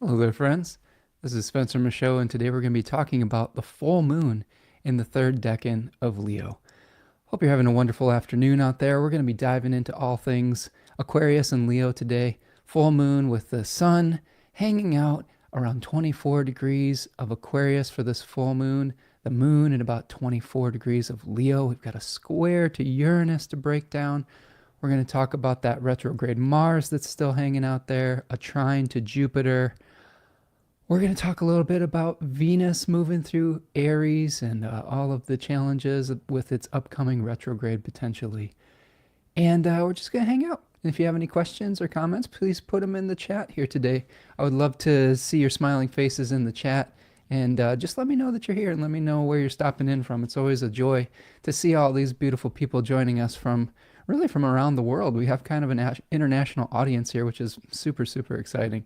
Hello there, friends. This is Spencer Michaud, and today we're going to be talking about the full moon in the third decan of Leo. Hope you're having a wonderful afternoon out there. We're going to be diving into all things Aquarius and Leo today. Full moon with the sun hanging out around 24 degrees of Aquarius for this full moon. The moon at about 24 degrees of Leo. We've got a square to Uranus to break down. We're going to talk about that retrograde Mars that's still hanging out there, a trine to Jupiter. We're going to talk a little bit about Venus moving through Aries and all of the challenges with its upcoming retrograde potentially. And we're just going to hang out. And if you have any questions or comments, please put them in the chat here today. I would love to see your smiling faces in the chat. And just let me know that you're here and let me know where you're stopping in from. It's always a joy to see all these beautiful people joining us from really from around the world. We have kind of an international audience here, which is super, super exciting.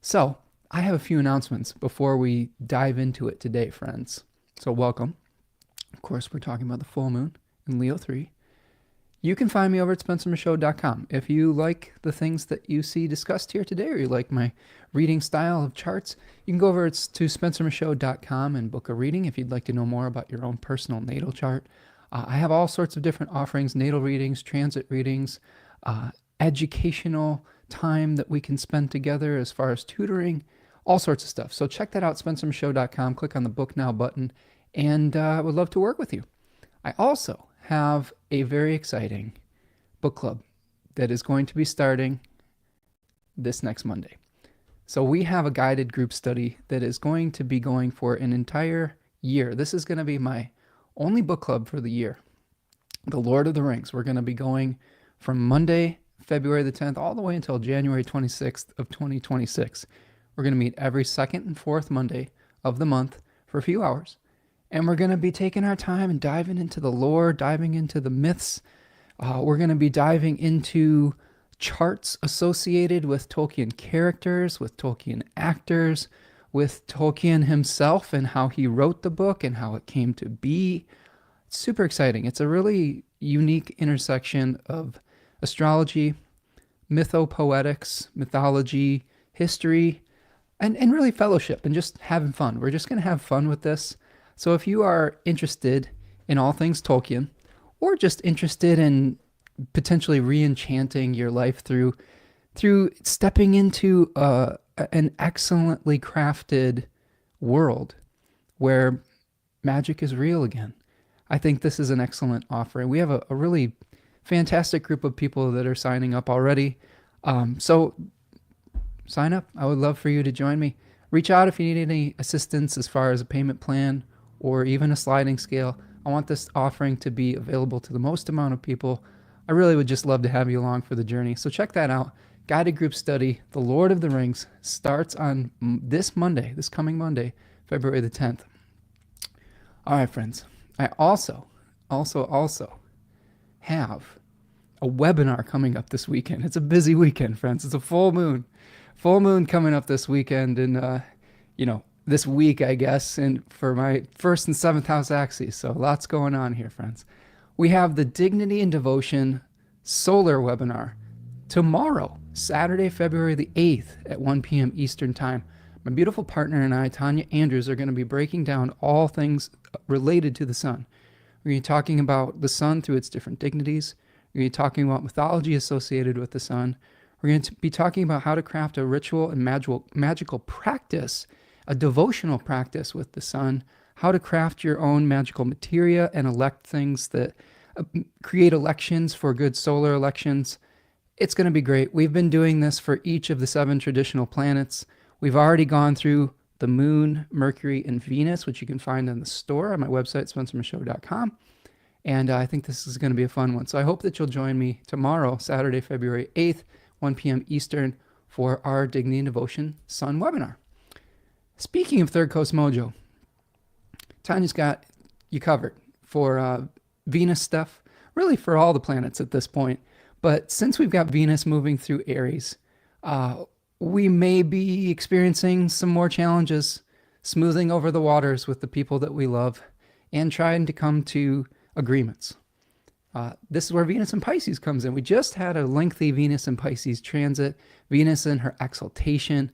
So I have a few announcements before we dive into it today, friends. So welcome. Of course, we're talking about the full moon in Leo 3. You can find me over at spencermichaud.com. If you like the things that you see discussed here today, or you like my reading style of charts, you can go over to spencermichaud.com and book a reading if you'd like to know more about your own personal natal chart. I have all sorts of different offerings, natal readings, transit readings, educational time that we can spend together as far as tutoring, all sorts of stuff. So check that out, spencermichaud.com. Click on the Book Now button, and I would love to work with you. I also have a very exciting book club that is going to be starting this next Monday. So we have a guided group study that is going to be going for an entire year. This is going to be my only book club for the year. The Lord of the Rings. We're going to be going from Monday, February the 10th, all the way until January 26th of 2026. We're going to meet every second and fourth Monday of the month for a few hours. And we're going to be taking our time and diving into the lore, diving into the myths. We're going to be diving into charts associated with Tolkien characters, with Tolkien actors, with Tolkien himself and how he wrote the book and how it came to be. It's super exciting. It's a really unique intersection of astrology, mythopoetics, mythology, history, and really fellowship and just having fun. We're just going to have fun with this. So if you are interested in all things Tolkien, or just interested in potentially re-enchanting your life through stepping into an excellently crafted world where magic is real again, I think this is an excellent offering. We have a really fantastic group of people that are signing up already. So sign up. I would love for you to join me. Reach out if you need any assistance as far as a payment plan or even a sliding scale. I want this offering to be available to the most amount of people. I really would just love to have you along for the journey. So check that out. Guided group study, The Lord of the Rings, starts on this Monday, this coming Monday, February the 10th. All right, friends. I also have a webinar coming up this weekend. It's a busy weekend, friends. It's a full moon. Full moon coming up this weekend and, this week, I guess, and for my first and seventh house axes. So lots going on here, friends. We have the Dignity and Devotion Solar Webinar tomorrow, Saturday, February the 8th at 1 p.m. Eastern Time. My beautiful partner and I, Tanya Andrews, are going to be breaking down all things related to the sun. We're going to be talking about the sun through its different dignities. We're going to be talking about mythology associated with the sun. We're going to be talking about how to craft a ritual and magical practice, a devotional practice with the sun, how to craft your own magical materia and elect things that create elections for good solar elections. It's going to be great. We've been doing this for each of the 7 traditional planets. We've already gone through the moon, Mercury, and Venus, which you can find in the store on my website, spencermichaud.com. And I think this is going to be a fun one. So I hope that you'll join me tomorrow, Saturday, February 8th, 1 p.m. Eastern, for our Dignity and Devotion Sun webinar. Speaking of Third Coast Mojo, Tanya's got you covered for Venus stuff, really for all the planets at this point. But since we've got Venus moving through Aries, we may be experiencing some more challenges, smoothing over the waters with the people that we love and trying to come to agreements. This is where Venus and Pisces comes in. We just had a lengthy Venus and Pisces transit, Venus in her exaltation,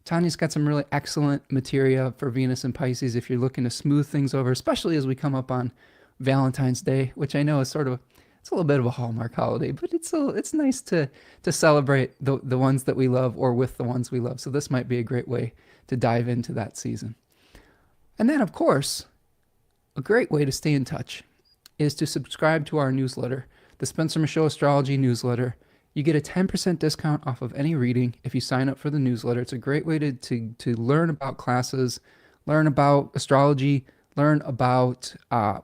Tanya's got some really excellent materia for Venus and Pisces if you're looking to smooth things over, especially as we come up on Valentine's Day, which I know is sort of it's a little bit of a Hallmark holiday, but it's nice to celebrate the ones that we love or with the ones we love. So this might be a great way to dive into that season. And then, of course, a great way to stay in touch is to subscribe to our newsletter, the Spencer Michaud Astrology newsletter. You get a 10% discount off of any reading if you sign up for the newsletter. It's a great way to learn about classes, learn about astrology, learn about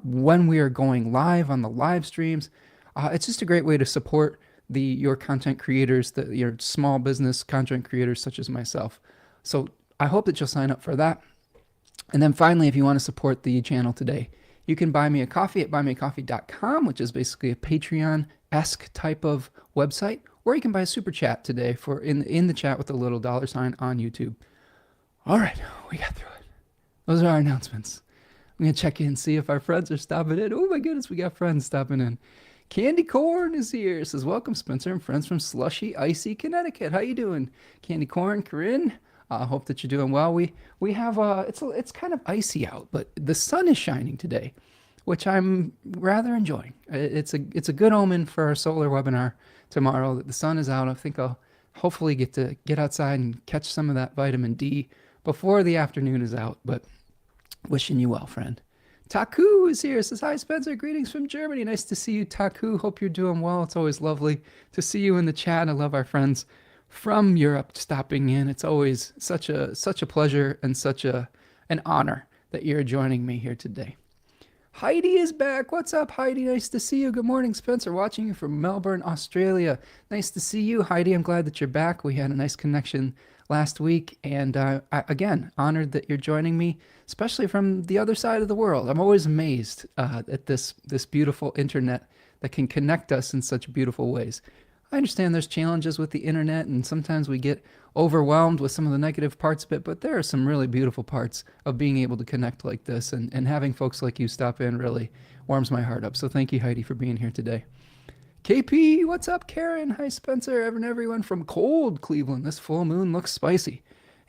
when we are going live on the live streams. It's just a great way to support your content creators, your small business content creators such as myself. So I hope that you'll sign up for that. And then finally, if you want to support the channel today, you can buy me a coffee at buymeacoffee.com, which is basically a Patreon-esque type of website, or you can buy a super chat today for in the chat with a little $ on YouTube. All right, we got through it. Those are our announcements. I'm going to check in and see if our friends are stopping in. Oh my goodness, we got friends stopping in. Candy Corn is here. It says, welcome, Spencer and friends from Slushy, Icy, Connecticut. How you doing? Candy Corn, Corinne. I hope that you're doing well. We have it's kind of icy out, but the sun is shining today, which I'm rather enjoying. It's a good omen for our solar webinar tomorrow that the sun is out. I think I'll hopefully get outside and catch some of that vitamin D before the afternoon is out. But wishing you well, friend. Taku is here. Says, hi, Spencer. Greetings from Germany. Nice to see you, Taku. Hope you're doing well. It's always lovely to see you in the chat. I love our friends from Europe stopping in. It's always such a pleasure and such an honor that you're joining me here today. Heidi is back. What's up, Heidi? Nice to see you. Good morning, Spencer. Watching you from Melbourne, Australia. Nice to see you, Heidi. I'm glad that you're back. We had a nice connection last week, and again, honored that you're joining me, especially from the other side of the world. I'm always amazed at this beautiful internet that can connect us in such beautiful ways. I understand there's challenges with the internet, and sometimes we get overwhelmed with some of the negative parts of it, but there are some really beautiful parts of being able to connect like this, and having folks like you stop in really warms my heart up. So thank you, Heidi, for being here today. KP, what's up, Karen? Hi, Spencer, and everyone from cold Cleveland. This full moon looks spicy.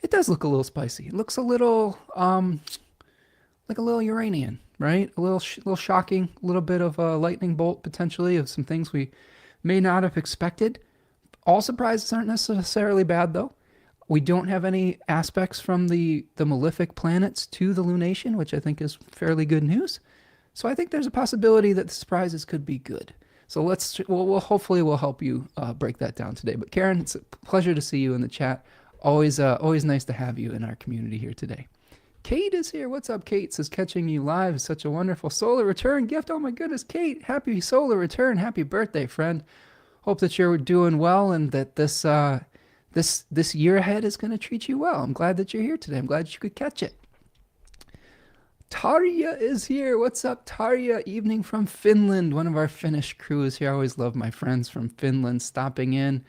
It does look a little spicy. It looks a little, like a little Uranian, right? A little shocking, a little bit of a lightning bolt potentially of some things we may not have expected. All surprises aren't necessarily bad, though. We don't have any aspects from the malefic planets to the lunation, which I think is fairly good news. So I think there's a possibility that the surprises could be good. So hopefully we'll help you break that down today. But Karen, it's a pleasure to see you in the chat. Always nice to have you in our community here today. Kate is here. What's up, Kate? Says, catching you live is such a wonderful solar return gift. Oh my goodness, Kate, happy solar return. Happy birthday, friend. Hope that you're doing well and that this year ahead is going to treat you well. I'm glad that you're here today. I'm glad you could catch it. Tarja is here. What's up, Tarja? Evening from Finland. One of our Finnish crew is here. I always love my friends from Finland stopping in.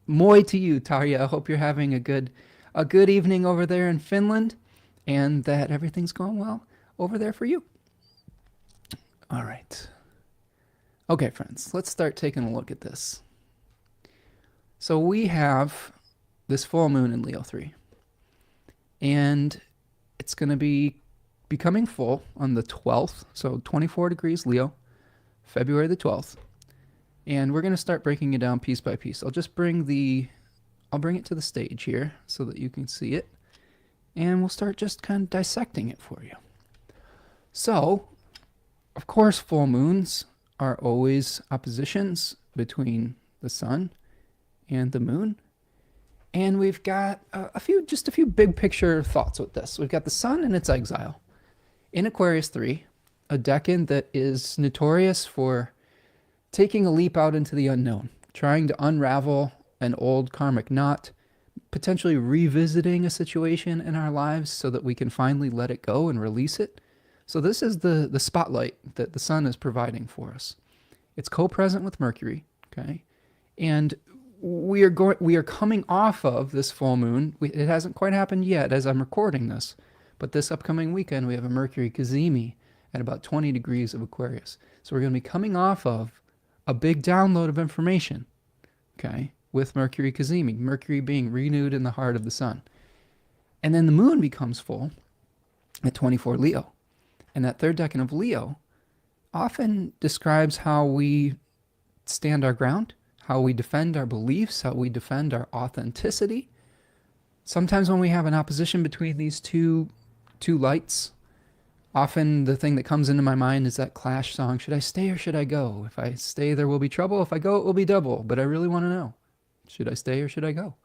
Moi to you, Tarja. I hope you're having a good evening over there in Finland, and that everything's going well over there for you. All right. Okay, friends, let's start taking a look at this. So we have this full moon in Leo 3, and it's going to be becoming full on the 12th, so 24 degrees Leo, February the 12th, and we're going to start breaking it down piece by piece. I'll bring it to the stage here so that you can see it, and we'll start just kind of dissecting it for you. So, of course, full moons are always oppositions between the sun and the moon. And we've got a few big picture thoughts with this. We've got the sun in its exile in Aquarius 3, a decan that is notorious for taking a leap out into the unknown, trying to unravel an old karmic knot, potentially revisiting a situation in our lives so that we can finally let it go and release it. So this is the spotlight that the sun is providing for us. It's co-present with Mercury, okay? And we are coming off of this full moon. It hasn't quite happened yet as I'm recording this, but this upcoming weekend we have a Mercury cazimi at about 20 degrees of Aquarius. So we're going to be coming off of a big download of information, okay? with Mercury cazimi, Mercury being renewed in the heart of the sun. And then the moon becomes full at 24 Leo. And that third decan of Leo often describes how we stand our ground, how we defend our beliefs, how we defend our authenticity. Sometimes when we have an opposition between these two lights, often the thing that comes into my mind is that Clash song, should I stay or should I go? If I stay, there will be trouble. If I go, it will be double. But I really want to know, should I stay or should I go?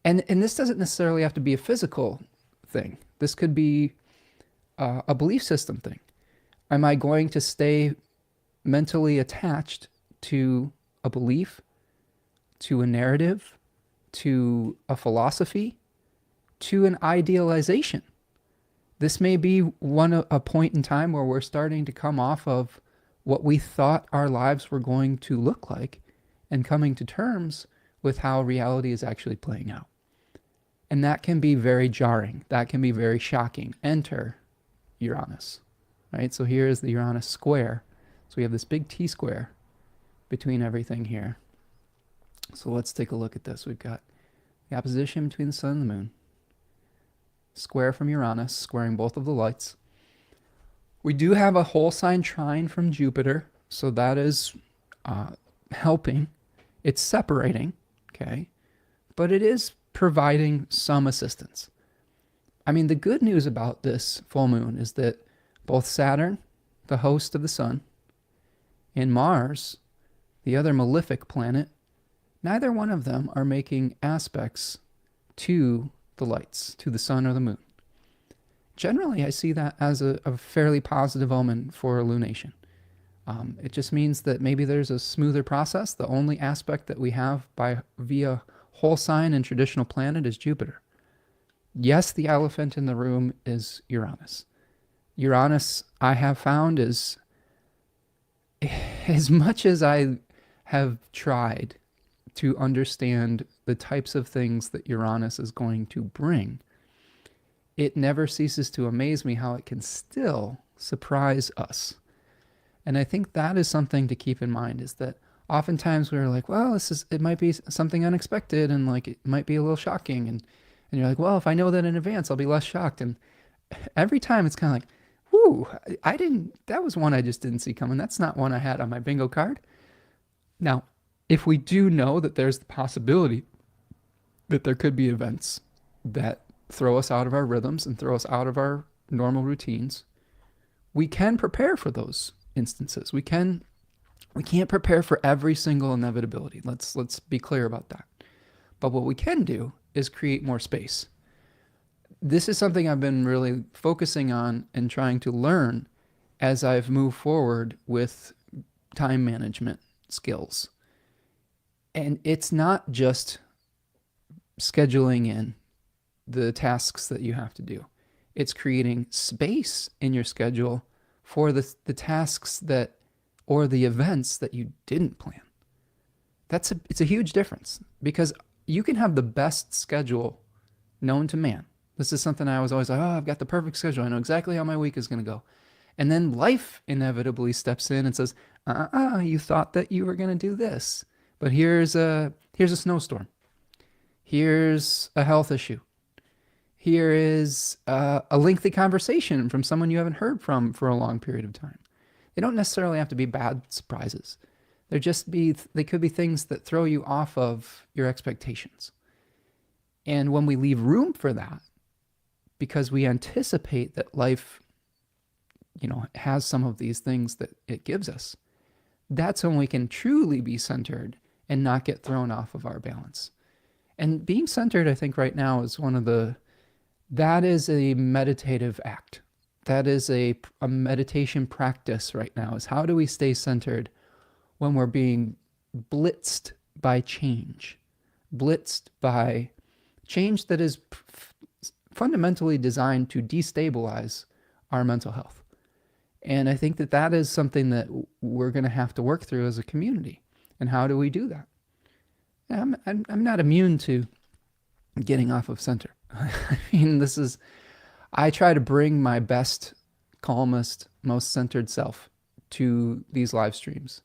And this doesn't necessarily have to be a physical thing. This could be a belief system thing. Am I going to stay mentally attached to a belief, to a narrative, to a philosophy, to an idealization? This may be a point in time where we're starting to come off of what we thought our lives were going to look like and coming to terms with how reality is actually playing out. And that can be very jarring. That can be very shocking. Enter Uranus, right? So here is the Uranus square. So we have this big T square between everything here. So let's take a look at this. We've got the opposition between the sun and the moon. Square from Uranus, squaring both of the lights. We do have a whole sign trine from Jupiter, so that is helping. It's separating, okay? But it is providing some assistance. I mean, the good news about this full moon is that both Saturn, the host of the sun, and Mars, the other malefic planet, neither one of them are making aspects to the lights, to the sun or the moon. Generally, I see that as a fairly positive omen for a lunation. It just means that maybe there's a smoother process. The only aspect that we have via whole sign and traditional planet is Jupiter. Yes, the elephant in the room is Uranus. Uranus, I have found, is, as much as I have tried to understand the types of things that Uranus is going to bring, it never ceases to amaze me how it can still surprise us. And I think that is something to keep in mind, is that oftentimes we're like, well, it might be something unexpected, and like it might be a little shocking, and you're like, well, if I know that in advance, I'll be less shocked. And every time it's kind of like, whoo, that was one I just didn't see coming. That's not one I had on my bingo card. Now, if we do know that there's the possibility that there could be events that throw us out of our rhythms and throw us out of our normal routines, we can prepare for those instances. We can't prepare for every single inevitability. Let's be clear about that. But what we can do is create more space. This is something I've been really focusing on and trying to learn as I've moved forward with time management skills. And it's not just scheduling in the tasks that you have to do. It's creating space in your schedule for the tasks or the events that you didn't plan. It's a huge difference, because you can have the best schedule known to man. This is something I was always like, oh, I've got the perfect schedule. I know exactly how my week is going to go. And then life inevitably steps in and says, you thought that you were going to do this, but here's a snowstorm. Here's a health issue. Here is a lengthy conversation from someone you haven't heard from for a long period of time. They don't necessarily have to be bad surprises. They could be things that throw you off of your expectations. And when we leave room for that, because we anticipate that life, has some of these things that it gives us, that's when we can truly be centered and not get thrown off of our balance. And being centered, I think right now is that is a meditative act. That is a meditation practice right now, is how do we stay centered when we're being blitzed by change that is fundamentally designed to destabilize our mental health. And I think that is something that we're going to have to work through as a community. And how do we do that? I'm not immune to getting off of center. I mean, I try to bring my best, calmest, most centered self to these live streams.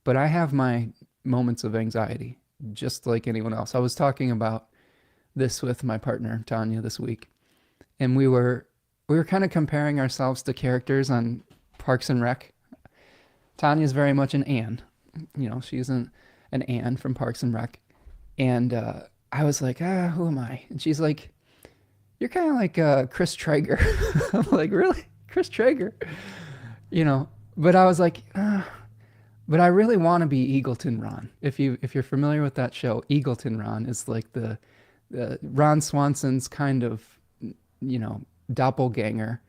But I have my moments of anxiety just like anyone else. I was talking about this with my partner Tanya this week, and we were kind of comparing ourselves to characters on Parks and Rec. Tanya's very much an Anne. She's an Anne from Parks and Rec. And I was like, who am I? And she's like, you're kind of like Chris Traeger. I'm like, really? Chris Traeger? But I was like, but I really want to be Eagleton Ron. If you're familiar with that show, Eagleton Ron is like the Ron Swanson's kind of, doppelganger.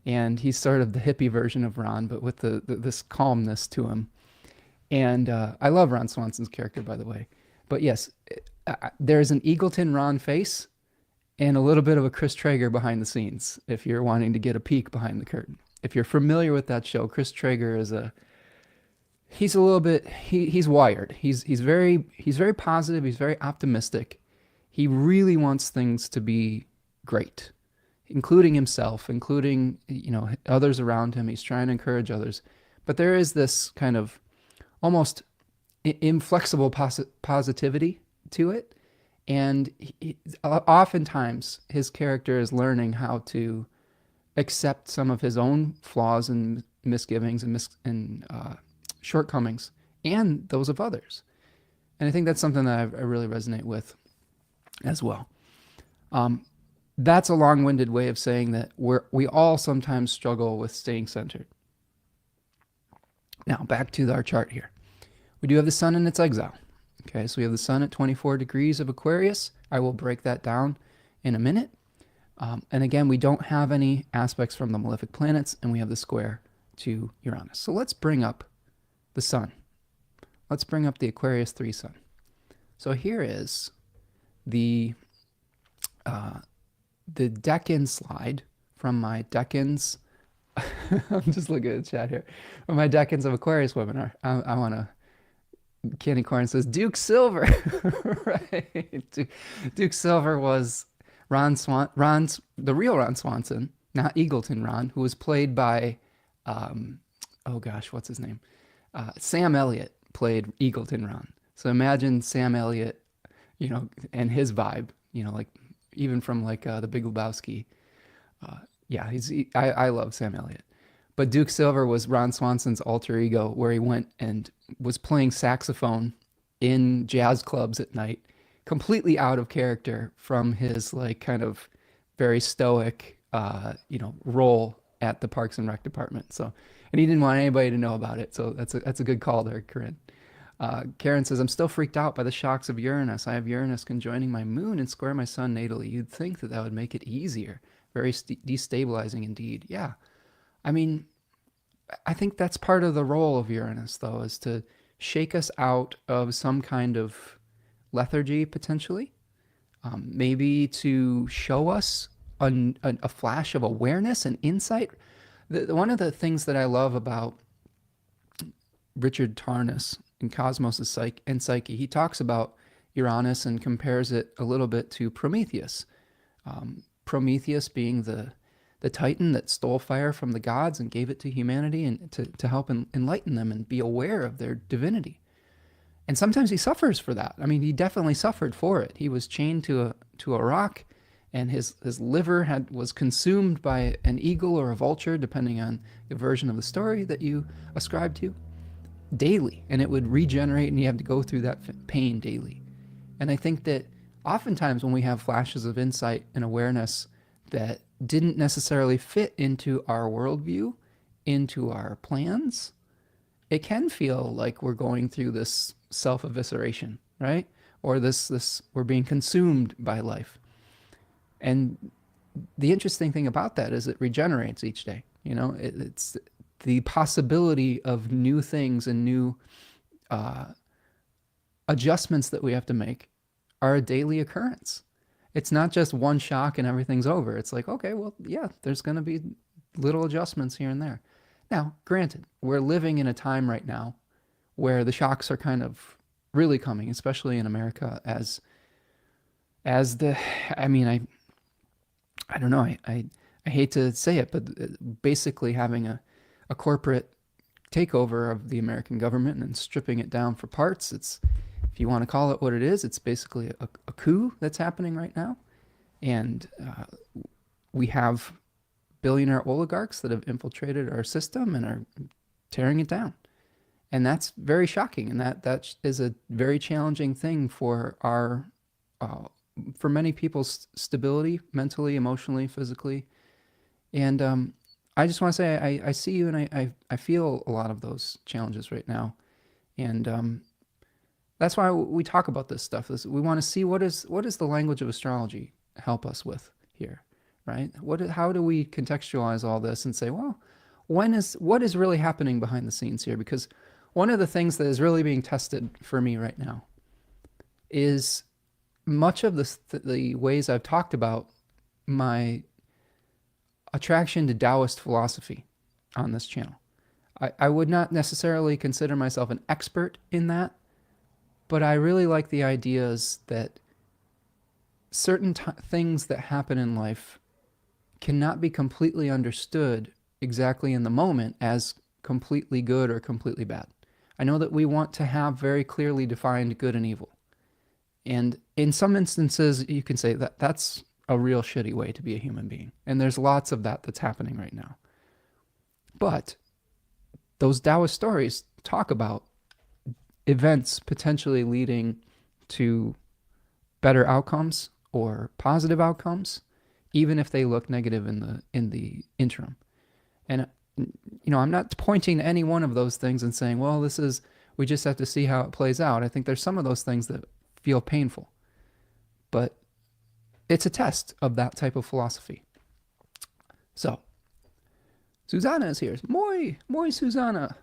And he's sort of the hippie version of Ron, but with this calmness to him. And I love Ron Swanson's character, by the way. But yes, there's an Eagleton Ron face and a little bit of a Chris Traeger behind the scenes, if you're wanting to get a peek behind the curtain. If you're familiar with that show, Chris Traeger he's a little bit, he's wired. He's very positive. He's very optimistic. He really wants things to be great, including himself, including, others around him. He's trying to encourage others. But there is this kind of almost inflexible positivity to it. And oftentimes his character is learning how to accept some of his own flaws and misgivings and shortcomings and those of others. And I think that's something that I really resonate with as well. That's a long-winded way of saying that we all sometimes struggle with staying centered. Now, back to our chart here. We do have the sun in its exile. Okay, so we have the sun at 24 degrees of Aquarius. I will break that down in a minute. And again, we don't have any aspects from the malefic planets, and we have the square to Uranus. So let's bring up the sun. Let's bring up the Aquarius 3 sun. So here is the decan slide from my decans. I'm just looking at the chat here. From my Decans of Aquarius webinar. I want to. Candy Corn says Duke Silver. Right. Duke Silver was the real Ron Swanson, not Eagleton Ron, who was played by, oh gosh, what's his name? Sam Elliott played Eagleton Ron. So imagine Sam Elliott, and his vibe, like even from like the Big Lebowski. Yeah, I love Sam Elliott. But Duke Silver was Ron Swanson's alter ego, where he went and was playing saxophone in jazz clubs at night, completely out of character from his like kind of very stoic, role at the Parks and Rec department. So, and he didn't want anybody to know about it. So that's a good call there, Corinne. Karen says, I'm still freaked out by the shocks of Uranus. I have Uranus conjoining my moon and square my sun natally. You'd think that would make it easier. Very destabilizing indeed. Yeah. I mean, I think that's part of the role of Uranus, though, is to shake us out of some kind of lethargy, potentially. Maybe to show us a flash of awareness and insight. One of the things that I love about Richard Tarnas in Cosmos and Psyche, he talks about Uranus and compares it a little bit to Prometheus. Prometheus being the Titan that stole fire from the gods and gave it to humanity and to help enlighten them and be aware of their divinity. And sometimes he suffers for that. I mean, he definitely suffered for it. He was chained to a rock, and his liver was consumed by an eagle or a vulture, depending on the version of the story that you ascribe to, daily. And it would regenerate, and you have to go through that pain daily. And I think that oftentimes when we have flashes of insight and awareness that didn't necessarily fit into our worldview, into our plans, it can feel like we're going through this self-evisceration, right? Or this we're being consumed by life. And the interesting thing about that is it regenerates each day. It's the possibility of new things and new adjustments that we have to make are a daily occurrence. It's not just one shock and everything's over. It's like, okay, well, yeah, there's going to be little adjustments here and there. Now, granted, we're living in a time right now where the shocks are kind of really coming, especially in America, as I don't know, I hate to say it, but basically having a corporate takeover of the American government and stripping it down for parts. If you want to call it what it is, it's basically a coup that's happening right now. And we have billionaire oligarchs that have infiltrated our system and are tearing it down. And that's very shocking. And that is a very challenging thing for for many people's stability, mentally, emotionally, physically. And I just want to say I see you, and I feel a lot of those challenges right now. And that's why we talk about this stuff. We want to see what is the language of astrology help us with here, right? How do we contextualize all this and say, well, what is really happening behind the scenes here? Because one of the things that is really being tested for me right now is much of the ways I've talked about my attraction to Taoist philosophy on this channel. I would not necessarily consider myself an expert in that, but I really like the ideas that certain things that happen in life cannot be completely understood exactly in the moment as completely good or completely bad. I know that we want to have very clearly defined good and evil. And in some instances, you can say that that's a real shitty way to be a human being. And there's lots of that's happening right now. But those Taoist stories talk about events potentially leading to better outcomes or positive outcomes, even if they look negative in the interim. And I'm not pointing to any one of those things and saying, well, we just have to see how it plays out. I think there's some of those things that feel painful, but it's a test of that type of philosophy. So, Susanna is here. Moi, Susanna.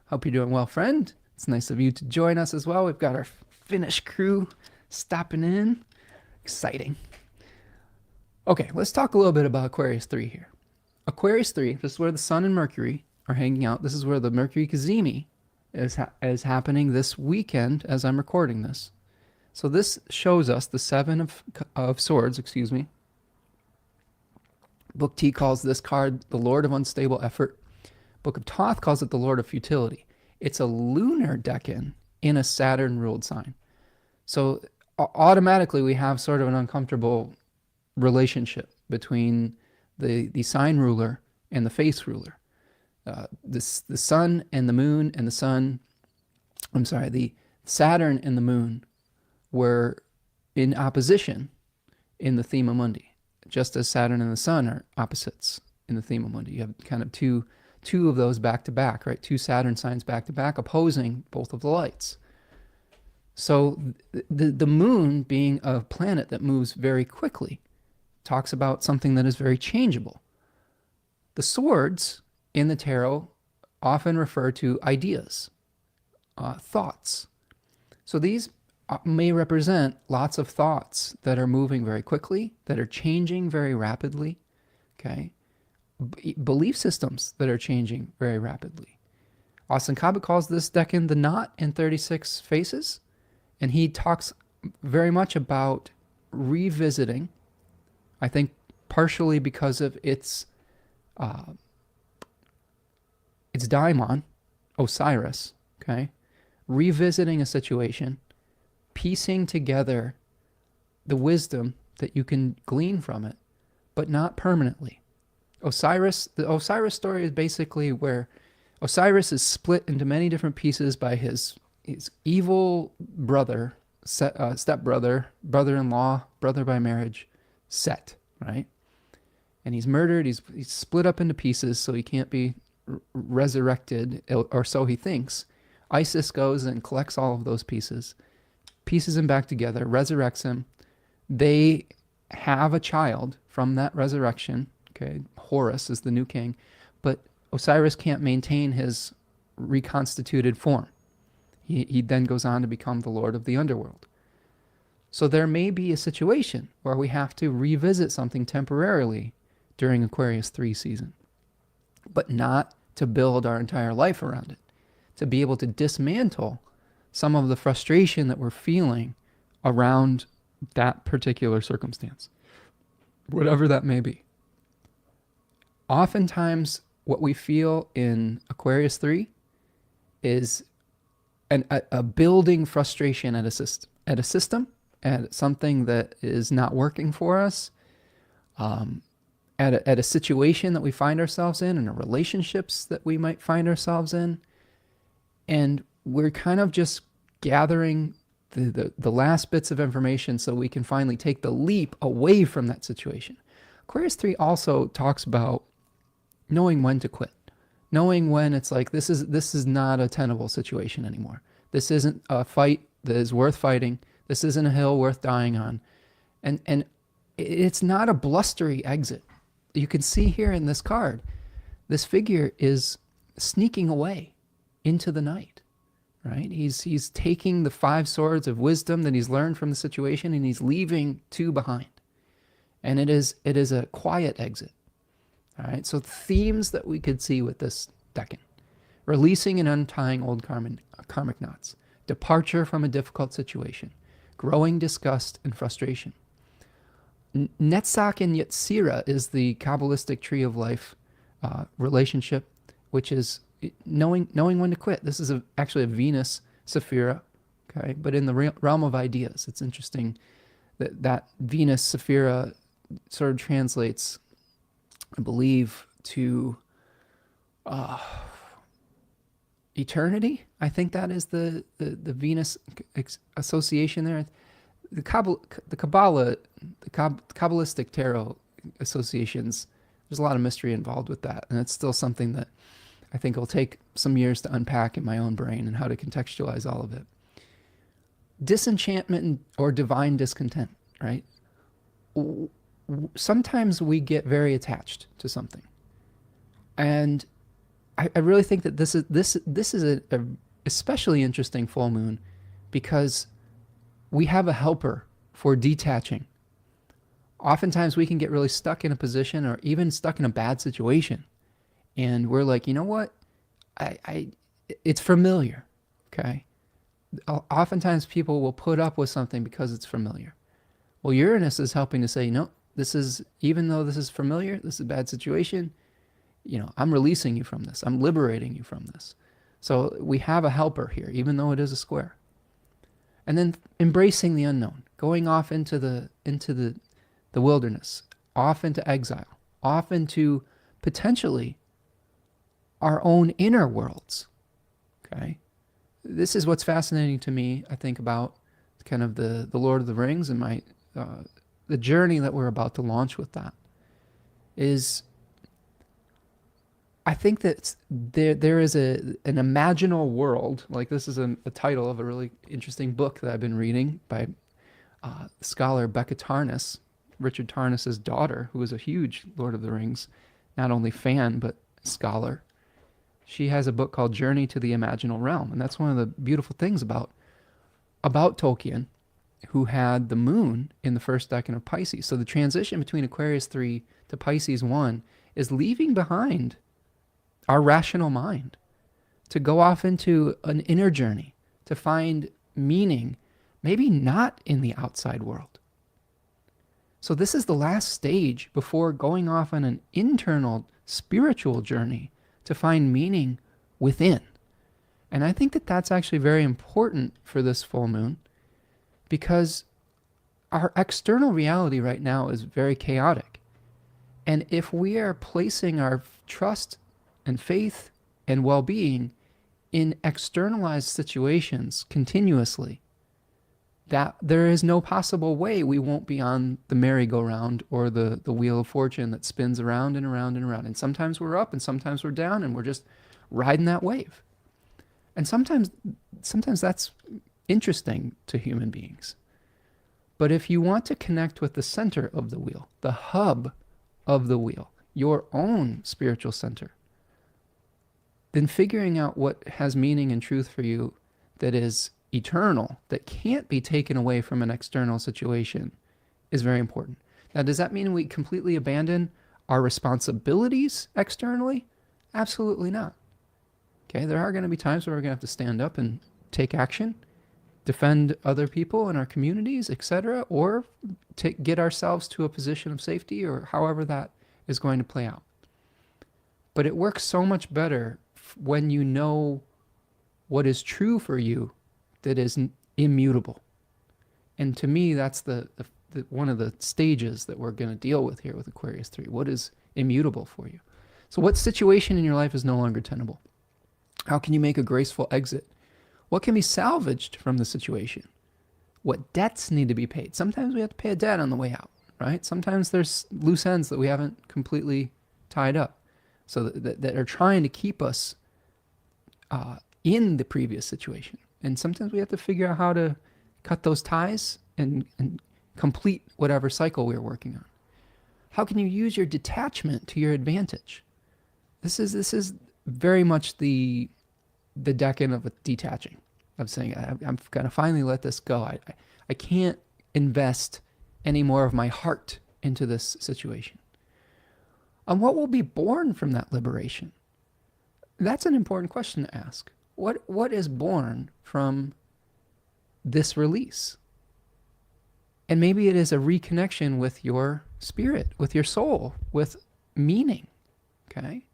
Hope you're doing well, friend. It's nice of you to join us as well. We've got our Finnish crew stopping in. Exciting. Okay, let's talk a little bit about Aquarius 3 here. Aquarius 3, this is where the Sun and Mercury are hanging out. This is where the Mercury Cazimi is happening this weekend as I'm recording this. So this shows us the Seven of Swords, excuse me. Book T calls this card the Lord of Unstable Effort. Book of Thoth calls it the Lord of Futility. It's a lunar decan in a Saturn-ruled sign. So automatically we have sort of an uncomfortable relationship between the sign ruler and the face ruler. The sun and the moon and the Saturn and the moon were in opposition in the Thema Mundi, just as Saturn and the sun are opposites in the Thema Mundi. You have kind of two of those back to back, right? Two Saturn signs back to back, opposing both of the lights. So the moon, being a planet that moves very quickly, talks about something that is very changeable. The swords in the tarot often refer to ideas, thoughts. So these may represent lots of thoughts that are moving very quickly, that are changing very rapidly, okay? Belief systems that are changing very rapidly. Austin Cobbett calls this decan the knot in 36 faces, and he talks very much about revisiting, I think partially because of its daimon, Osiris, okay? Revisiting a situation, piecing together the wisdom that you can glean from it, but not permanently. The Osiris story is basically where Osiris is split into many different pieces by his evil brother, stepbrother, brother-in-law, brother by marriage, Set, right? And he's murdered. He's split up into pieces, so he can't be resurrected, or so he thinks. Isis goes and collects all of those pieces him back together, resurrects him. They have a child from that resurrection. Okay, Horus is the new king, but Osiris can't maintain his reconstituted form. He then goes on to become the Lord of the Underworld. So there may be a situation where we have to revisit something temporarily during Aquarius 3 season, but not to build our entire life around it, to be able to dismantle some of the frustration that we're feeling around that particular circumstance, whatever that may be. Oftentimes, what we feel in Aquarius 3 is a building frustration at a system, at something that is not working for us, at a situation that we find ourselves in relationships that we might find ourselves in. And we're kind of just gathering the last bits of information so we can finally take the leap away from that situation. Aquarius 3 also talks about knowing when to quit, knowing when it's like, this is not a tenable situation anymore. This isn't a fight that is worth fighting. This isn't a hill worth dying on. And it's not a blustery exit. You can see here in this card, this figure is sneaking away into the night, right? He's taking the 5 swords of wisdom that he's learned from the situation, and he's leaving 2 behind. And it is a quiet exit. All right, so themes that we could see with this decan: releasing and untying old karmic knots, departure from a difficult situation, growing disgust and frustration. Netzach and Yetzirah is the Kabbalistic tree of life relationship, which is knowing when to quit. This is actually a Venus Sephira, okay? But in the realm of ideas, it's interesting that Venus Sephira sort of translates, I believe, to eternity. I think that is the Venus association there. The Kabbalah, the Kabbalistic Tarot associations, there's a lot of mystery involved with that. And it's still something that I think will take some years to unpack in my own brain and how to contextualize all of it. Disenchantment or divine discontent, right? Sometimes we get very attached to something. And I really think that this is a especially interesting full moon, because we have a helper for detaching. Oftentimes we can get really stuck in a position or even stuck in a bad situation. And we're like, you know what? It's familiar, okay? Oftentimes people will put up with something because it's familiar. Well, Uranus is helping to say, no, even though this is familiar, this is a bad situation, I'm releasing you from this. I'm liberating you from this. So we have a helper here, even though it is a square. And then embracing the unknown, going off into the wilderness, off into exile, off into potentially our own inner worlds. Okay? This is what's fascinating to me, I think, about kind of the Lord of the Rings and the journey that we're about to launch with that is, I think that there is an imaginal world. Like, this is a title of a really interesting book that I've been reading by scholar Becca Tarnas, Richard Tarnas's daughter, who is a huge Lord of the Rings, not only fan, but scholar. She has a book called Journey to the Imaginal Realm. And that's one of the beautiful things about Tolkien, who had the moon in the first decan of Pisces. So the transition between Aquarius 3 to Pisces 1 is leaving behind our rational mind to go off into an inner journey, to find meaning, maybe not in the outside world. So this is the last stage before going off on an internal spiritual journey to find meaning within. And I think that that's actually very important for this full moon, because our external reality right now is very chaotic. And if we are placing our trust and faith and well-being in externalized situations continuously, that there is no possible way we won't be on the merry-go-round or the wheel of fortune that spins around and around and around. And sometimes we're up and sometimes we're down, and we're just riding that wave. And sometimes that's interesting to human beings. But if you want to connect with the center of the wheel, the hub of the wheel, your own spiritual center, then figuring out what has meaning and truth for you that is eternal, that can't be taken away from an external situation, is very important. Now, does that mean we completely abandon our responsibilities externally? Absolutely not. Okay, there are going to be times where we're going to have to stand up and take action, defend other people in our communities, etc., or get ourselves to a position of safety, or however that is going to play out. But it works so much better when you know what is true for you that is immutable. And to me, that's the one of the stages that we're going to deal with here with Aquarius 3. What is immutable for you? So what situation in your life is no longer tenable? How can you make a graceful exit? What can be salvaged from the situation? What debts need to be paid? Sometimes we have to pay a debt on the way out, right? Sometimes there's loose ends that we haven't completely tied up, so that are trying to keep us in the previous situation. And sometimes we have to figure out how to cut those ties and complete whatever cycle we're working on. How can you use your detachment to your advantage? This is very much the decan of detaching, of saying, I'm going to finally let this go. I can't invest any more of my heart into this situation. And what will be born from that liberation? That's an important question to ask. What is born from this release? And maybe it is a reconnection with your spirit, with your soul, with meaning. Okay?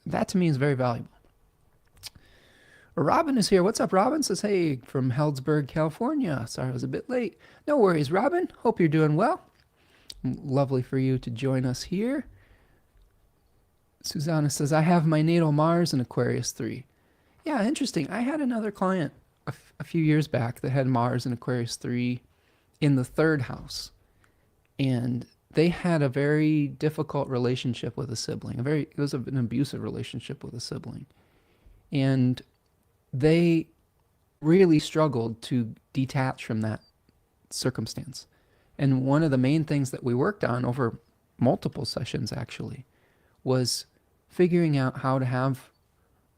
That to me is very valuable. Robin is here. What's up, Robin? Says, hey, from Healdsburg, California. Sorry I was a bit late. No worries, Robin. Hope you're doing well. Lovely for you to join us here. Susanna says, I have my natal Mars in Aquarius 3. Yeah, interesting. I had another client a few years back that had Mars in Aquarius 3 in the third house. And they had a very difficult relationship with a sibling. It was an abusive relationship with a sibling. And they really struggled to detach from that circumstance. And one of the main things that we worked on over multiple sessions actually was figuring out how to have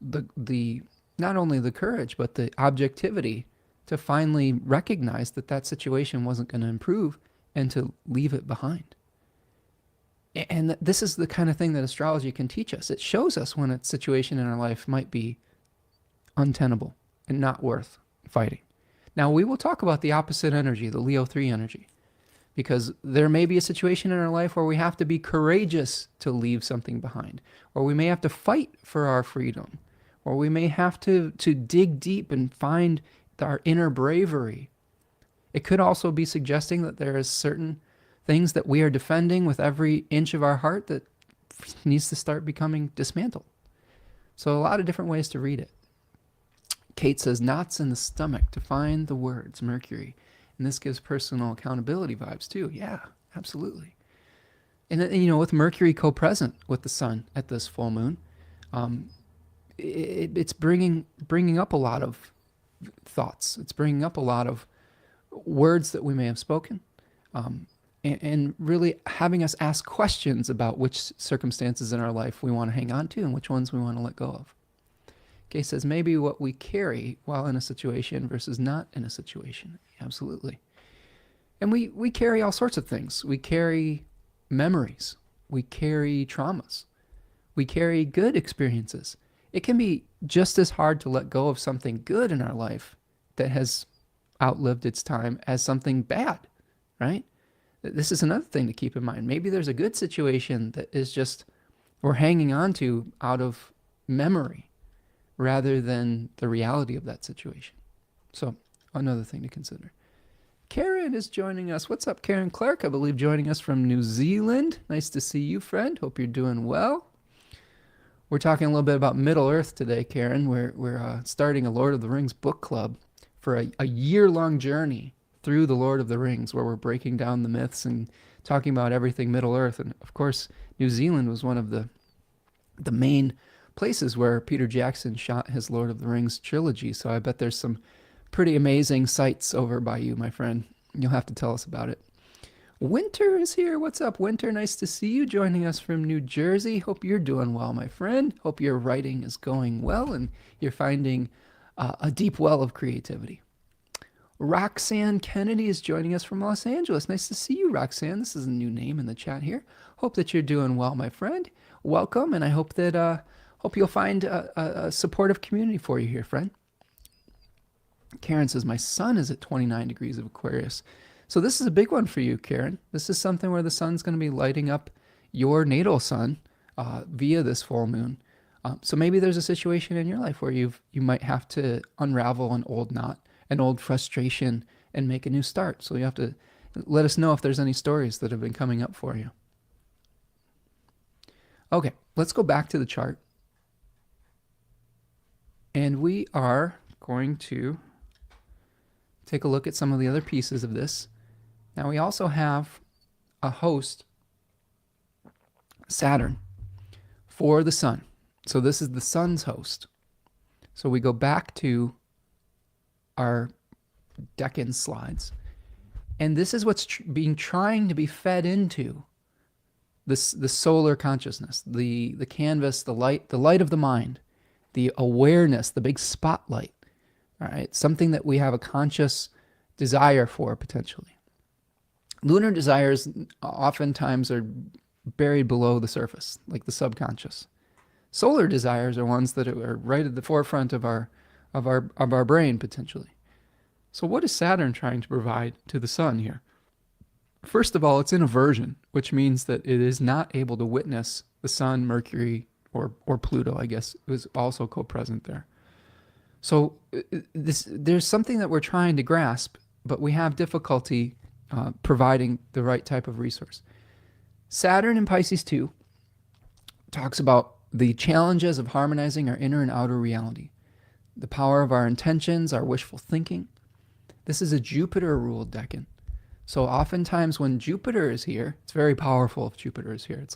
the not only the courage but the objectivity to finally recognize that situation wasn't going to improve and to leave it behind. And this is the kind of thing that astrology can teach us. It shows us when a situation in our life might be untenable and not worth fighting. Now, we will talk about the opposite energy, the Leo 3 energy, because there may be a situation in our life where we have to be courageous to leave something behind, or we may have to fight for our freedom, or we may have to dig deep and find our inner bravery. It could also be suggesting that there is certain things that we are defending with every inch of our heart that needs to start becoming dismantled. So a lot of different ways to read it. Kate says, knots in the stomach to find the words, Mercury. And this gives personal accountability vibes too. Yeah, absolutely. And with Mercury co-present with the sun at this full moon, it's bringing up a lot of thoughts. It's bringing up a lot of words that we may have spoken, and really having us ask questions about which circumstances in our life we want to hang on to and which ones we want to let go of. Kay says, maybe what we carry while in a situation versus not in a situation. Absolutely. And we carry all sorts of things. We carry memories. We carry traumas. We carry good experiences. It can be just as hard to let go of something good in our life that has outlived its time as something bad, right? This is another thing to keep in mind. Maybe there's a good situation that is just we're hanging on to out of memory rather than the reality of that situation. So another thing to consider. Karen is joining us. What's up, Karen Clark? I believe joining us from New Zealand. Nice to see you, friend. Hope you're doing well. We're talking a little bit about Middle Earth today, Karen. We're starting a Lord of the Rings book club for a year-long journey through the Lord of the Rings, where we're breaking down the myths and talking about everything Middle Earth. And of course, New Zealand was one of the main places where Peter Jackson shot his Lord of the Rings trilogy. So I bet there's some pretty amazing sights over by you, my friend. You'll have to tell us about it. Winter is here. What's up, Winter? Nice to see you joining us from New Jersey. Hope you're doing well, my friend. Hope your writing is going well and you're finding a deep well of creativity. Roxanne Kennedy is joining us from Los Angeles. Nice to see you, Roxanne. This is a new name in the chat here. Hope that you're doing well, my friend. Welcome, and I hope that hope you'll find a supportive community for you here, friend. Karen says, my sun is at 29 degrees of Aquarius. So this is a big one for you, Karen. This is something where the sun's going to be lighting up your natal sun via this full moon. So maybe there's a situation in your life where you might have to unravel an old knot, an old frustration, and make a new start. So you have to let us know if there's any stories that have been coming up for you. Okay, let's go back to the chart. And we are going to take a look at some of the other pieces of this. Now we also have a host, Saturn, for the sun. So this is the sun's host. So we go back to our decan slides. And this is what's trying to be fed into this, the solar consciousness, the canvas, the light of the mind, the awareness, the big spotlight. All right, something that we have a conscious desire for potentially. Lunar desires oftentimes are buried below the surface, like the subconscious. Solar desires are ones that are right at the forefront of our brain potentially. So what is Saturn trying to provide to the sun here? First of all, it's in aversion, which means that it is not able to witness the sun, Mercury, or Pluto, I guess, is also co-present there. So there's something that we're trying to grasp, but we have difficulty providing the right type of resource. Saturn in Pisces 2 talks about the challenges of harmonizing our inner and outer reality, the power of our intentions, our wishful thinking. This is a Jupiter-ruled decan. So oftentimes when Jupiter is here, it's very powerful if Jupiter is here. It's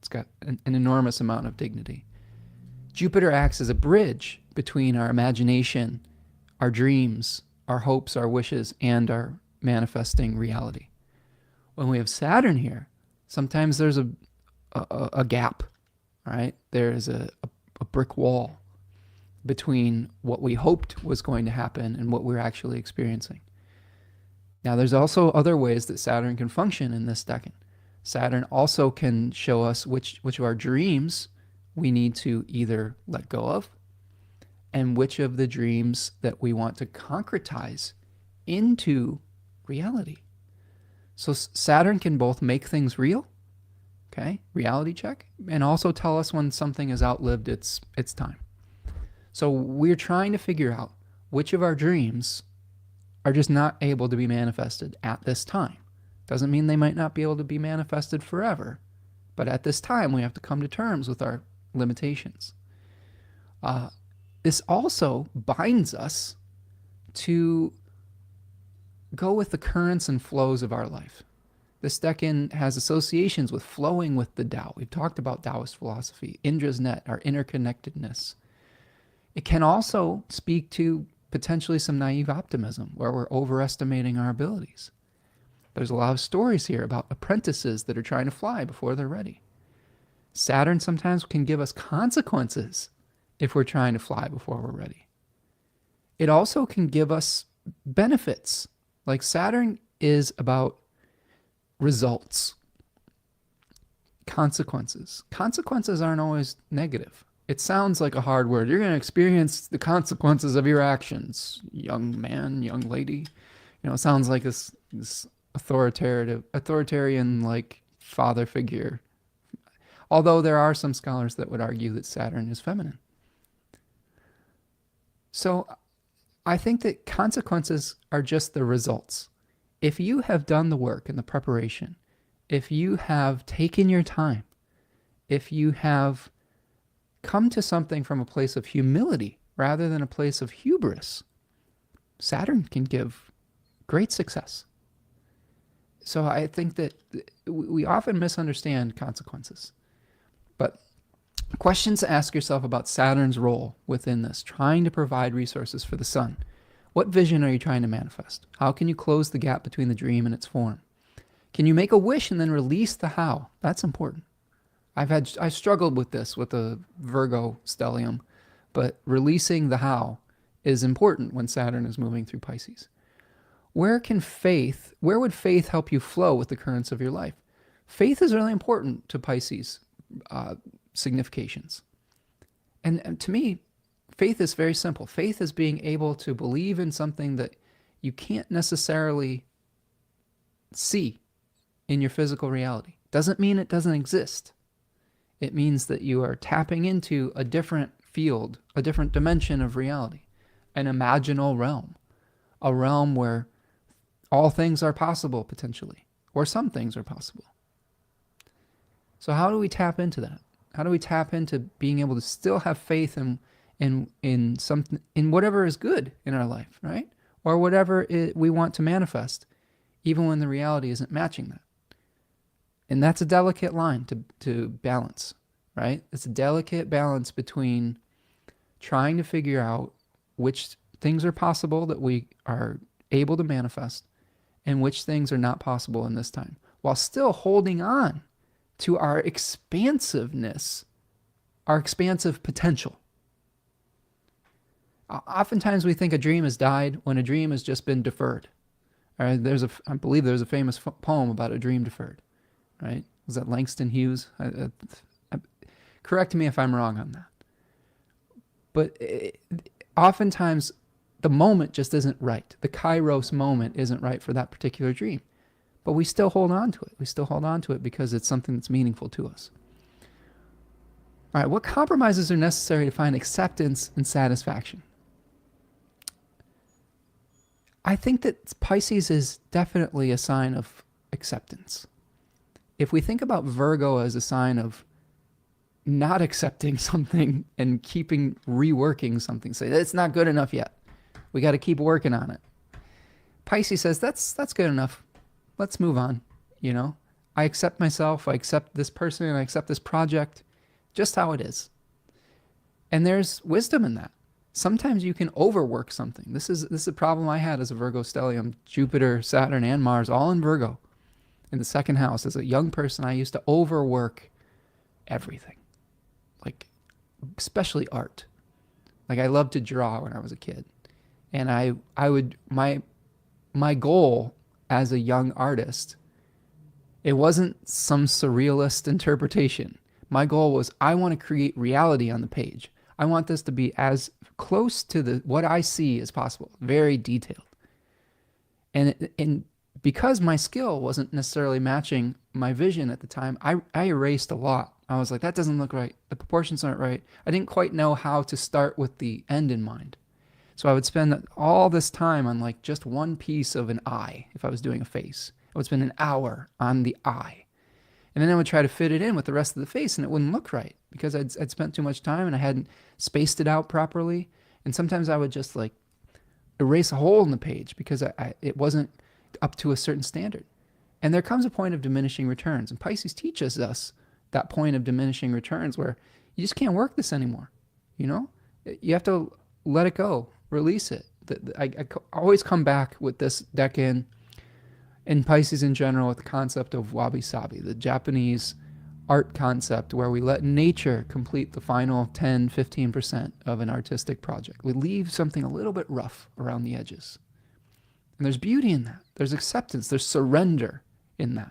got an enormous amount of dignity. Jupiter acts as a bridge between our imagination, our dreams, our hopes, our wishes, and our manifesting reality. When we have Saturn here, sometimes there's a gap, right? There's a brick wall between what we hoped was going to happen and what we're actually experiencing. Now, there's also other ways that Saturn can function in this decan. Saturn also can show us which of our dreams we need to either let go of and which of the dreams that we want to concretize into reality. So Saturn can both make things real, okay, reality check, and also tell us when something has outlived its time. So we're trying to figure out which of our dreams are just not able to be manifested at this time. Doesn't mean they might not be able to be manifested forever, but at this time we have to come to terms with our limitations. This also binds us to go with the currents and flows of our life. This decan has associations with flowing with the Tao. We've talked about Taoist philosophy, Indra's net, our interconnectedness. It can also speak to potentially some naive optimism where we're overestimating our abilities. There's a lot of stories here about apprentices that are trying to fly before they're ready. Saturn sometimes can give us consequences if we're trying to fly before we're ready. It also can give us benefits. Like Saturn is about results, consequences. Consequences aren't always negative. It sounds like a hard word. You're going to experience the consequences of your actions, young man, young lady. It sounds like this authoritarian like father figure. Although there are some scholars that would argue that Saturn is feminine. So I think that consequences are just the results. If you have done the work and the preparation, if you have taken your time, if you have come to something from a place of humility rather than a place of hubris, Saturn can give great success. So I think that we often misunderstand consequences. But questions to ask yourself about Saturn's role within this, trying to provide resources for the sun. What vision are you trying to manifest? How can you close the gap between the dream and its form? Can you make a wish and then release the how? That's important. I struggled with this with the Virgo stellium, but releasing the how is important when Saturn is moving through Pisces. Where would faith help you flow with the currents of your life? Faith is really important to Pisces significations. And to me, faith is very simple. Faith is being able to believe in something that you can't necessarily see in your physical reality. Doesn't mean it doesn't exist. It means that you are tapping into a different field, a different dimension of reality, an imaginal realm, a realm where all things are possible potentially, or some things are possible. So how do we tap into that? How do we tap into being able to still have faith in something, in whatever is good in our life, right? Or whatever we want to manifest, even when the reality isn't matching that. And that's a delicate line to balance, right? It's a delicate balance between trying to figure out which things are possible that we are able to manifest and which things are not possible in this time, while still holding on to our expansiveness, our expansive potential. Oftentimes we think a dream has died when a dream has just been deferred. I believe there's a famous poem about a dream deferred, right? Was that Langston Hughes? Correct me if I'm wrong on that. But oftentimes the moment just isn't right. The Kairos moment isn't right for that particular dream. But we still hold on to it. We still hold on to it because it's something that's meaningful to us. All right, what compromises are necessary to find acceptance and satisfaction? I think that Pisces is definitely a sign of acceptance. If we think about Virgo as a sign of not accepting something and keeping reworking something, say it's not good enough yet, we got to keep working on it. Pisces says that's good enough. Let's move on. You know, I accept myself, I accept this person, and I accept this project just how it is. And there's wisdom in that. Sometimes you can overwork something. This is a problem I had as a Virgo stellium. Jupiter, Saturn, and Mars all in Virgo in the second house. As a young person, I used to overwork everything, like especially art. Like I loved to draw when I was a kid, and I would my goal as a young artist, it wasn't some surrealist interpretation. My goal was I want to create reality on the page. I want this to be as close to what I see as possible, very detailed. And because my skill wasn't necessarily matching my vision at the time, I erased a lot. I was like, that doesn't look right. The proportions aren't right. I didn't quite know how to start with the end in mind. So I would spend all this time on like just one piece of an eye. If I was doing a face, I would spend an hour on the eye. And then I would try to fit it in with the rest of the face, and it wouldn't look right because I'd spent too much time and I hadn't spaced it out properly. And sometimes I would just like erase a hole in the page because it wasn't up to a certain standard. And there comes a point of diminishing returns. And Pisces teaches us that point of diminishing returns where you just can't work this anymore. You know, you have to let it go, release it. I always come back with this decan and Pisces in general with the concept of wabi-sabi, the Japanese art concept where we let nature complete the final 10, 15% of an artistic project. We leave something a little bit rough around the edges. And there's beauty in that. There's acceptance. There's surrender in that.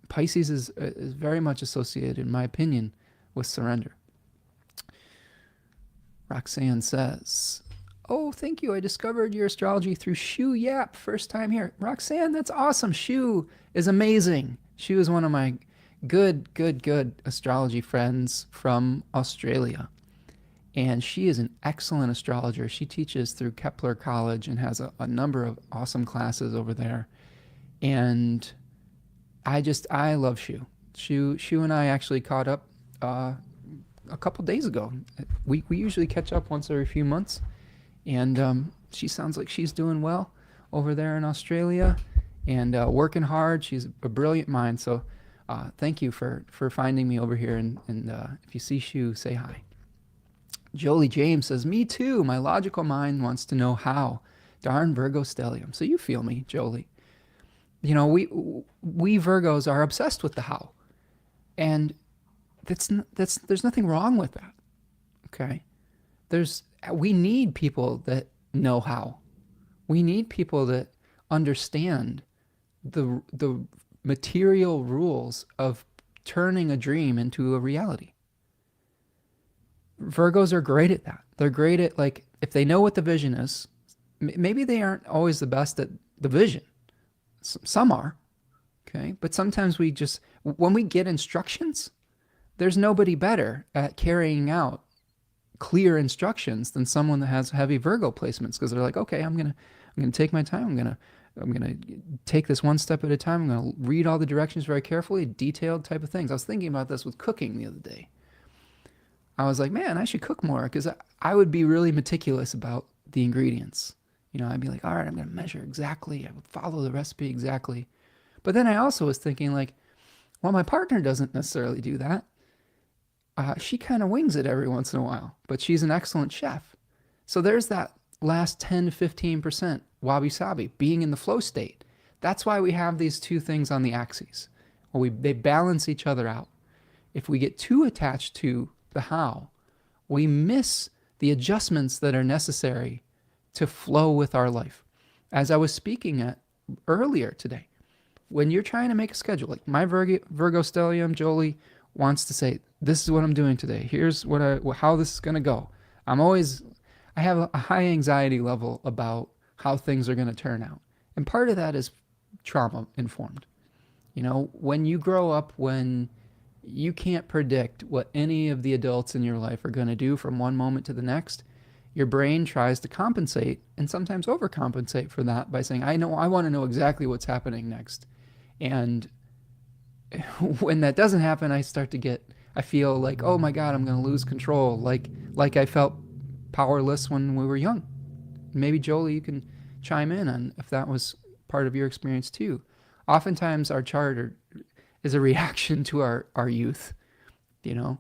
Pisces is very much associated, in my opinion, with surrender. Roxanne says, oh, thank you. I discovered your astrology through Shu Yap. First time here. Roxanne, that's awesome. Shu is amazing. Shu is one of my good astrology friends from Australia. And she is an excellent astrologer. She teaches through Kepler College and has a number of awesome classes over there. And I love Shu. Shu and I actually caught up a couple days ago. We usually catch up once every few months. And she sounds like she's doing well over there in Australia and working hard. She's a brilliant mind. So thank you for finding me over here. And if you see Shu, say hi. Jolie James says, me too. My logical mind wants to know how. Darn Virgo stellium. So you feel me, Jolie. You know, we Virgos are obsessed with the how. And there's nothing wrong with that. Okay? We need people that know how. We need people that understand the material rules of turning a dream into a reality. Virgos are great at that. They're great at, like, if they know what the vision is, maybe they aren't always the best at the vision. Some are, okay? But sometimes when we get instructions, there's nobody better at carrying out clear instructions than someone that has heavy Virgo placements, because they're like, okay, I'm gonna take my time. I'm gonna take this one step at a time. I'm gonna read all the directions very carefully, detailed type of things. I was thinking about this with cooking the other day. I was like, man, I should cook more, because I would be really meticulous about the ingredients. I'd be like, all right, I'm gonna measure exactly. I would follow the recipe exactly. But then I also was thinking like, well, my partner doesn't necessarily do that. She kind of wings it every once in a while, but she's an excellent chef. So there's that last 10 to 15% wabi-sabi, being in the flow state. That's why we have these two things on the axes. They balance each other out. If we get too attached to the how, we miss the adjustments that are necessary to flow with our life. As I was speaking at earlier today, when you're trying to make a schedule, like my Virgo stellium, Jolie, wants to say, this is what I'm doing today. Here's how this is going to go. I have a high anxiety level about how things are going to turn out. And part of that is trauma informed. When you grow up, when you can't predict what any of the adults in your life are going to do from one moment to the next, your brain tries to compensate and sometimes overcompensate for that by saying, I want to know exactly what's happening next. And when that doesn't happen, I feel like, oh my God, I'm going to lose control. Like I felt powerless when we were young. Maybe Jolie, you can chime in on if that was part of your experience too. Oftentimes our chart is a reaction to our youth, and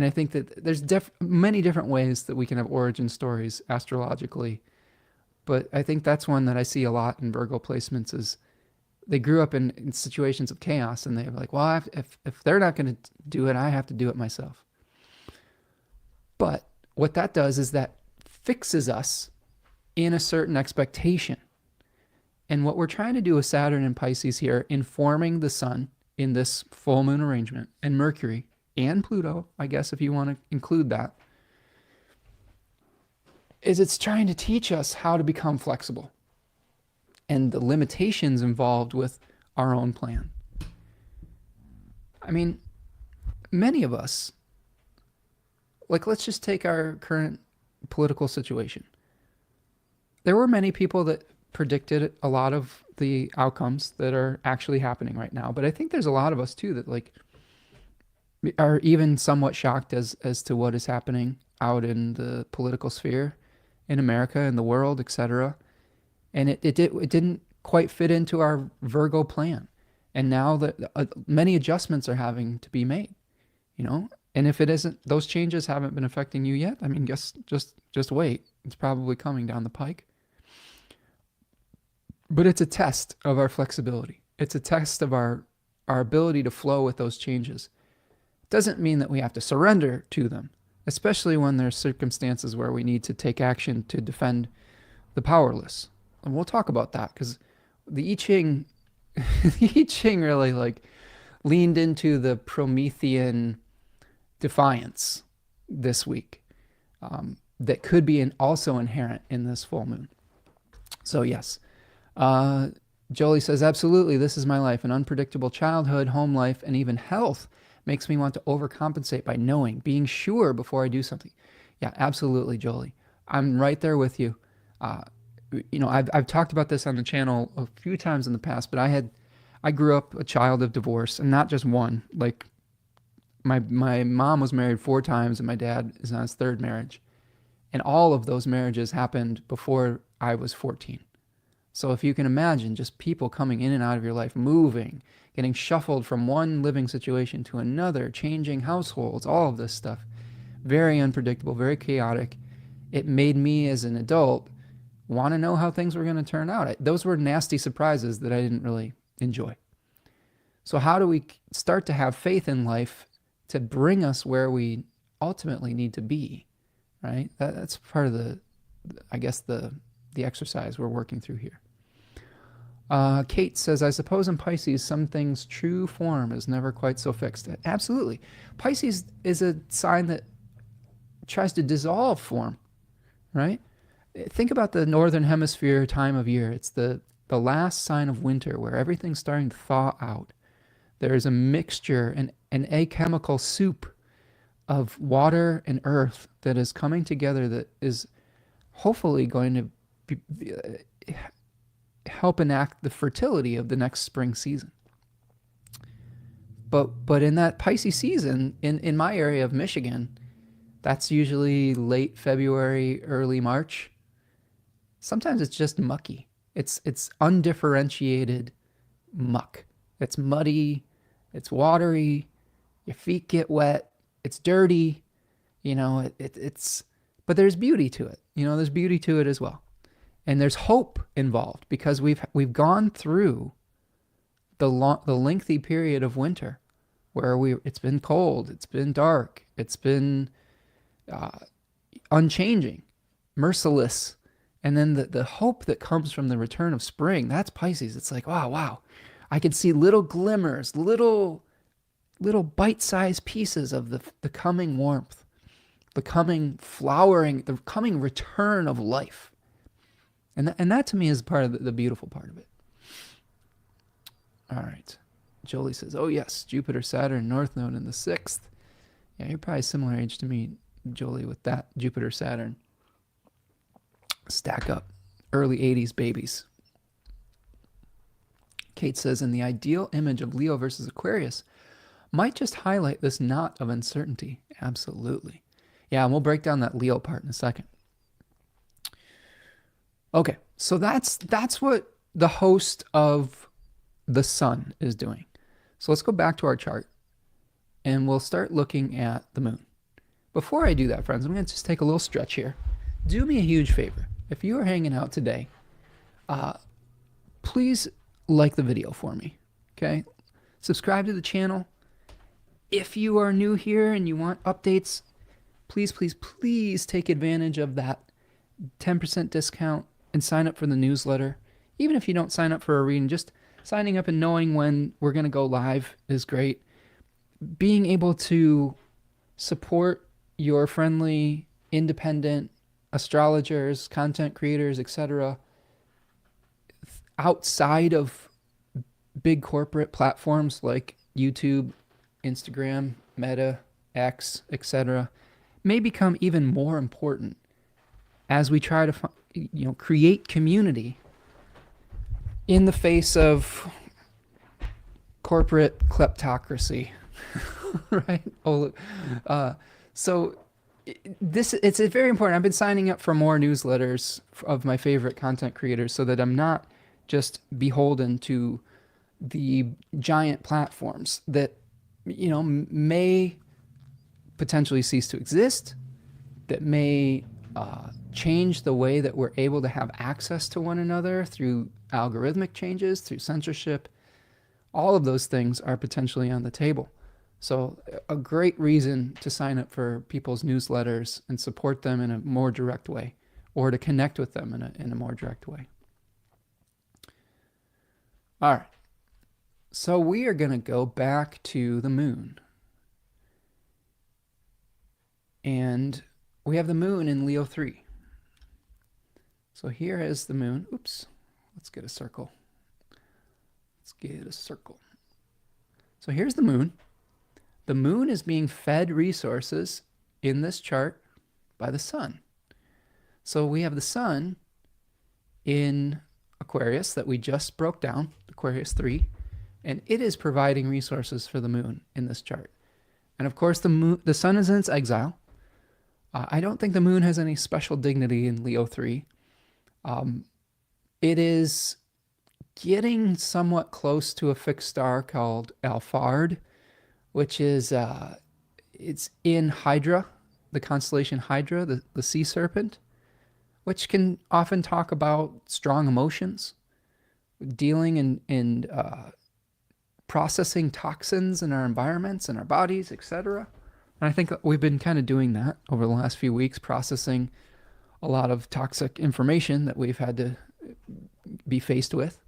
I think that there's many different ways that we can have origin stories astrologically. But I think that's one that I see a lot in Virgo placements is they grew up in situations of chaos, and they're like, well, if they're not going to do it, I have to do it myself. But what that does is that fixes us in a certain expectation. And what we're trying to do with Saturn and Pisces here, informing the sun in this full moon arrangement, and Mercury and Pluto, I guess, if you want to include that, is it's trying to teach us how to become flexible and the limitations involved with our own plan. I mean, many of us, like, let's just take our current political situation. There were many people that predicted a lot of the outcomes that are actually happening right now. But I think there's a lot of us too that like are even somewhat shocked as to what is happening out in the political sphere in America and the world, etc. And it didn't quite fit into our Virgo plan. And now that many adjustments are having to be made, and if it isn't, those changes haven't been affecting you yet, I mean, just wait. It's probably coming down the pike. But it's a test of our flexibility. It's a test of our ability to flow with those changes. It doesn't mean that we have to surrender to them, especially when there's circumstances where we need to take action to defend the powerless. And we'll talk about that because the I-Ching, the I-Ching really like leaned into the Promethean defiance this week that could be also inherent in this full moon. So yes, Jolie says, absolutely, this is my life. An unpredictable childhood, home life, and even health makes me want to overcompensate by being sure before I do something. Yeah, absolutely, Jolie. I'm right there with you. I've talked about this on the channel a few times in the past, but I grew up a child of divorce, and not just one. Like my mom was married 4 times, and my dad is on his 3rd marriage. And all of those marriages happened before I was 14. So if you can imagine just people coming in and out of your life, moving, getting shuffled from one living situation to another, changing households, all of this stuff, very unpredictable, very chaotic. It made me as an adult want to know how things were going to turn out. Those were nasty surprises that I didn't really enjoy. So how do we start to have faith in life to bring us where we ultimately need to be, right? That's part of the exercise we're working through here. Kate says, I suppose in Pisces, some things' true form is never quite so fixed. Absolutely. Pisces is a sign that tries to dissolve form, right? Think about the northern hemisphere time of year. It's the last sign of winter where everything's starting to thaw out. There is a mixture, an alchemical soup of water and earth that is coming together that is hopefully going to help enact the fertility of the next spring season. But in that Pisces season, in my area of Michigan, that's usually late February, early March. Sometimes it's just mucky. It's undifferentiated muck. It's muddy, it's watery, your feet get wet, it's dirty, it's but there's beauty to it. There's beauty to it as well. And there's hope involved because we've gone through the lengthy period of winter where it's been cold, it's been dark, it's been unchanging, merciless. And then the hope that comes from the return of spring, that's Pisces. It's like, wow. I can see little glimmers, little bite-sized pieces of the coming warmth, the coming flowering, the coming return of life. And that to me is part of the beautiful part of it. All right. Jolie says, oh yes, Jupiter, Saturn, North Node in the 6th. Yeah, you're probably similar age to me, Jolie, with that Jupiter, Saturn. Stack up. Early 80s babies. Kate says, in the ideal image of Leo versus Aquarius might just highlight this knot of uncertainty. Absolutely. Yeah, and we'll break down that Leo part in a second. Okay, so that's what the host of the sun is doing. So let's go back to our chart and we'll start looking at the moon. Before I do that, friends, I'm going to just take a little stretch here. Do me a huge favor. If you are hanging out today, please like the video for me, okay? Subscribe to the channel. If you are new here and you want updates, please take advantage of that 10% discount and sign up for the newsletter. Even if you don't sign up for a reading, just signing up and knowing when we're going to go live is great. Being able to support your friendly, independent astrologers, content creators, etc., outside of big corporate platforms like YouTube, Instagram, Meta, X, etc., may become even more important as we try to create community in the face of corporate kleptocracy, right? So it's very important. I've been signing up for more newsletters of my favorite content creators so that I'm not just beholden to the giant platforms that may potentially cease to exist, that may change the way that we're able to have access to one another through algorithmic changes, through censorship. All of those things are potentially on the table. So a great reason to sign up for people's newsletters and support them in a more direct way, or to connect with them in a more direct way. All right. So we are going to go back to the moon. And we have the moon in Leo 3. So here is the moon. Oops. Let's get a circle. So here's the moon. The moon is being fed resources in this chart by the sun. So we have the sun in Aquarius that we just broke down, Aquarius 3, and it is providing resources for the moon in this chart. And of course, the sun is in its exile. I don't think the moon has any special dignity in Leo 3. It is getting somewhat close to a fixed star called Alphard, which is it's in Hydra, the constellation Hydra, the sea serpent, which can often talk about strong emotions, dealing and processing toxins in our environments and our bodies, etc. And I think we've been kind of doing that over the last few weeks, processing a lot of toxic information that we've had to be faced with.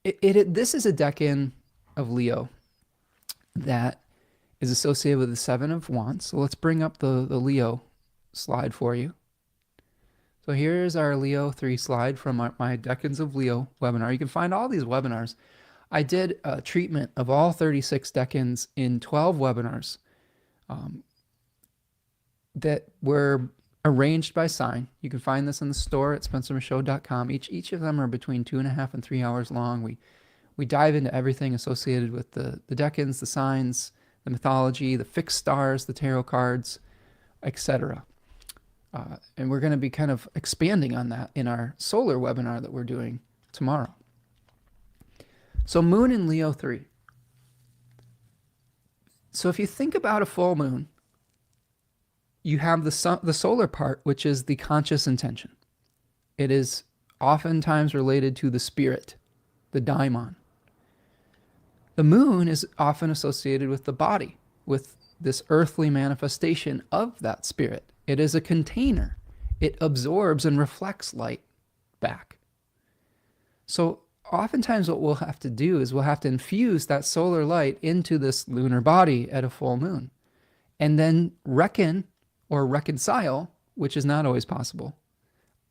This is a decan of Leo that is associated with the Seven of Wands. So let's bring up the Leo slide for you. So here's our Leo 3 slide from my Decans of Leo webinar. You can find all these webinars. I did a treatment of all 36 decans in 12 webinars that were arranged by sign. You can find this in the store at spencermichaud.com. Each of them are between 2.5 and 3 hours long. We dive into everything associated with the decans, the signs, the mythology, the fixed stars, the tarot cards, etc. And we're going to be kind of expanding on that in our solar webinar that we're doing tomorrow. So moon in Leo 3. So if you think about a full moon, you have the solar part, which is the conscious intention. It is oftentimes related to the spirit, the daimon. The moon is often associated with the body, with this earthly manifestation of that spirit. It is a container. It absorbs and reflects light back. So oftentimes what we'll have to do is we'll have to infuse that solar light into this lunar body at a full moon, and then reckon or reconcile, which is not always possible.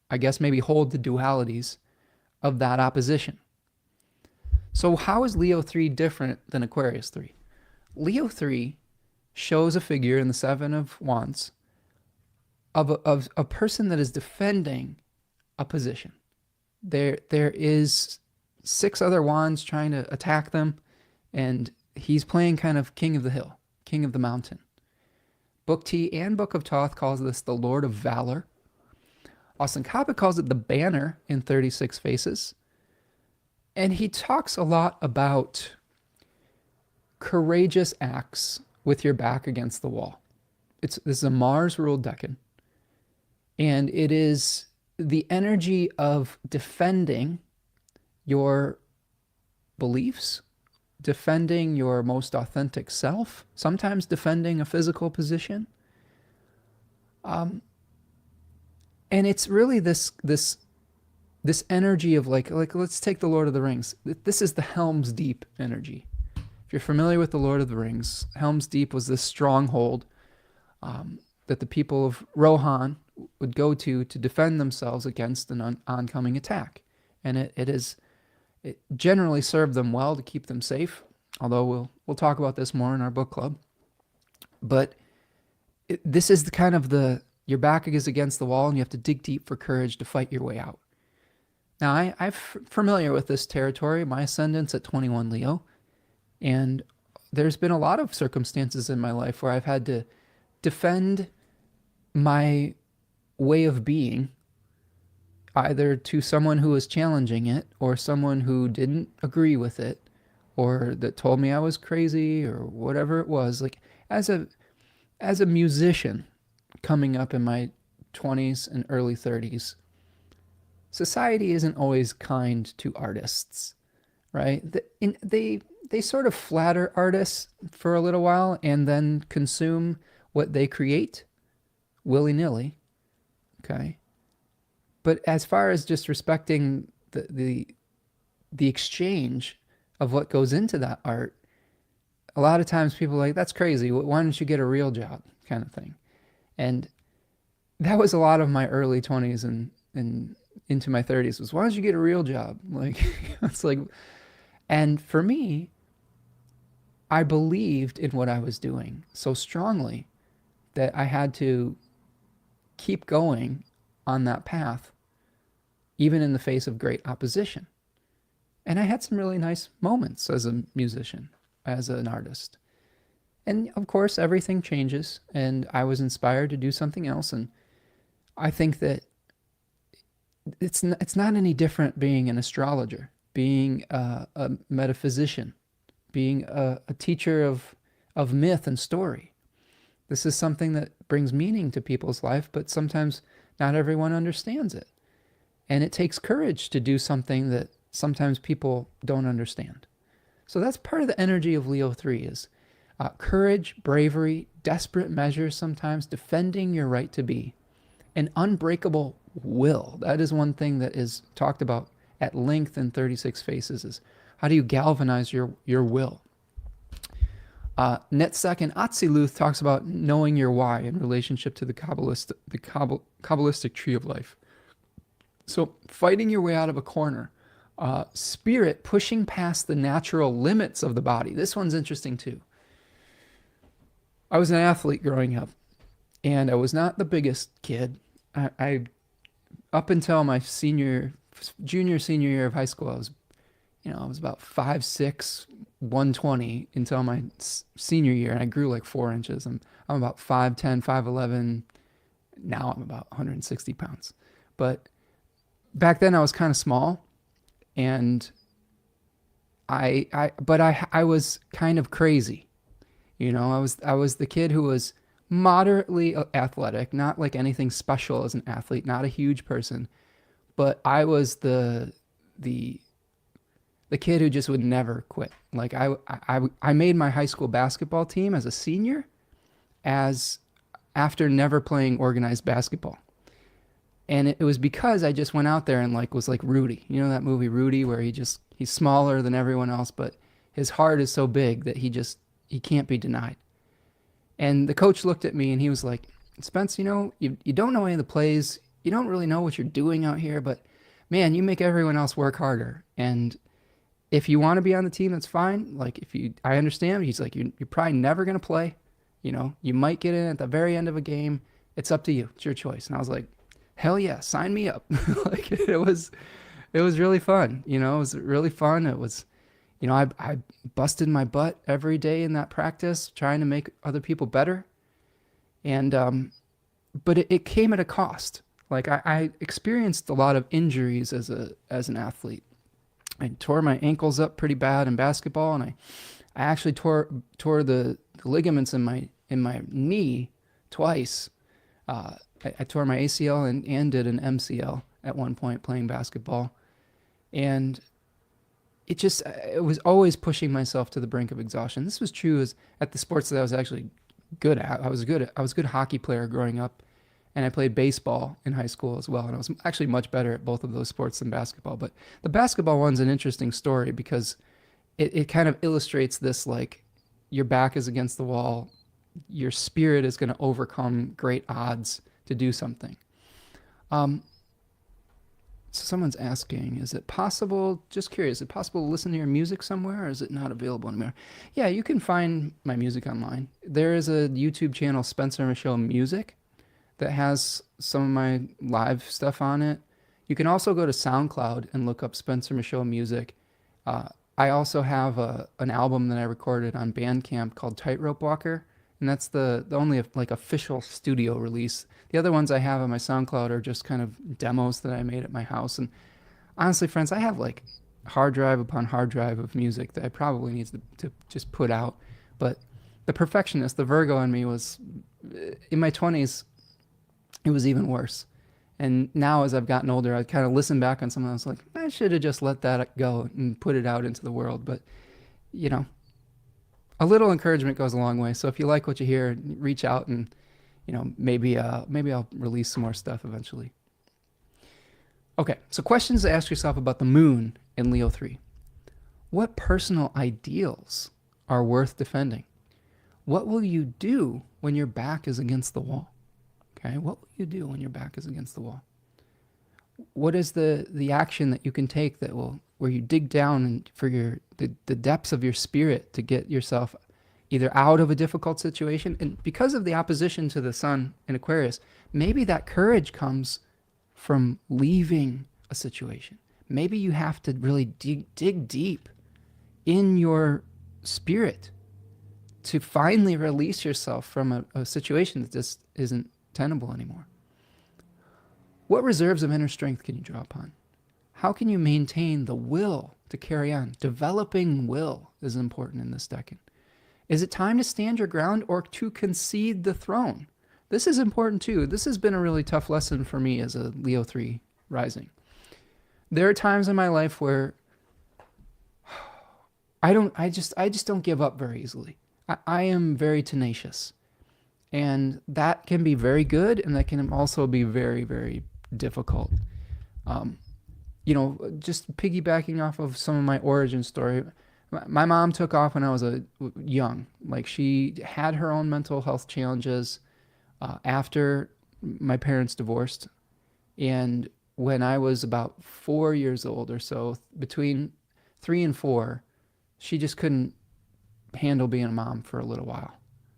I guess maybe hold the dualities of that opposition. So how is Leo 3 different than Aquarius 3? Leo 3 shows a figure in the Seven of Wands of a person that is defending a position. There is 6 other wands trying to attack them, and he's playing kind of king of the hill, king of the mountain. Book T and Book of Thoth calls this the Lord of Valor. Austin Coppock calls it the banner in 36 Faces. And he talks a lot about courageous acts with your back against the wall. This is a Mars-ruled decan. And it is the energy of defending your beliefs, defending your most authentic self, sometimes defending a physical position. And it's really this energy of like let's take the Lord of the Rings. This is the Helm's Deep energy. If you're familiar with the Lord of the Rings, Helm's Deep was this stronghold that the people of Rohan would go to defend themselves against an oncoming attack. And it generally served them well to keep them safe, although we'll talk about this more in our book club. But this is the kind of your back is against the wall and you have to dig deep for courage to fight your way out. Now, I'm familiar with this territory. My ascendant's at 21 Leo, and there's been a lot of circumstances in my life where I've had to defend my way of being, either to someone who was challenging it or someone who didn't agree with it or that told me I was crazy or whatever it was. Like as a musician coming up in my 20s and early 30s, society isn't always kind to artists, right? They sort of flatter artists for a little while and then consume what they create willy-nilly, okay? But as far as just respecting the exchange of what goes into that art, a lot of times people are like, that's crazy. Why don't you get a real job, kind of thing. And that was a lot of my early 20s and into my 30s was, why don't you get a real job? Like, it's like, and for me, I believed in what I was doing so strongly that I had to keep going on that path, even in the face of great opposition. And I had some really nice moments as a musician, as an artist. And of course, everything changes, and I was inspired to do something else. And I think that it's not any different being an astrologer, being a metaphysician, being a teacher of myth and story. This is something that brings meaning to people's life, but sometimes not everyone understands it. And it takes courage to do something that sometimes people don't understand. So that's part of the energy of Leo 3 is courage, bravery, desperate measures sometimes, defending your right to be, an unbreakable will. That is one thing that is talked about at length in 36 Faces is how do you galvanize your will? Netzek and Atziluth talks about knowing your why in relationship to the Kabbalistic tree of life. So fighting your way out of a corner, spirit pushing past the natural limits of the body. This one's interesting too. I was an athlete growing up, and I was not the biggest kid. I up until my senior year of high school, I was about 5'6", 120 until my senior year, and I grew like 4 inches. I'm about 5'10", 5'11". Now I'm about 160 pounds. But back then I was kind of small, and I was kind of crazy. I was the kid who was moderately athletic, not like anything special as an athlete, not a huge person, but I was the the kid who just would never quit. Like I made my high school basketball team as a senior, as after never playing organized basketball. And it was because I just went out there and like was like Rudy. You know that movie Rudy, where he's smaller than everyone else, but his heart is so big that he can't be denied. And the coach looked at me and he was like, Spence, you don't know any of the plays. You don't really know what you're doing out here, but man, you make everyone else work harder. And if you want to be on the team, that's fine. Like I understand. He's like, you're probably never going to play. You might get in at the very end of a game. It's up to you. It's your choice. And I was like, hell yeah, sign me up. Like it was really fun. It was really fun. It was, I busted my butt every day in that practice, trying to make other people better. And, but it came at a cost. Like I experienced a lot of injuries as an athlete. I tore my ankles up pretty bad in basketball, and I actually tore the ligaments in my knee twice. I tore my ACL and did an MCL at one point playing basketball, and it was always pushing myself to the brink of exhaustion. This was true at the sports that I was actually good at. I was a good hockey player growing up, and I played baseball in high school as well. And I was actually much better at both of those sports than basketball. But the basketball one's an interesting story because it kind of illustrates this, like, your back is against the wall. Your spirit is going to overcome great odds to do something. So someone's asking, is it possible, just curious, is it possible to listen to your music somewhere, or is it not available anymore? Yeah, you can find my music online. There is a YouTube channel, Spencer Michaud Music, that has some of my live stuff on it. You can also go to SoundCloud and look up Spencer Michaud Music. I also have an album that I recorded on Bandcamp called Tightrope Walker, and that's the only like official studio release. The other ones I have on my SoundCloud are just kind of demos that I made at my house. And honestly, friends, I have like hard drive upon hard drive of music that I probably need to just put out. But the perfectionist, the Virgo in me, was in my 20s. It was even worse. And now as I've gotten older, I kind of listen back on something. I was like, I should have just let that go and put it out into the world. But, a little encouragement goes a long way. So if you like what you hear, reach out and, maybe I'll release some more stuff eventually. Okay, so questions to ask yourself about the moon in Leo 3. What personal ideals are worth defending? What will you do when your back is against the wall? Okay, what will you do when your back is against the wall? What is the action that you can take where you dig down for the depths of your spirit to get yourself either out of a difficult situation? And because of the opposition to the sun in Aquarius, maybe that courage comes from leaving a situation. Maybe you have to really dig deep in your spirit to finally release yourself from a situation that just isn't tenable anymore. What reserves of inner strength can you draw upon? How can you maintain the will to carry on? Developing will is important in this decan. Is it time to stand your ground or to concede the throne? This is important too. This has been a really tough lesson for me as a Leo 3 rising. There are times in my life where I just don't give up very easily. I am very tenacious. And that can be very good, and that can also be very, very difficult. Just piggybacking off of some of my origin story, my mom took off when I was young. Like, she had her own mental health challenges after my parents divorced. And when I was about 4 years old or so, between 3 and 4, she just couldn't handle being a mom for a little while.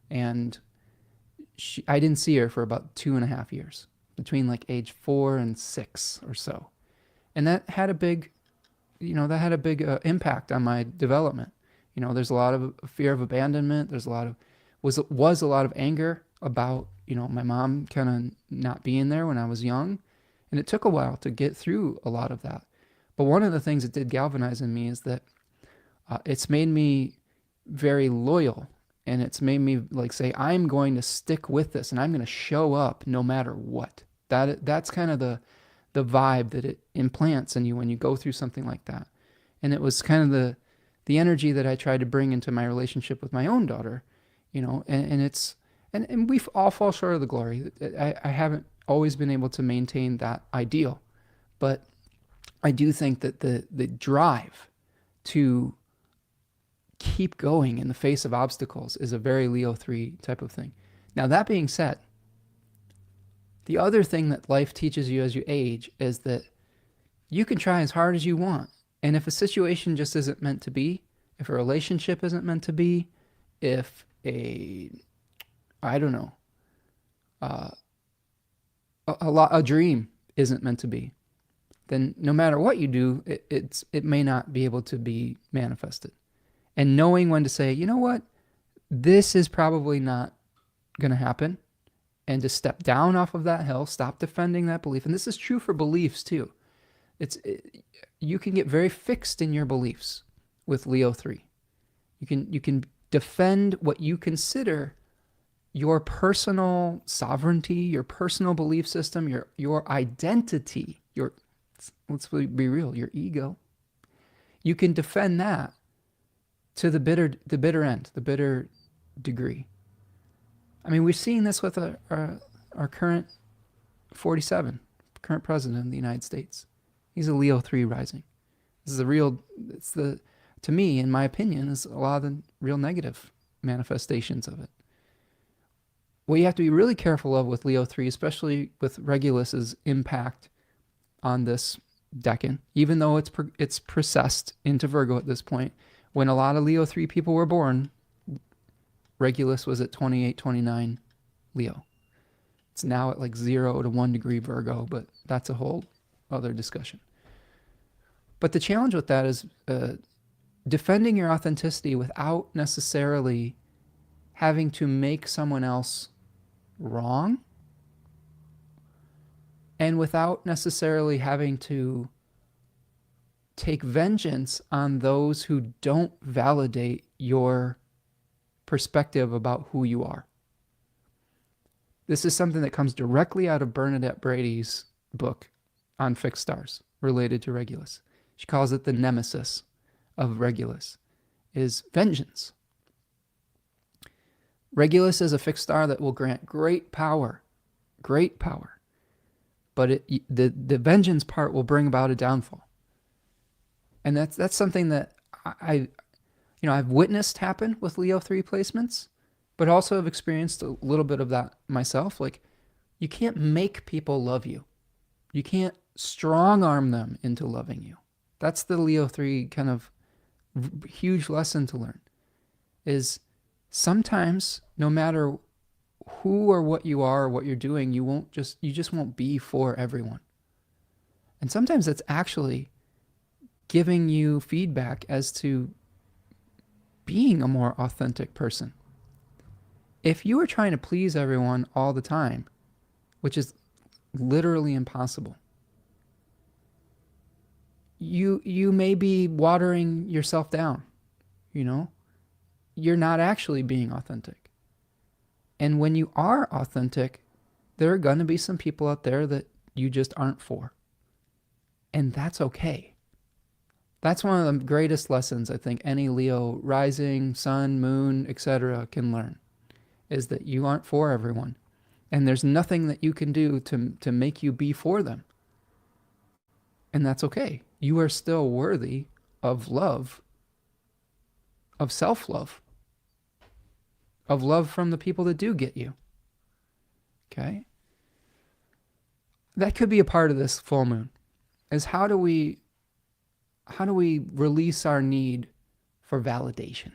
And I didn't see her for about 2.5 years, between like age 4 and 6 or so. And that had a big, impact on my development. There's a lot of fear of abandonment. There's a lot of, was a lot of anger about, my mom kind of not being there when I was young. And it took a while to get through a lot of that. But one of the things it did galvanize in me is that it's made me very loyal, and it's made me like say, I'm going to stick with this and I'm going to show up no matter what. That's kind of the vibe that it implants in you when you go through something like that. And it was kind of the energy that I tried to bring into my relationship with my own daughter, and we all fall short of the glory. I haven't always been able to maintain that ideal, but I do think that the drive to keep going in the face of obstacles is a very Leo 3 type of thing. Now, that being said, the other thing that life teaches you as you age is that you can try as hard as you want. And if a situation just isn't meant to be, if a relationship isn't meant to be, if a dream isn't meant to be, then no matter what you do, it may not be able to be manifested. And knowing when to say, you know what, this is probably not going to happen, and to step down off of that hill, stop defending that belief. And this is true for beliefs too. You can get very fixed in your beliefs with Leo 3. You can defend what you consider your personal sovereignty, your personal belief system, your identity, let's be real, your ego. You can defend that to the bitter end, the bitter degree. I mean, we're seeing this with our current 47, current president of the United States. He's a Leo 3 rising. This is to me, in my opinion, is a lot of the real negative manifestations of it. What you have to be really careful of with Leo 3, especially with Regulus's impact on this decan, even though it's precessed into Virgo at this point, when a lot of Leo 3 people were born, Regulus was at 28, 29 Leo. It's now at like 0 to 1 degree Virgo, but that's a whole other discussion. But the challenge with that is defending your authenticity without necessarily having to make someone else wrong, and without necessarily having to take vengeance on those who don't validate your perspective about who you are. This is something that comes directly out of Bernadette Brady's book on fixed stars related to Regulus. She calls it the nemesis of Regulus, is vengeance. Regulus is a fixed star that will grant great power, but the vengeance part will bring about a downfall. And that's something that I've witnessed happen with Leo 3 placements, but also have experienced a little bit of that myself. Like, you can't make people love you. You can't strong arm them into loving you. That's the Leo 3 kind of huge lesson to learn, is sometimes no matter who or what you are or what you're doing, you just won't be for everyone. And sometimes it's actually giving you feedback as to being a more authentic person. If you are trying to please everyone all the time, which is literally impossible, you may be watering yourself down. You're not actually being authentic. And when you are authentic, there are going to be some people out there that you just aren't for. And that's okay. That's one of the greatest lessons I think any Leo rising, sun, moon, etc. can learn, is that you aren't for everyone. And there's nothing that you can do to make you be for them. And that's okay. You are still worthy of love, of self-love, of love from the people that do get you. Okay? that could be a part of this full moon, is how do we release our need for validation?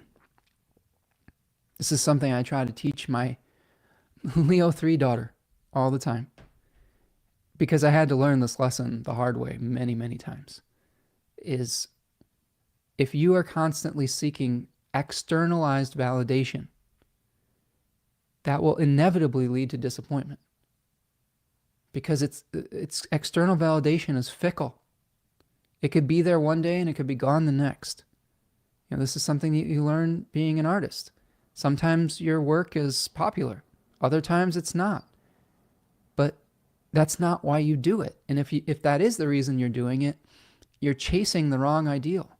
This is something I try to teach my Leo 3 daughter all the time, because I had to learn this lesson the hard way many, many times, is if you are constantly seeking externalized validation, that will inevitably lead to disappointment, because it's external validation is fickle. It could be there one day and it could be gone the next. This is something that you learn being an artist. Sometimes your work is popular, other times it's not. But that's not why you do it. And if that is the reason you're doing it, you're chasing the wrong ideal.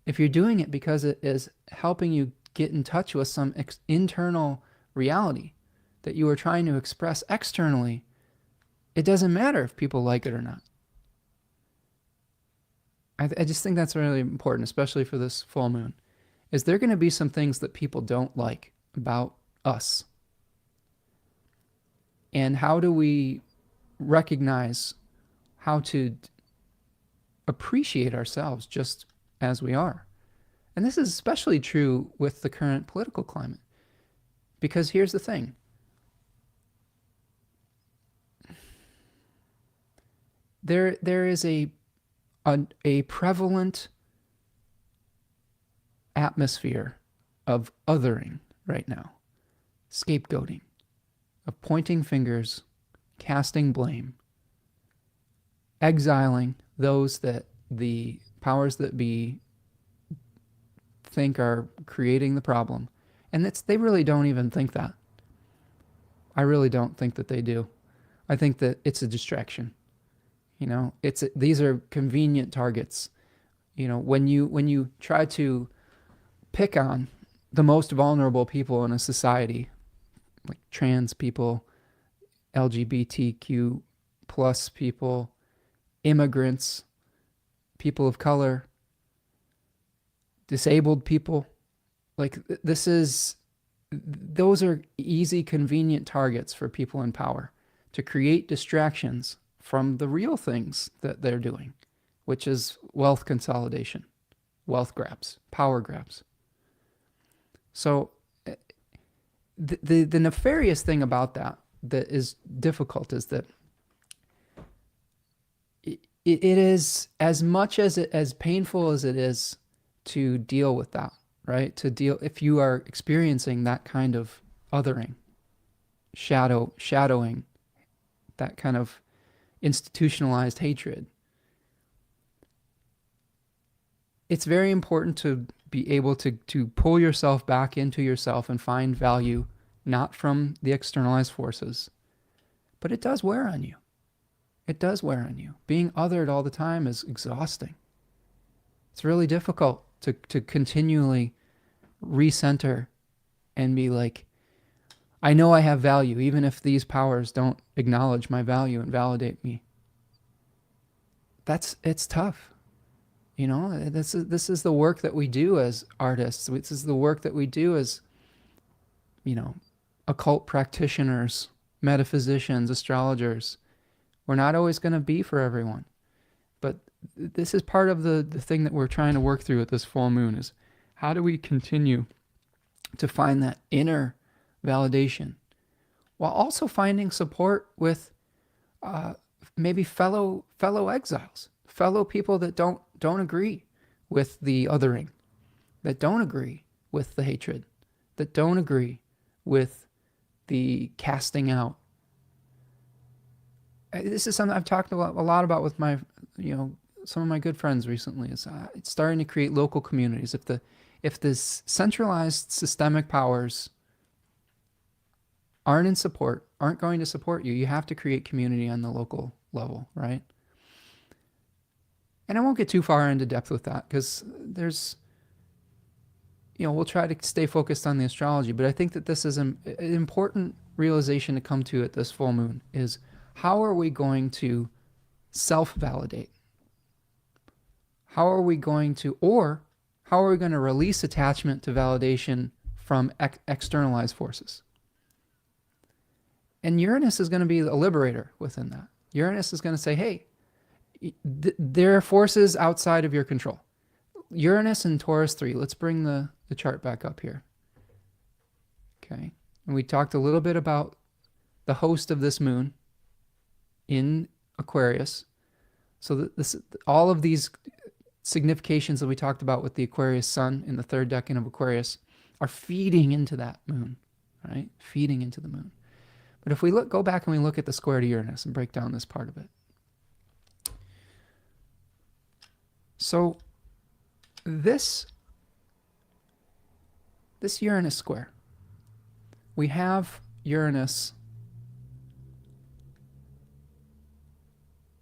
If you're doing it because it is helping you get in touch with some internal reality that you are trying to express externally, it doesn't matter if people like it or not. I just think that's really important, especially for this full moon. Is there going to be some things that people don't like about us? And how do we recognize how to appreciate ourselves just as we are? And this is especially true with the current political climate. Because here's the thing. There is a prevalent atmosphere of othering right now, scapegoating, of pointing fingers, casting blame, exiling those that the powers that be think are creating the problem. And they really don't even think that. I really don't think that they do. I think that it's a distraction. These are convenient targets. When you try to pick on the most vulnerable people in a society, like trans people, LGBTQ plus people, immigrants, people of color, disabled people, those are easy, convenient targets for people in power to create distractions from the real things that they're doing, which is wealth consolidation, wealth grabs, power grabs. So the nefarious thing about that is difficult is that it is, as much as painful as it is to deal with that, right? If you are experiencing that kind of othering, shadowing, that kind of institutionalized hatred, it's very important to be able to pull yourself back into yourself and find value, not from the externalized forces, but it does wear on you. It does wear on you. Being othered all the time is exhausting. It's really difficult to continually recenter and be like, I know I have value, even if these powers don't acknowledge my value and validate me. It's tough. This is the work that we do as artists. This is the work that we do as, occult practitioners, metaphysicians, astrologers. We're not always going to be for everyone. But this is part of the thing that we're trying to work through at this full moon, is how do we continue to find that inner validation while also finding support with maybe fellow exiles, fellow people that don't agree with the othering, that don't agree with the hatred, that don't agree with the casting out. This is something I've talked a lot about with my, some of my good friends recently. Is it's starting to create local communities. If this centralized systemic powers aren't going to support you, you have to create community on the local level, right? And I won't get too far into depth with that, because there's, we'll try to stay focused on the astrology, but I think that this is an important realization to come to at this full moon, is how are we going to self-validate? How are we going to release attachment to validation from externalized forces? And Uranus is going to be a liberator within that. Uranus is going to say, hey, there are forces outside of your control. Uranus and Taurus 3. Let's bring the chart back up here. Okay. And we talked a little bit about the host of this moon in Aquarius. So all of these significations that we talked about with the Aquarius sun in the third decan of Aquarius are feeding into that moon, right? Feeding into the moon. But if we go back and we look at the square to Uranus and break down this part of it. So this Uranus square, we have Uranus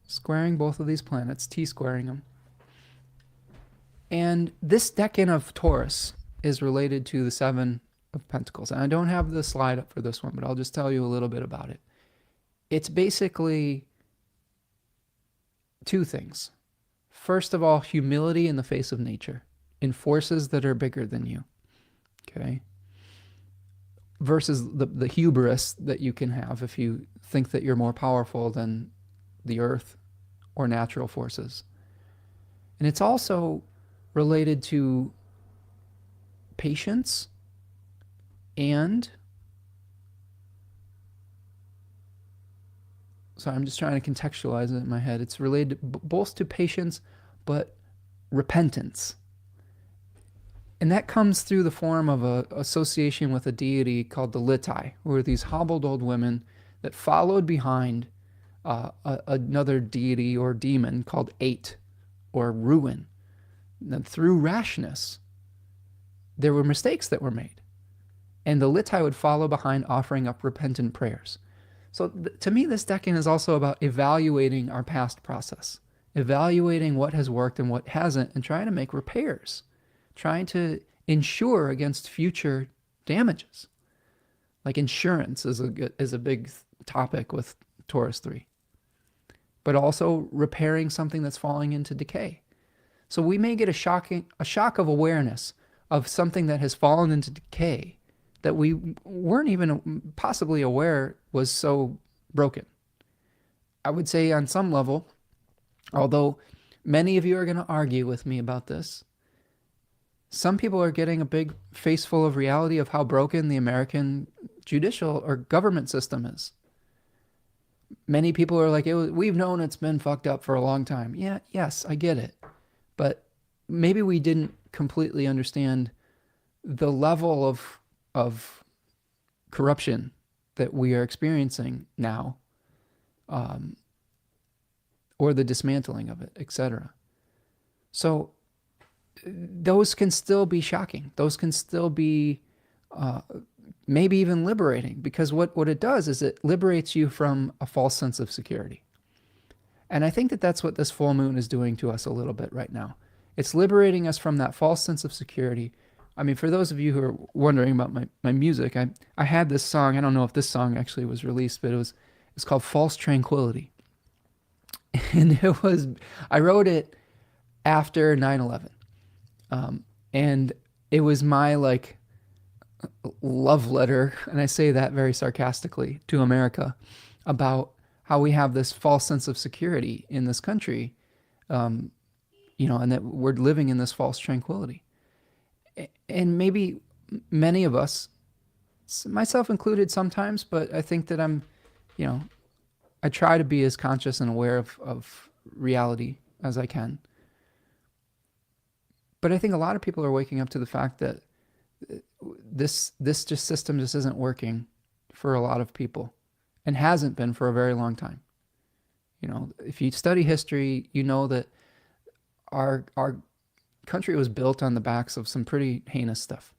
squaring both of these planets, T-squaring them. And this decan of Taurus is related to the Seven of Pentacles. And I don't have the slide up for this one, but I'll just tell you a little bit about it. It's basically two things. First of all, humility in the face of nature, in forces that are bigger than you, okay? Versus the hubris that you can have if you think that you're more powerful than the earth or natural forces. And it's also related to patience and, sorry, I'm just trying to contextualize it in my head. It's related both to patience, but repentance. And that comes through the form of an association with a deity called the Litai, who are these hobbled old women that followed behind another deity or demon called Eight or Ruin. And through rashness, there were mistakes that were made. And the Litai would follow behind, offering up repentant prayers. So to me, this decan is also about evaluating our past process, evaluating what has worked and what hasn't, and trying to make repairs, trying to insure against future damages. Like insurance is a big topic with Taurus 3. But also repairing something that's falling into decay. So we may get a shock of awareness of something that has fallen into decay that we weren't even possibly aware was so broken. I would say on some level, although many of you are going to argue with me about this, some people are getting a big face full of reality of how broken the American judicial or government system is. Many people are like, we've known it's been fucked up for a long time. Yeah, yes, I get it. But maybe we didn't completely understand the level of corruption that we are experiencing now, or the dismantling of it, etc. So those can still be shocking. Those can still be maybe even liberating, because what it does is it liberates you from a false sense of security. And I think that that's what this full moon is doing to us a little bit right now. It's liberating us from that false sense of security. I mean, for those of you who are wondering about my music, I had this song. I don't know if this song actually was released, but it's called False Tranquility. And I wrote it after 9/11. And it was my love letter, and I say that very sarcastically, to America about how we have this false sense of security in this country, and that we're living in this false tranquility. And maybe many of us, myself included sometimes, but I think that I try to be as conscious and aware of reality as I can. But I think a lot of people are waking up to the fact that this system just isn't working for a lot of people, and hasn't been for a very long time. If you study history, you know that our country was built on the backs of some pretty heinous stuff.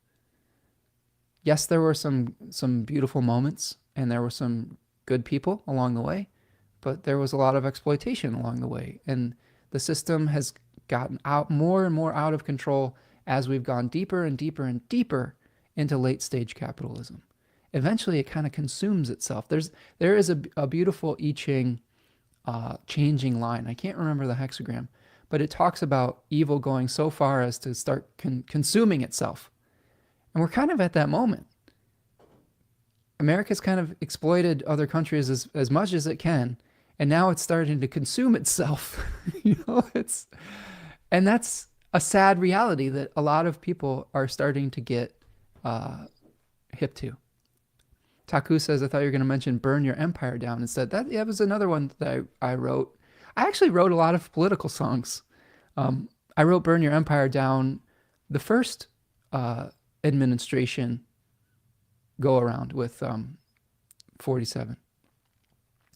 Yes, there were some beautiful moments, and there were some good people along the way, but there was a lot of exploitation along the way, and the system has gotten more and more out of control as we've gone deeper and deeper and deeper into late stage capitalism. Eventually, it kind of consumes itself. There is a beautiful I-Ching changing line. I can't remember the hexagram, but it talks about evil going so far as to start consuming itself. And we're kind of at that moment. America's kind of exploited other countries as much as it can, and now it's starting to consume itself. It's and that's a sad reality that a lot of people are starting to get hip to. Taku says, I thought you were going to mention Burn Your Empire Down instead. That was another one that I wrote. I actually wrote a lot of political songs. I wrote Burn Your Empire Down the first administration go around with 47.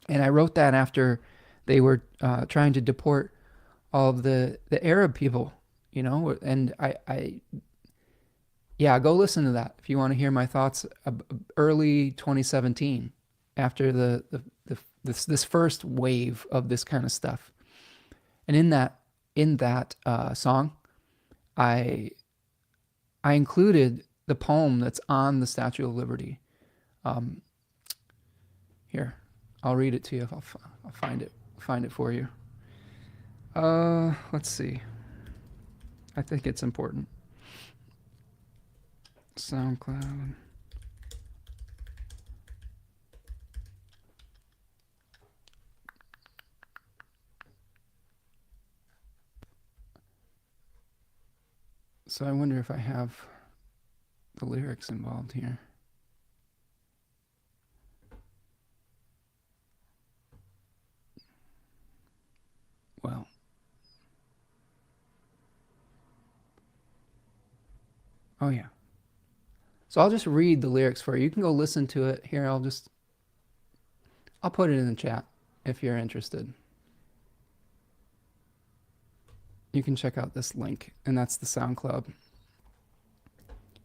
And I wrote that after they were trying to deport all of the Arab people, and yeah, go listen to that if you want to hear my thoughts early 2017 after this first wave of this kind of stuff. And in that song, I included the poem that's on the Statue of Liberty. Here, I'll read it to you if I'll find it for you. Let's see. I think it's important. SoundCloud. So I wonder if I have the lyrics involved here. Well, oh yeah. So I'll just read the lyrics for you. You can go listen to it. Here, I'll put it in the chat if you're interested. You can check out this link, and that's the SoundCloud.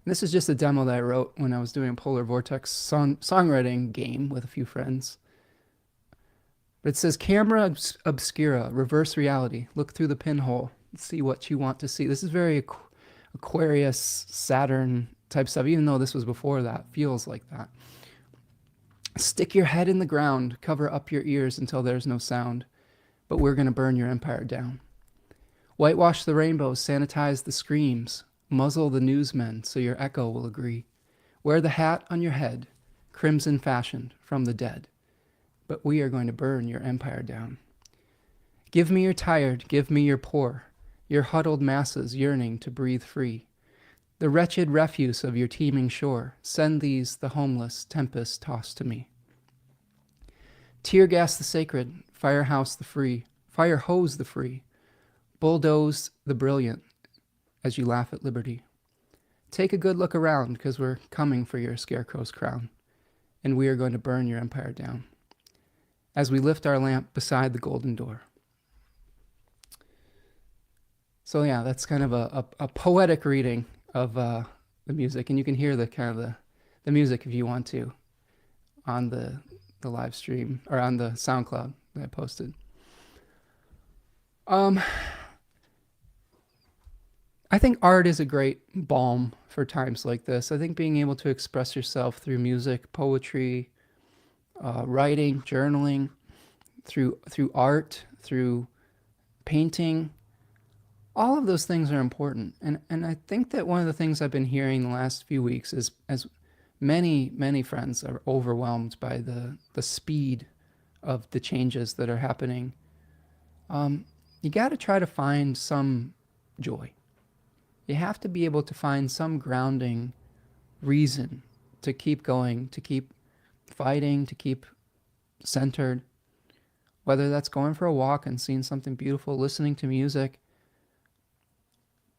This is just a demo that I wrote when I was doing a Polar Vortex songwriting game with a few friends. But it says, camera obscura, reverse reality. Look through the pinhole, see what you want to see. This is very Aquarius, Saturn type stuff, even though this was before that. Feels like that. Stick your head in the ground, cover up your ears until there's no sound. But we're going to burn your empire down. Whitewash the rainbows, sanitize the screams. Muzzle the newsmen so your echo will agree. Wear the hat on your head, crimson fashioned from the dead. But we are going to burn your empire down. Give me your tired, give me your poor, your huddled masses yearning to breathe free. The wretched refuse of your teeming shore, send these, the homeless, tempest tossed to me. Tear gas the sacred, firehouse the free, fire hose the free, bulldoze the brilliant as you laugh at liberty. Take a good look around, because we're coming for your scarecrow's crown, and we are going to burn your empire down as we lift our lamp beside the golden door. So yeah, that's kind of a poetic reading of the music, and you can hear the kind of the music if you want to on the live stream or on the SoundCloud that I posted. I think art is a great balm for times like this. I think being able to express yourself through music, poetry, writing, journaling, through art, through painting, all of those things are important. And I think that one of the things I've been hearing the last few weeks is, as many friends are overwhelmed by the speed of the changes that are happening, you got to try to find some joy. You have to be able to find some grounding reason to keep going, to keep fighting, to keep centered. Whether that's going for a walk and seeing something beautiful, listening to music.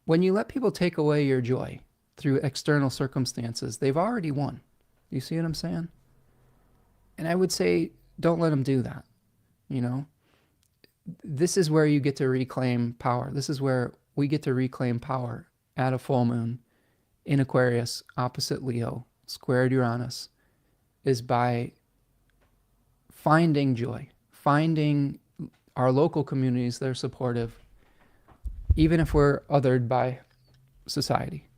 When you let people take away your joy through external circumstances, they've already won. You see what I'm saying? And I would say, don't let them do that. This is where you get to reclaim power. This is where we get to reclaim power at a full moon in Aquarius, opposite Leo, squared Uranus, is by finding joy, finding our local communities that are supportive, even if we're othered by society.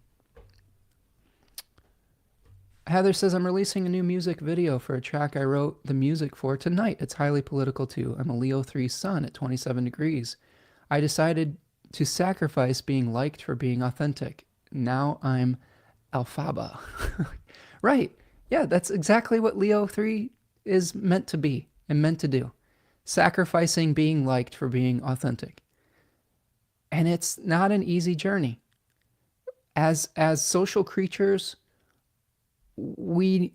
Heather says, I'm releasing a new music video for a track I wrote the music for tonight. It's highly political too. I'm a Leo 3 sun at 27 degrees. I decided to sacrifice being liked for being authentic. Now I'm Alphaba. Right. Yeah, that's exactly what Leo 3 is meant to be and meant to do. Sacrificing being liked for being authentic. And it's not an easy journey. As social creatures, we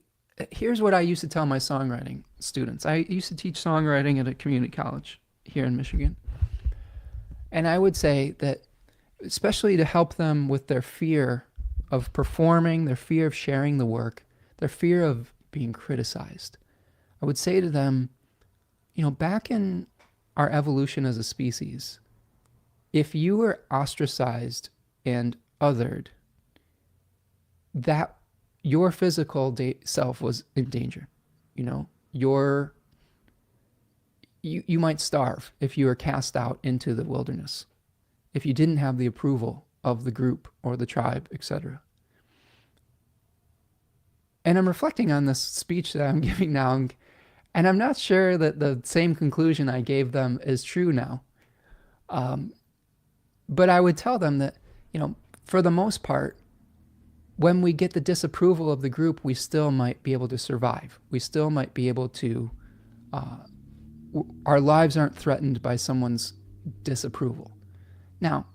here's what I used to tell my songwriting students. I used to teach songwriting at a community college here in Michigan. And I would say that, especially to help them with their fear of performing, their fear of sharing the work, their fear of being criticized, I would say to them, back in our evolution as a species, if you were ostracized and othered, that your physical self was in danger. Your you might starve if you were cast out into the wilderness, if you didn't have the approval of the group or the tribe, etc. And I'm reflecting on this speech that I'm giving now, and I'm not sure that the same conclusion I gave them is true now. But I would tell them that, for the most part, when we get the disapproval of the group, we still might be able to survive. We still might be able to, our lives aren't threatened by someone's disapproval. Now,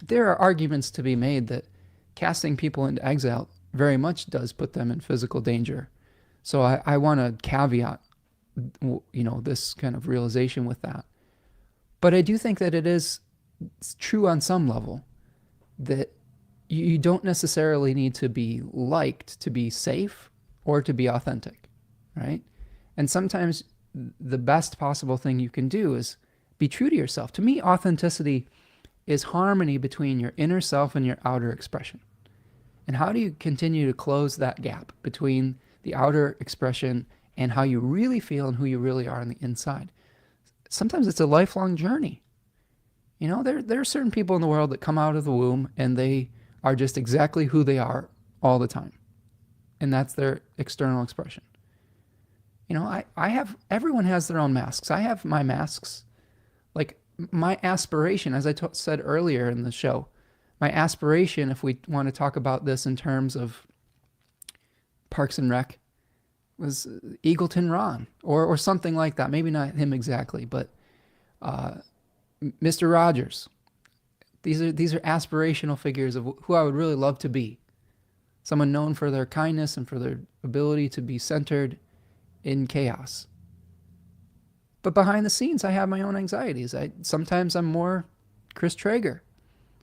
there are arguments to be made that casting people into exile very much does put them in physical danger. So I want to caveat, this kind of realization with that. But I do think that it's true on some level that you don't necessarily need to be liked to be safe or to be authentic, right? And sometimes the best possible thing you can do is be true to yourself. To me, authenticity is harmony between your inner self and your outer expression. And how do you continue to close that gap between the outer expression and how you really feel and who you really are on the inside? Sometimes it's a lifelong journey. There are certain people in the world that come out of the womb and they are just exactly who they are all the time. And that's their external expression. Everyone has their own masks. I have my masks. Like my aspiration, as I said earlier in the show, my aspiration, if we want to talk about this in terms of Parks and Rec, was Eagleton Ron or something like that. Maybe not him exactly, but Mr. Rogers. These are aspirational figures of who I would really love to be. Someone known for their kindness and for their ability to be centered in chaos. But behind the scenes, I have my own anxieties. Sometimes I'm more Chris Traeger.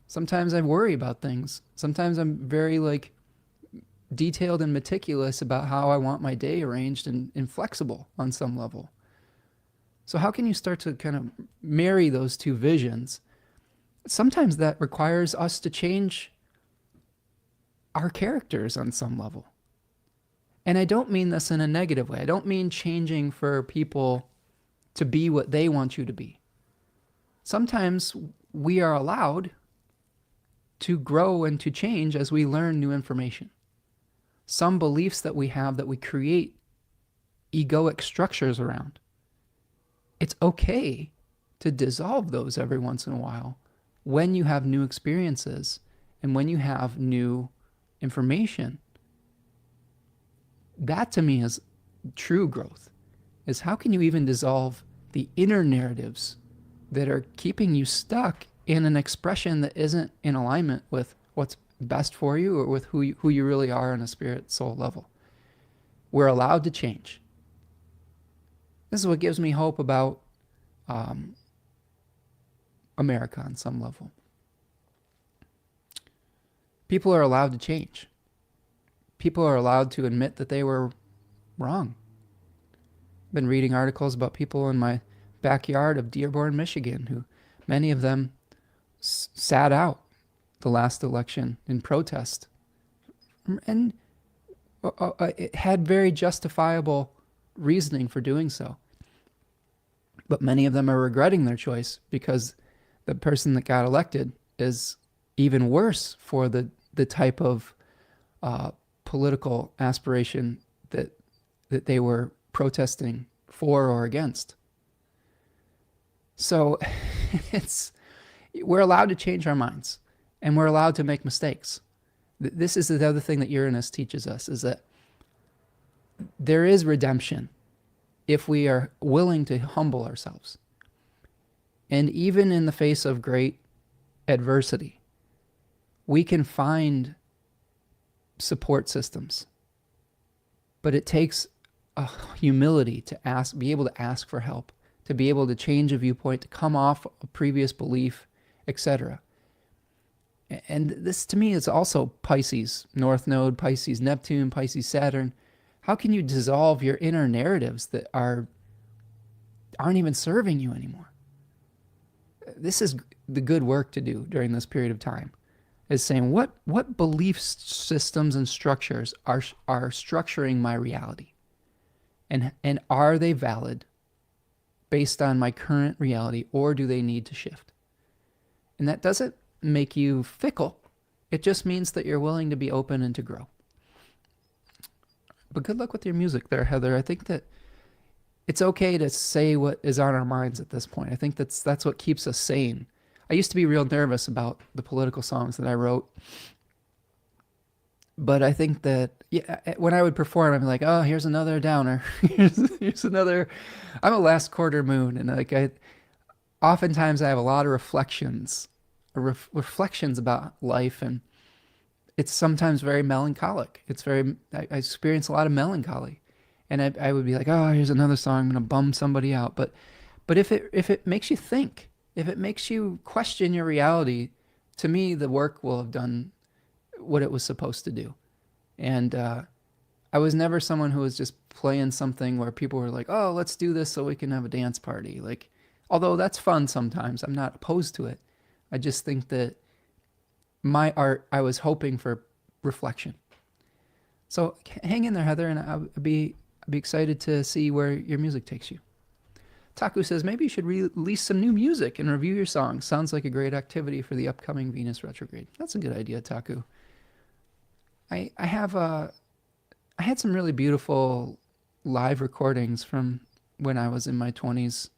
Sometimes I worry about things. Sometimes I'm very detailed and meticulous about how I want my day arranged and inflexible on some level. So how can you start to kind of marry those two visions? Sometimes that requires us to change our characters on some level. And I don't mean this in a negative way. I don't mean changing for people to be what they want you to be. Sometimes we are allowed to grow and to change as we learn new information. Some beliefs that we have that we create egoic structures around. It's okay to dissolve those every once in a while when you have new experiences and when you have new information. That to me is true growth, is how can you even dissolve the inner narratives that are keeping you stuck in an expression that isn't in alignment with what's best for you or with who you really are on a spirit soul level. We're allowed to change. This is what gives me hope about America on some level. People are allowed to change. People are allowed to admit that they were wrong. I've been reading articles about people in my backyard of Dearborn, Michigan, who many of them sat out the last election in protest and it had very justifiable reasoning for doing so. But many of them are regretting their choice because the person that got elected is even worse for the type of political aspiration that they were protesting for or against. So we're allowed to change our minds and we're allowed to make mistakes. This is the other thing that Uranus teaches us, is that there is redemption if we are willing to humble ourselves. And even in the face of great adversity, we can find support systems. But it takes a humility to ask, be able to ask for help, to be able to change a viewpoint, to come off a previous belief, etc. And this to me is also Pisces, North Node, Pisces, Neptune, Pisces, Saturn. How can you dissolve your inner narratives that aren't even serving you anymore? This is the good work to do during this period of time, is saying what belief systems and structures are structuring my reality, and are they valid based on my current reality, or do they need to shift? And that doesn't make you fickle. It just means that you're willing to be open and to grow. But good luck with your music there, Heather. I think that it's okay to say what is on our minds at this point. I think that's what keeps us sane. I used to be real nervous about the political songs that I wrote. But I think that when I would perform, I'd be like, oh, here's another downer. here's another. I'm a last quarter moon, and oftentimes I have a lot of reflections about life, and it's sometimes very melancholic. I experience a lot of melancholy, and I would be like, oh, here's another song. I'm gonna bum somebody out. But if it makes you think, if it makes you question your reality, to me, the work will have done what it was supposed to do. And I was never someone who was just playing something where people were like, oh, let's do this so we can have a dance party. Like, although that's fun sometimes, I'm not opposed to it. I just think that my art, I was hoping for reflection. So hang in there, Heather, and I'll be excited to see where your music takes you. Taku says, maybe you should release some new music and review your songs. Sounds like a great activity for the upcoming Venus retrograde. That's a good idea, Taku. I had some really beautiful live recordings from when I was in my 20s.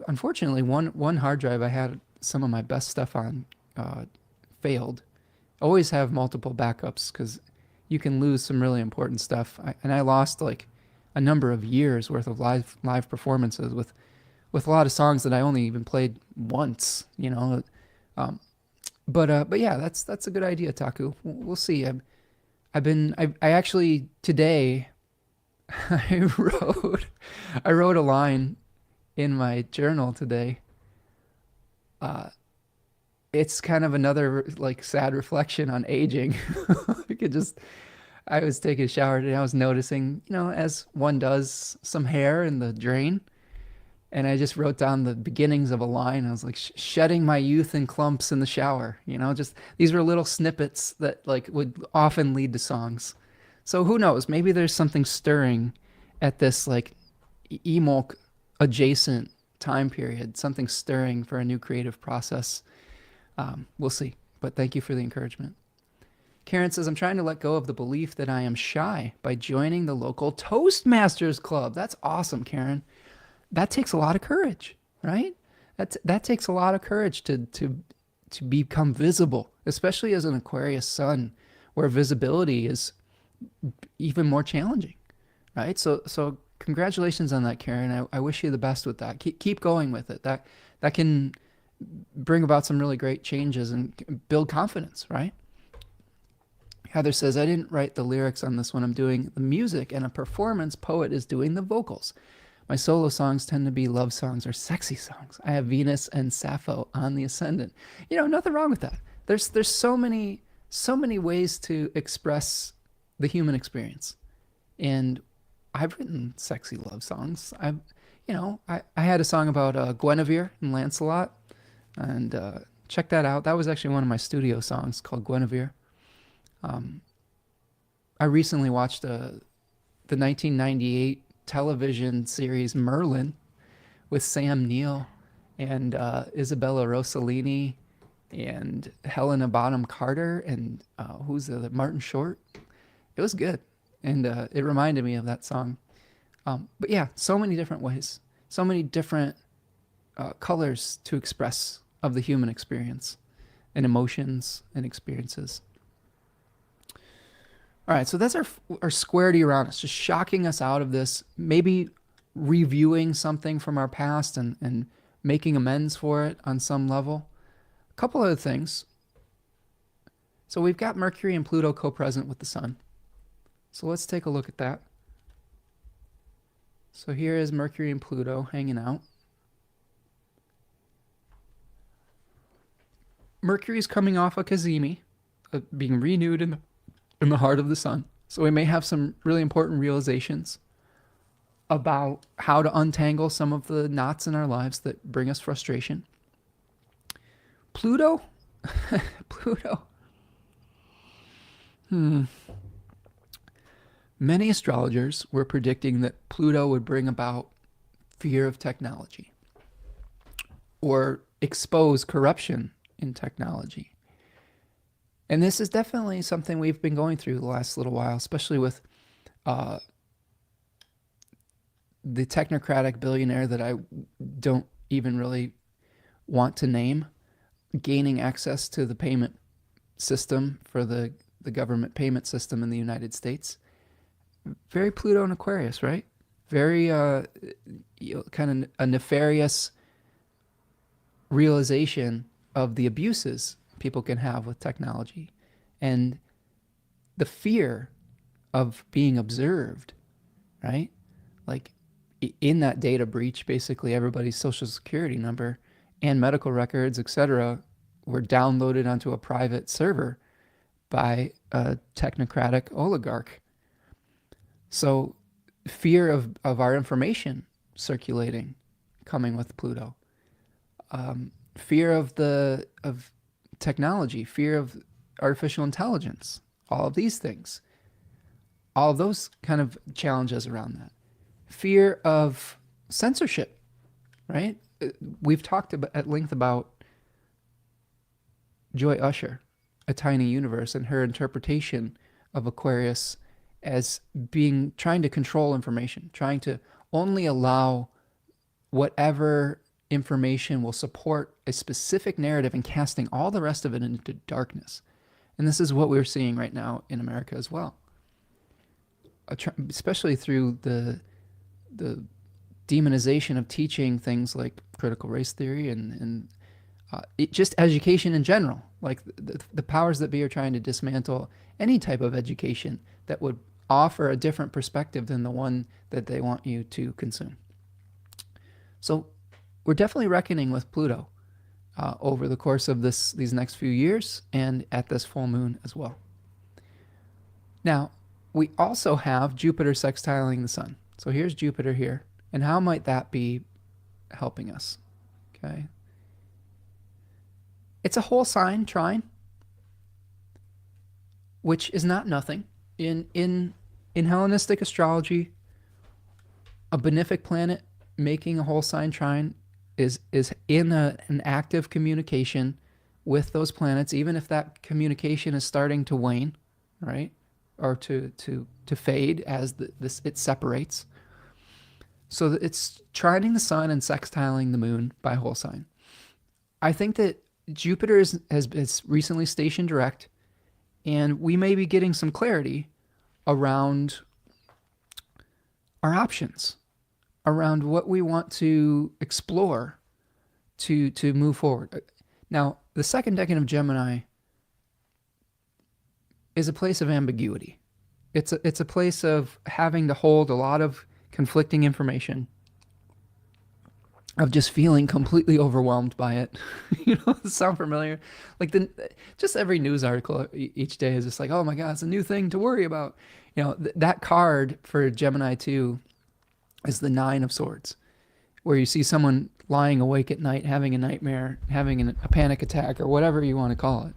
Unfortunately, one hard drive I had some of my best stuff on failed. Always have multiple backups because you can lose some really important stuff. I lost like a number of years worth of live performances with a lot of songs that I only even played once, you know. But yeah, that's a good idea, Taku. We'll see. I actually today I wrote a line in my journal today. It's kind of another like sad reflection on aging. I was taking a shower today. I was noticing, you know, as one does, some hair in the drain. And I just wrote down the beginnings of a line. I was like, shedding my youth in clumps in the shower. You know, just these were little snippets that like would often lead to songs. So who knows? Maybe there's something stirring at this like emo adjacent time period, something stirring for a new creative process. We'll see. But thank you for the encouragement. Karen says, I'm trying to let go of the belief that I am shy by joining the local Toastmasters Club. That's awesome, Karen. That takes a lot of courage, right? That takes a lot of courage to become visible, especially as an Aquarius sun, where visibility is even more challenging, right? So congratulations on that, Karen. I wish you the best with that. Keep going with it. That can bring about some really great changes and build confidence, right? Heather says, I didn't write the lyrics on this one. I'm doing the music, and a performance poet is doing the vocals. My solo songs tend to be love songs or sexy songs. I have Venus and Sappho on the ascendant. You know, nothing wrong with that. There's so many ways to express the human experience. And I've written sexy love songs. I had a song about Guinevere and Lancelot, and check that out. That was actually one of my studio songs called Guinevere. I recently watched the 1998 television series Merlin with Sam Neill and Isabella Rossellini and Helena Bonham Carter and who's the other? Martin Short. It was good, and it reminded me of that song. But yeah, so many different ways, so many different colors to express of the human experience and emotions and experiences. All right, so that's our square to Uranus, just shocking us out of this, maybe reviewing something from our past and making amends for it on some level. A couple other things. So we've got Mercury and Pluto co-present with the Sun. So let's take a look at that. So here is Mercury and Pluto hanging out. Mercury's coming off a Cazimi, being renewed in the heart of the Sun. So we may have some really important realizations about how to untangle some of the knots in our lives that bring us frustration. Pluto, Pluto. Many astrologers were predicting that Pluto would bring about fear of technology or expose corruption in technology. And this is definitely something we've been going through the last little while, especially with the technocratic billionaire that I don't even really want to name, gaining access to the payment system for the government payment system in the United States. Very Pluto and Aquarius, right? Very kind of a nefarious realization of the abuses people can have with technology and the fear of being observed, right? Like in that data breach, basically everybody's social security number and medical records, etc., were downloaded onto a private server by a technocratic oligarch. So fear of our information circulating, coming with Pluto. Fear of technology, fear of artificial intelligence, all of these things. All of those kind of challenges around that. Fear of censorship, right? We've talked at length about Joy Usher, A Tiny Universe, and her interpretation of Aquarius as trying to control information, trying to only allow whatever information will support a specific narrative and casting all the rest of it into darkness. And this is what we're seeing right now in America as well, especially through the demonization of teaching things like critical race theory and just education in general. Like the powers that be are trying to dismantle any type of education that would offer a different perspective than the one that they want you to consume. So we're definitely reckoning with Pluto over the course of these next few years and at this full moon as well. Now, we also have Jupiter sextiling the Sun. So here's Jupiter here. And how might that be helping us? Okay. It's a whole sign trine, which is not nothing. In Hellenistic astrology, a benefic planet making a whole sign trine is in an active communication with those planets, even if that communication is starting to wane, right, or to fade as it separates. So that it's trining the Sun and sextiling the Moon by whole sign. I think that Jupiter has recently stationed direct, and we may be getting some clarity around our options, around what we want to explore to move forward. Now, the second decan of Gemini is a place of ambiguity. It's a place of having to hold a lot of conflicting information, of just feeling completely overwhelmed by it. You know, does it sound familiar? Like just every news article each day is just like, oh my God, it's a new thing to worry about. You know, that card for Gemini 2 is the Nine of Swords, where you see someone lying awake at night, having a nightmare, having a panic attack, or whatever you want to call it.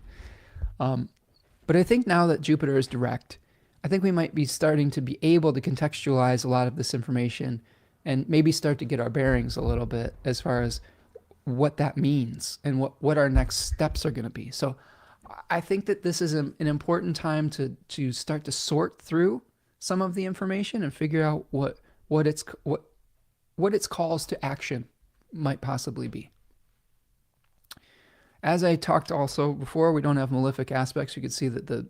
But I think now that Jupiter is direct, I think we might be starting to be able to contextualize a lot of this information and maybe start to get our bearings a little bit as far as what that means and what our next steps are going to be. So I think that this is an important time to start to sort through some of the information and figure out what its calls to action might possibly be. As I talked also before, we don't have malefic aspects. You can see that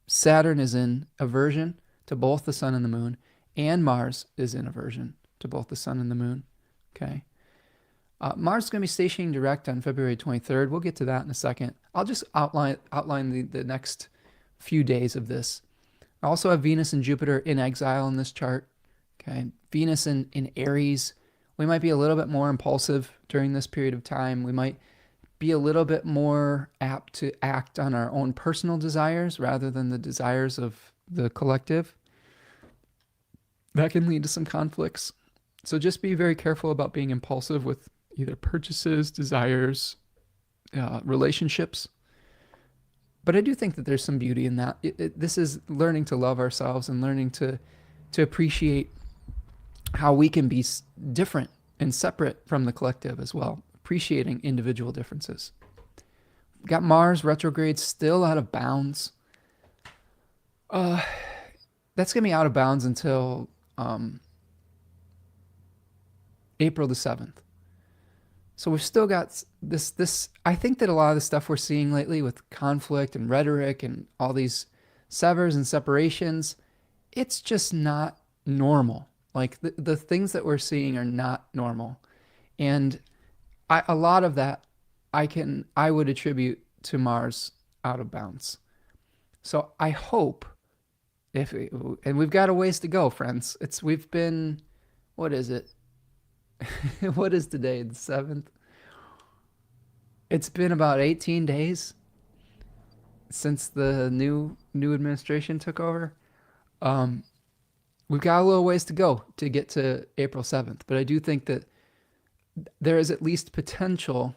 Saturn is in aversion to both the sun and the moon, and Mars is in aversion to both the sun and the moon. Okay. Mars is going to be stationing direct on February 23rd. We'll get to that in a second. I'll just outline the next few days of this. I also have Venus and Jupiter in exile in this chart. Okay. Venus in Aries. We might be a little bit more impulsive during this period of time. We might be a little bit more apt to act on our own personal desires rather than the desires of the collective. That can lead to some conflicts. So just be very careful about being impulsive with either purchases, desires, relationships. But I do think that there's some beauty in that. This is learning to love ourselves and learning to appreciate how we can be different and separate from the collective as well, appreciating individual differences. Got Mars retrograde still out of bounds. That's going to be out of bounds until April the 7th. So we've still got this. I think that a lot of the stuff we're seeing lately with conflict and rhetoric and all these severs and separations, it's just not normal. Like the things that we're seeing are not normal. And a lot of that I would attribute to Mars out of bounds. So I hope and we've got a ways to go, friends. We've been, what is it? What is today? The 7th? It's been about 18 days since the new administration took over. We've got a little ways to go to get to April 7th, but I do think that there is at least potential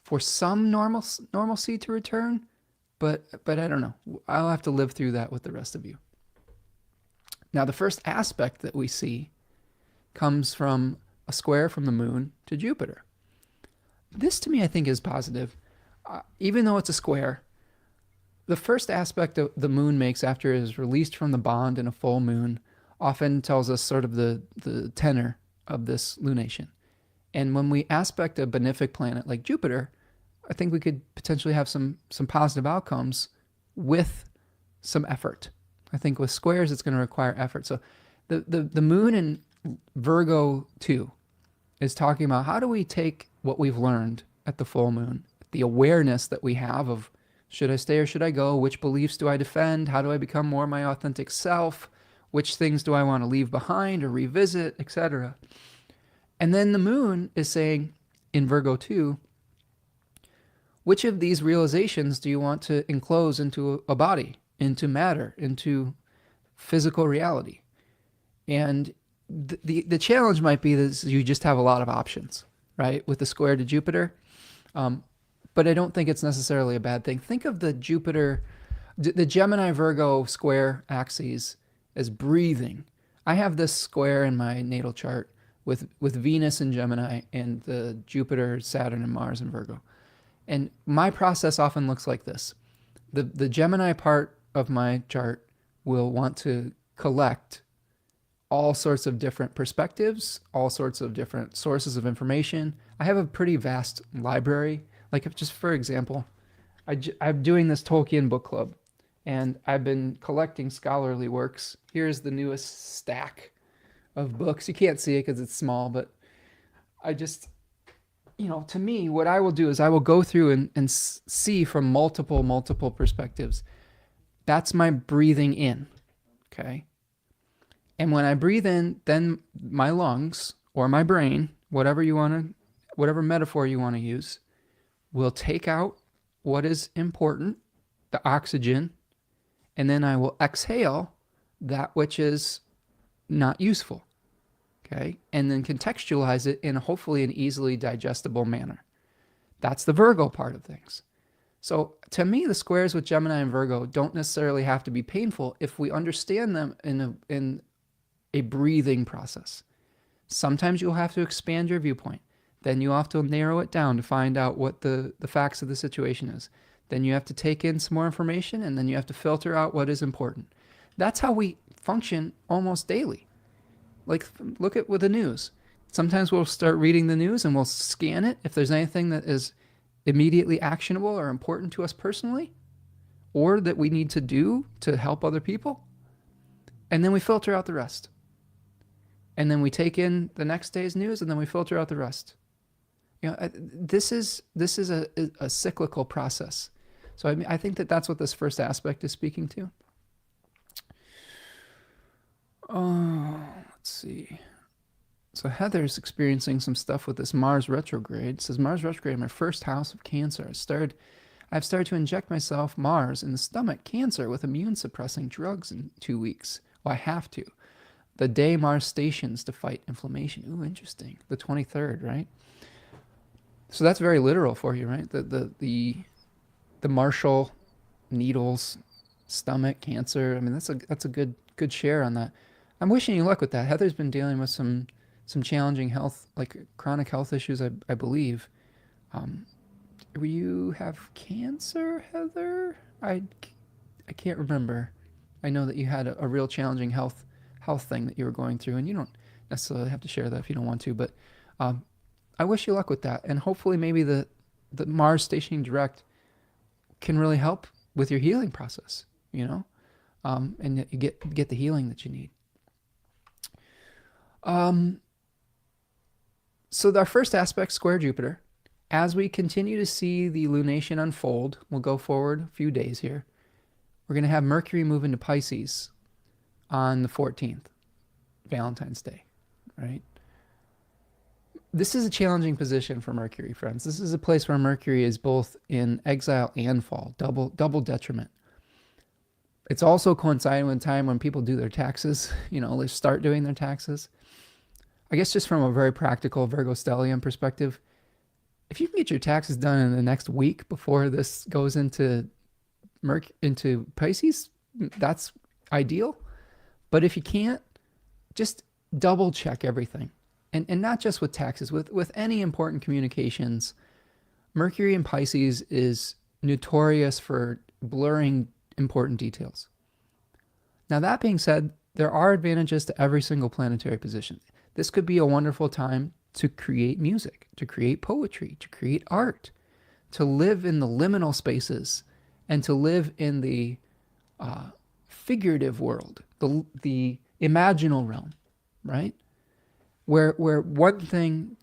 for some normalcy to return, but I don't know. I'll have to live through that with the rest of you. Now, the first aspect that we see comes from a square from the moon to Jupiter. This, to me, I think is positive. Even though it's a square, the first aspect of the moon makes after it is released from the bond in a full moon often tells us sort of the tenor of this lunation. And when we aspect a benefic planet like Jupiter, I think we could potentially have some positive outcomes with some effort. I think with squares, it's going to require effort. So the moon in Virgo 2 is talking about how do we take what we've learned at the full moon, the awareness that we have of should I stay or should I go? Which beliefs do I defend? How do I become more my authentic self? Which things do I want to leave behind or revisit, etc.? And then the moon is saying in Virgo 2, which of these realizations do you want to enclose into a body, into matter, into physical reality? And the challenge might be that you just have a lot of options, right, with the square to Jupiter. But I don't think it's necessarily a bad thing. Think of the Gemini-Virgo square axes as breathing. I have this square in my natal chart with Venus in Gemini and the Jupiter, Saturn, and Mars in Virgo. And my process often looks like this. The Gemini part of my chart will want to collect all sorts of different perspectives, all sorts of different sources of information. I have a pretty vast library. Like, if just for example, I'm doing this Tolkien book club, and I've been collecting scholarly works. Here's the newest stack of books. You can't see it because it's small, but I just, to me, what I will do is I will go through and see from multiple perspectives. That's my breathing in, okay? And when I breathe in, then my lungs or my brain, whatever metaphor you want to use, will take out what is important, the oxygen, and then I will exhale that which is not useful, okay? And then contextualize it in hopefully an easily digestible manner. That's the Virgo part of things. So to me, the squares with Gemini and Virgo don't necessarily have to be painful if we understand them in a breathing process. Sometimes you'll have to expand your viewpoint. Then you have to narrow it down to find out what the facts of the situation is. Then you have to take in some more information, and then you have to filter out what is important. That's how we function almost daily. Like, look at with the news. Sometimes we'll start reading the news and we'll scan it. If there's anything that is immediately actionable or important to us personally, or that we need to do to help other people. And then we filter out the rest. And then we take in the next day's news, and then we filter out the rest. This is a cyclical process. So I think that's what this first aspect is speaking to. Oh, let's see. So Heather's experiencing some stuff with this Mars retrograde. It says Mars retrograde in my first house of Cancer. I've started to inject myself Mars in the stomach cancer with immune suppressing drugs in 2 weeks. Well, I have to. The day Mars stations to fight inflammation. Ooh, interesting. The 23rd, right? So that's very literal for you, right? The Marshall needles, stomach cancer. I mean, that's a good share on that. I'm wishing you luck with that. Heather's been dealing with some challenging health, like chronic health issues, I believe. You have cancer, Heather? I can't remember. I know that you had a real challenging health thing that you were going through, and you don't necessarily have to share that if you don't want to, but I wish you luck with that, and hopefully maybe the Mars stationing direct can really help with your healing process, and you get the healing that you need. So our first aspect, square Jupiter. As we continue to see the lunation unfold, we'll go forward a few days here. We're going to have Mercury move into Pisces on the 14th, Valentine's Day, right? This is a challenging position for Mercury, friends. This is a place where Mercury is both in exile and fall, double detriment. It's also coinciding with a time when people do their taxes, they start doing their taxes. I guess just from a very practical Virgo stellium perspective, if you can get your taxes done in the next week before this goes into Pisces, that's ideal. But if you can't, just double check everything. And not just with taxes, with any important communications. Mercury in Pisces is notorious for blurring important details. Now, that being said, there are advantages to every single planetary position. This could be a wonderful time to create music, to create poetry, to create art, to live in the liminal spaces, and to live in the figurative world, the imaginal realm, right? Where one thing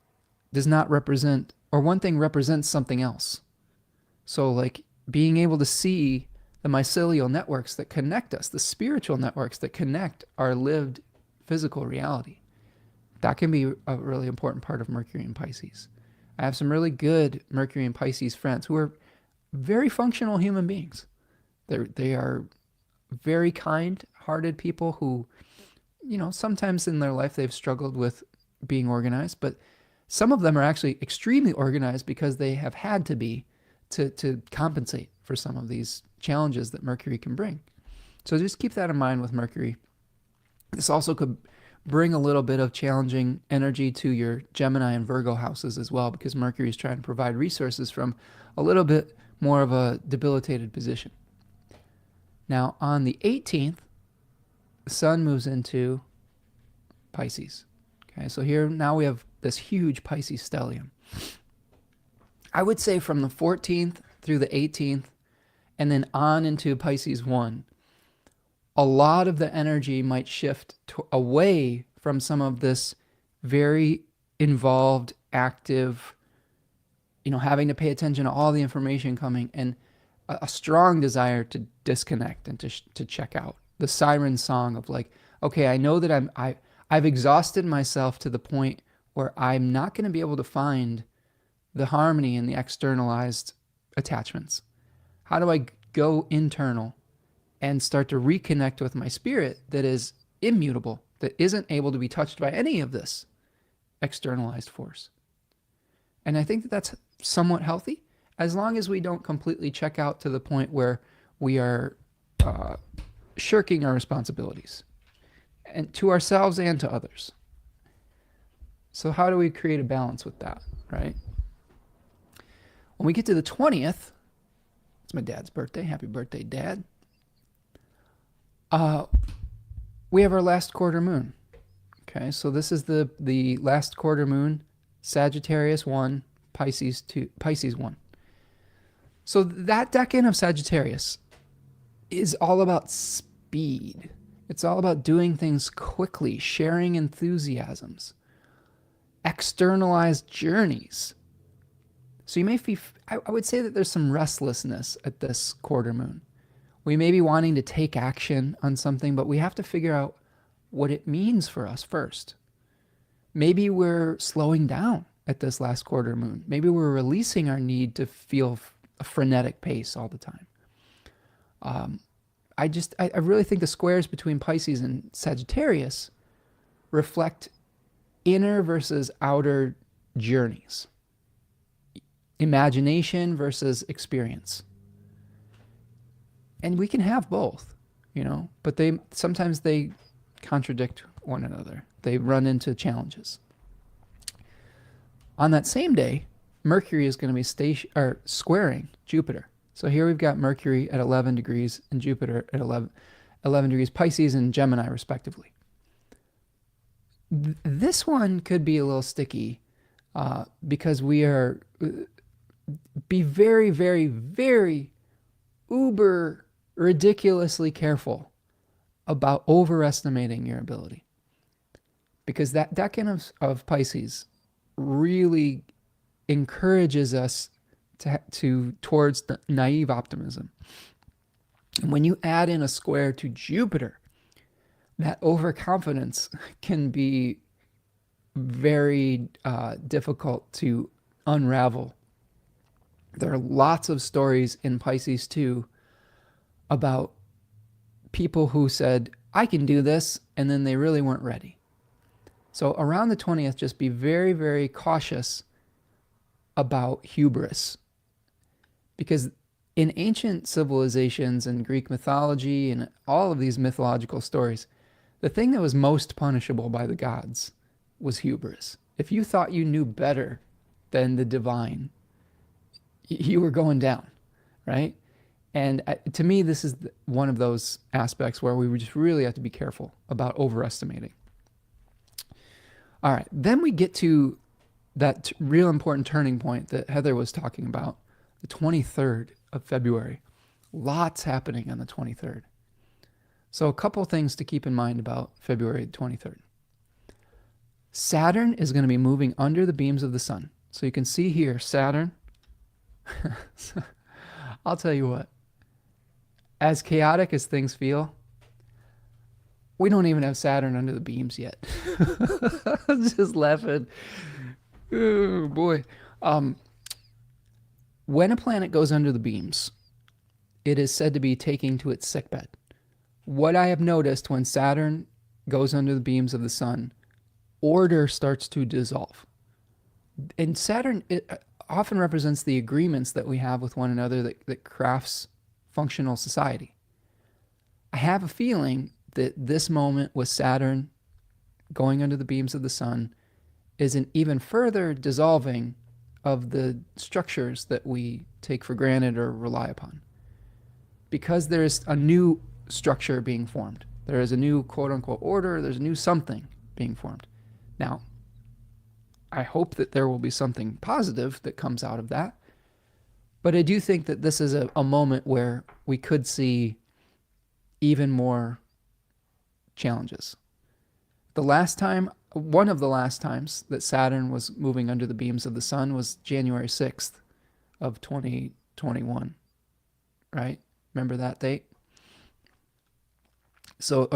does not represent, or one thing represents something else. So like being able to see the mycelial networks that connect us, the spiritual networks that connect our lived physical reality. That can be a really important part of Mercury in Pisces. I have some really good Mercury in Pisces friends who are very functional human beings. They are very kind-hearted people who, sometimes in their life they've struggled with being organized, but some of them are actually extremely organized because they have had to be to compensate for some of these challenges that Mercury can bring. So just keep that in mind with Mercury. This also could bring a little bit of challenging energy to your Gemini and Virgo houses as well, because Mercury is trying to provide resources from a little bit more of a debilitated position. Now, on the 18th, the Sun moves into Pisces. Okay, so here now we have this huge Pisces stellium. I would say from the 14th through the 18th, and then on into Pisces 1, a lot of the energy might shift away from some of this very involved, active, having to pay attention to all the information coming, and a strong desire to disconnect and to check out. The siren song of like, okay, I know that I've exhausted myself to the point where I'm not going to be able to find the harmony in the externalized attachments. How do I go internal and start to reconnect with my spirit that is immutable, that isn't able to be touched by any of this externalized force? And I think that that's somewhat healthy, as long as we don't completely check out to the point where we are shirking our responsibilities, and to ourselves and to others. So how do we create a balance with that, right? When we get to the 20th, it's my dad's birthday. Happy birthday, Dad. We have our last quarter moon. Okay, so this is the last quarter moon, Sagittarius 1, Pisces 1. So that decan of Sagittarius, is all about speed. It's all about doing things quickly, sharing enthusiasms, externalized journeys. So you may be, I would say that there's some restlessness at this quarter moon. We may be wanting to take action on something, but we have to figure out what it means for us first. Maybe we're slowing down at this last quarter moon. Maybe we're releasing our need to feel a frenetic pace all the time. I really think the squares between Pisces and Sagittarius reflect inner versus outer journeys, imagination versus experience. And we can have both, but sometimes they contradict one another. They run into challenges. On that same day, Mercury is going to be squaring Jupiter. So here we've got Mercury at 11 degrees and Jupiter at 11 degrees, Pisces and Gemini, respectively. This one could be a little sticky because we are be very, very, very uber ridiculously careful about overestimating your ability. Because that decan of Pisces really encourages us towards the naive optimism. And when you add in a square to Jupiter, that overconfidence can be very difficult to unravel. There are lots of stories in Pisces too about people who said, I can do this, and then they really weren't ready. So around the 20th, just be very, very cautious about hubris. Because in ancient civilizations and Greek mythology and all of these mythological stories, the thing that was most punishable by the gods was hubris. If you thought you knew better than the divine, you were going down, right? And to me, this is one of those aspects where we just really have to be careful about overestimating. All right, then we get to that real important turning point that Heather was talking about, the 23rd of February. Lots happening on the 23rd. So a couple things to keep in mind about February 23rd. Saturn is going to be moving under the beams of the sun. So you can see here, Saturn. I'll tell you what, as chaotic as things feel, we don't even have Saturn under the beams yet. I'm just laughing. Oh, boy. When a planet goes under the beams, it is said to be taking to its sickbed. What I have noticed when Saturn goes under the beams of the sun, order starts to dissolve. And Saturn it often represents the agreements that we have with one another that crafts functional society. I have a feeling that this moment with Saturn going under the beams of the sun is an even further dissolving of the structures that we take for granted or rely upon. Because there's a new structure being formed. There is a new quote-unquote order. There's a new something being formed. Now, I hope that there will be something positive that comes out of that. But I do think that this is a moment where we could see even more challenges. One of the last times that Saturn was moving under the beams of the sun was January 6th of 2021, right? Remember that date? So,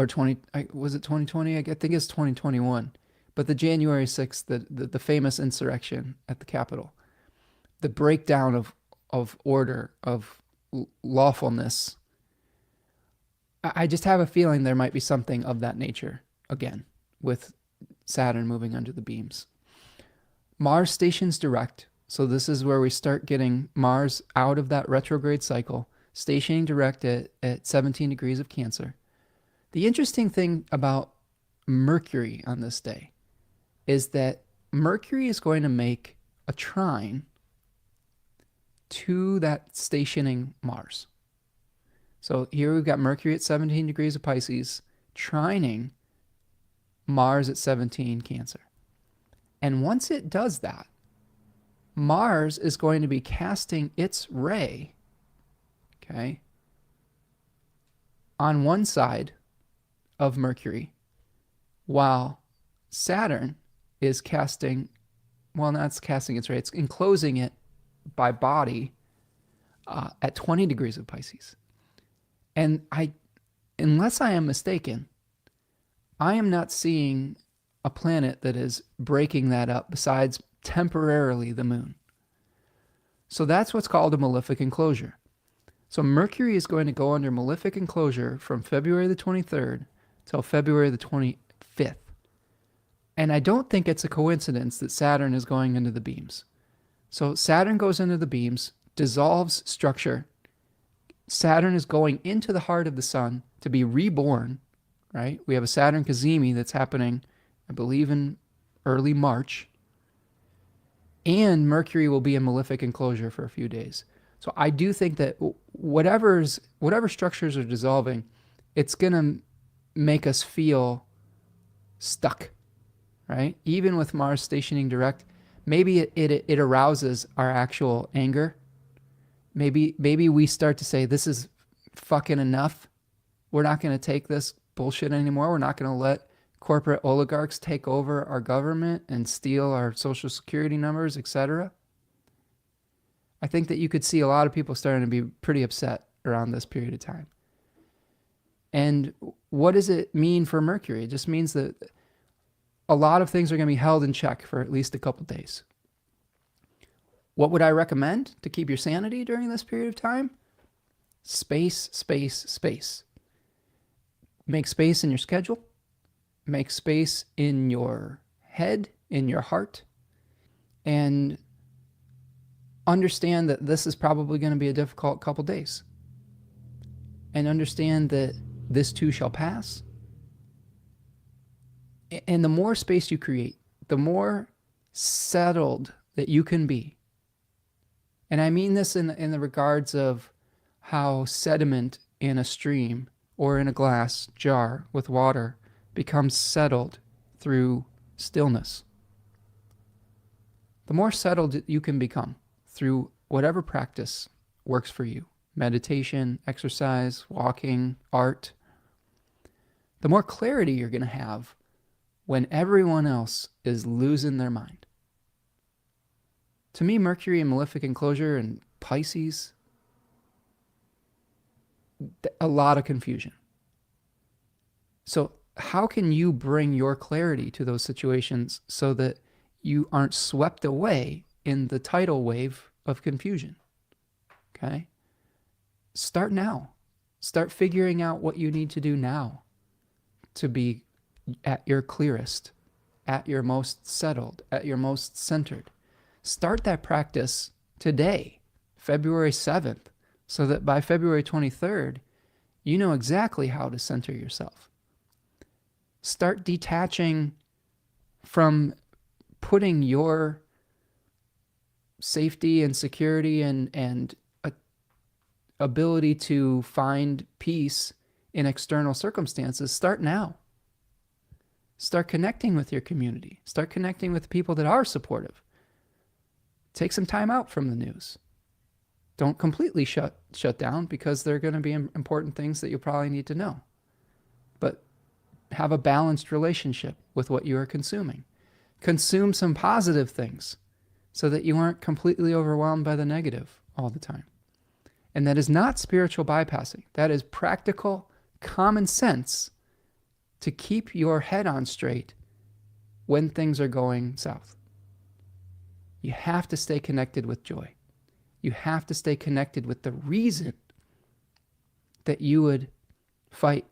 was it 2020? I think it's 2021. But the January 6th, the famous insurrection at the Capitol, the breakdown of order, of lawfulness, I just have a feeling there might be something of that nature again with Saturn moving under the beams. Mars stations direct. So this is where we start getting Mars out of that retrograde cycle, stationing direct at 17 degrees of Cancer. The interesting thing about Mercury on this day is that Mercury is going to make a trine to that stationing Mars. So here we've got Mercury at 17 degrees of Pisces, trining Mars at 17 Cancer. And once it does that, Mars is going to be casting its ray, okay, on one side of Mercury, while Saturn is casting, well, not casting its rays, it's enclosing it by body at 20 degrees of Pisces. And unless I am mistaken, I am not seeing a planet that is breaking that up besides temporarily the moon. So that's what's called a malefic enclosure. So Mercury is going to go under malefic enclosure from February the 23rd till February the 25th. And I don't think it's a coincidence that Saturn is going into the beams. So Saturn goes into the beams, dissolves structure. Saturn is going into the heart of the sun to be reborn, right? We have a Saturn Cazimi that's happening, I believe, in early March. And Mercury will be in malefic enclosure for a few days. So I do think that whatever structures are dissolving, it's going to make us feel stuck, right? Even with Mars stationing direct, maybe it arouses our actual anger. Maybe we start to say, this is fucking enough. We're not going to take this bullshit anymore. We're not going to let corporate oligarchs take over our government and steal our social security numbers, etc. I think that you could see a lot of people starting to be pretty upset around this period of time. And what does it mean for Mercury? It just means that a lot of things are going to be held in check for at least a couple days. What would I recommend to keep your sanity during this period of time? Space, space, space. Make space in your schedule. Make space in your head, in your heart. And understand that this is probably going to be a difficult couple days. And understand that this too shall pass. And the more space you create, the more settled that you can be. And I mean this in the regards of how sediment in a stream or in a glass jar with water becomes settled through stillness. The more settled you can become through whatever practice works for you, meditation, exercise, walking, art, the more clarity you're going to have when everyone else is losing their mind. To me, Mercury in malefic enclosure and Pisces, a lot of confusion. So how can you bring your clarity to those situations so that you aren't swept away in the tidal wave of confusion? Okay? Start now. Start figuring out what you need to do now to be at your clearest, at your most settled, at your most centered. Start that practice today, February 7th, so that by February 23rd, you know exactly how to center yourself. Start detaching from putting your safety and security and ability to find peace in external circumstances. Start now. Start connecting with your community. Start connecting with people that are supportive. Take some time out from the news. Don't completely shut down, because there are going to be important things that you probably need to know. But have a balanced relationship with what you are consuming. Consume some positive things so that you aren't completely overwhelmed by the negative all the time. And that is not spiritual bypassing. That is practical common sense to keep your head on straight when things are going south. You have to stay connected with joy. You have to stay connected with the reason that you would fight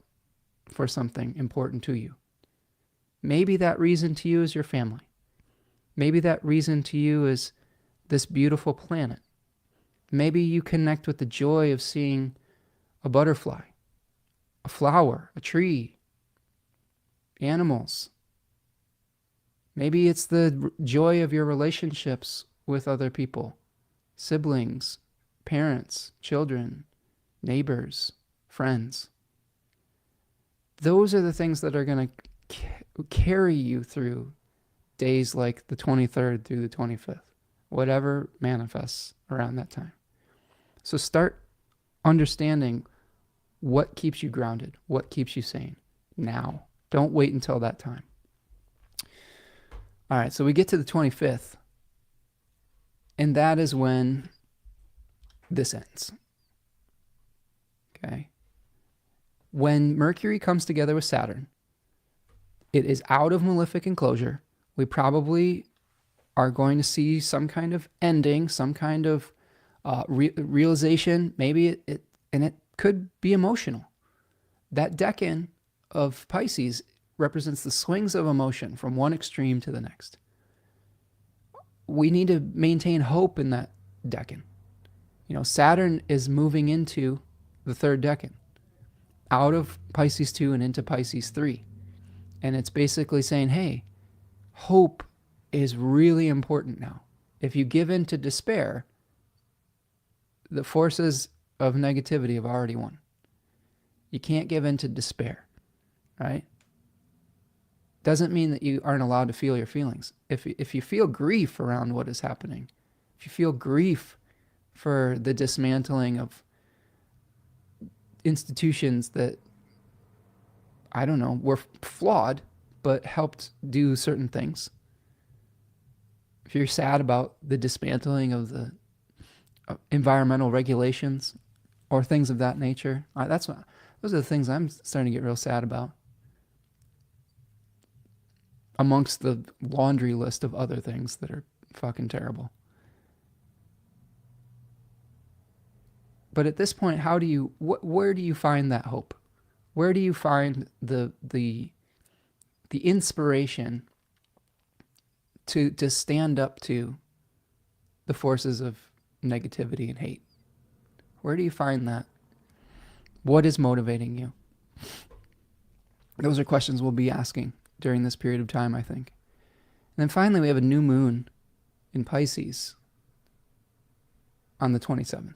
for something important to you. Maybe that reason to you is your family. Maybe that reason to you is this beautiful planet. Maybe you connect with the joy of seeing a butterfly, a flower, a tree, animals. Maybe it's the joy of your relationships with other people, siblings, parents, children, neighbors, friends. Those are the things that are going to carry you through days like the 23rd through the 25th, whatever manifests around that time. So start understanding What keeps you grounded? What keeps you sane? Now. Don't wait until that time. All right, so we get to the 25th, and that is when this ends. Okay? When Mercury comes together with Saturn, it is out of malefic enclosure. We probably are going to see some kind of ending, some kind of realization. Maybe it could be emotional. That decan of Pisces represents the swings of emotion from one extreme to the next. We need to maintain hope in that decan. Saturn is moving into the third decan, out of Pisces 2 and into Pisces 3. And it's basically saying, hey, hope is really important now. If you give in to despair, the forces of negativity have already won. You can't give in to despair, right? Doesn't mean that you aren't allowed to feel your feelings. If you feel grief around what is happening, if you feel grief for the dismantling of institutions that, I don't know, were flawed, but helped do certain things. If you're sad about the dismantling of the environmental regulations or things of that nature, those are the things I'm starting to get real sad about. Amongst the laundry list of other things that are fucking terrible. But at this point, where do you find that hope? Where do you find the inspiration to stand up to the forces of negativity and hate? Where do you find that? What is motivating you? Those are questions we'll be asking during this period of time, I think. And then finally, we have a new moon in Pisces on the 27th.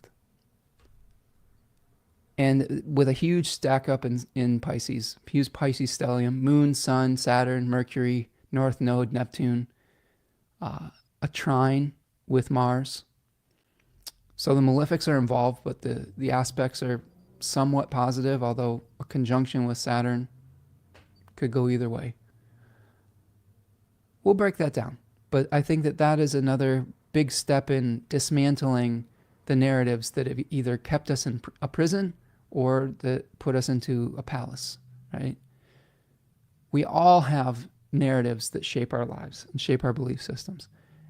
And with a huge stack up in Pisces, huge Pisces stellium, Moon, Sun, Saturn, Mercury, North Node, Neptune, a trine with Mars. So the malefics are involved, but the aspects are somewhat positive, although a conjunction with Saturn could go either way. We'll break that down. But I think that is another big step in dismantling the narratives that have either kept us in a prison or that put us into a palace, right? We all have narratives that shape our lives and shape our belief systems.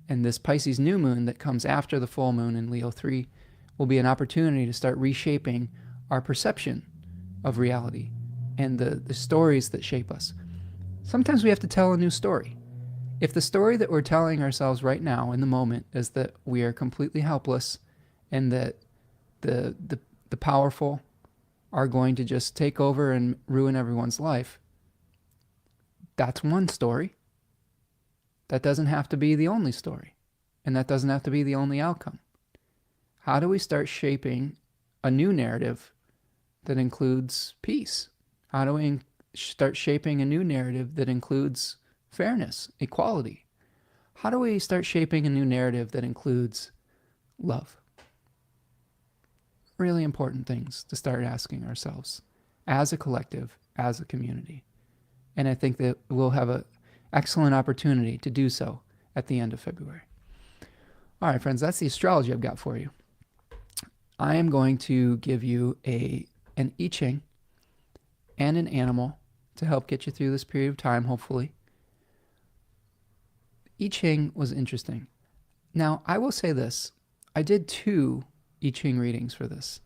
And this Pisces new moon that comes after the full moon in Leo 3 will be an opportunity to start reshaping our perception of reality and the stories that shape us. Sometimes we have to tell a new story. If the story that we're telling ourselves right now in the moment is that we are completely helpless and that the powerful are going to just take over and ruin everyone's life, that's one story. That doesn't have to be the only story. And that doesn't have to be the only outcome. How do we start shaping a new narrative that includes peace? How do we start shaping a new narrative that includes fairness, equality? How do we start shaping a new narrative that includes love? Really important things to start asking ourselves as a collective, as a community. And I think that we'll have an excellent opportunity to do so at the end of February. All right, friends, that's the astrology I've got for you. I am going to give you an I-Ching and an animal to help get you through this period of time, hopefully. I-Ching was interesting. Now, I will say this. I did 2 I-Ching readings for this.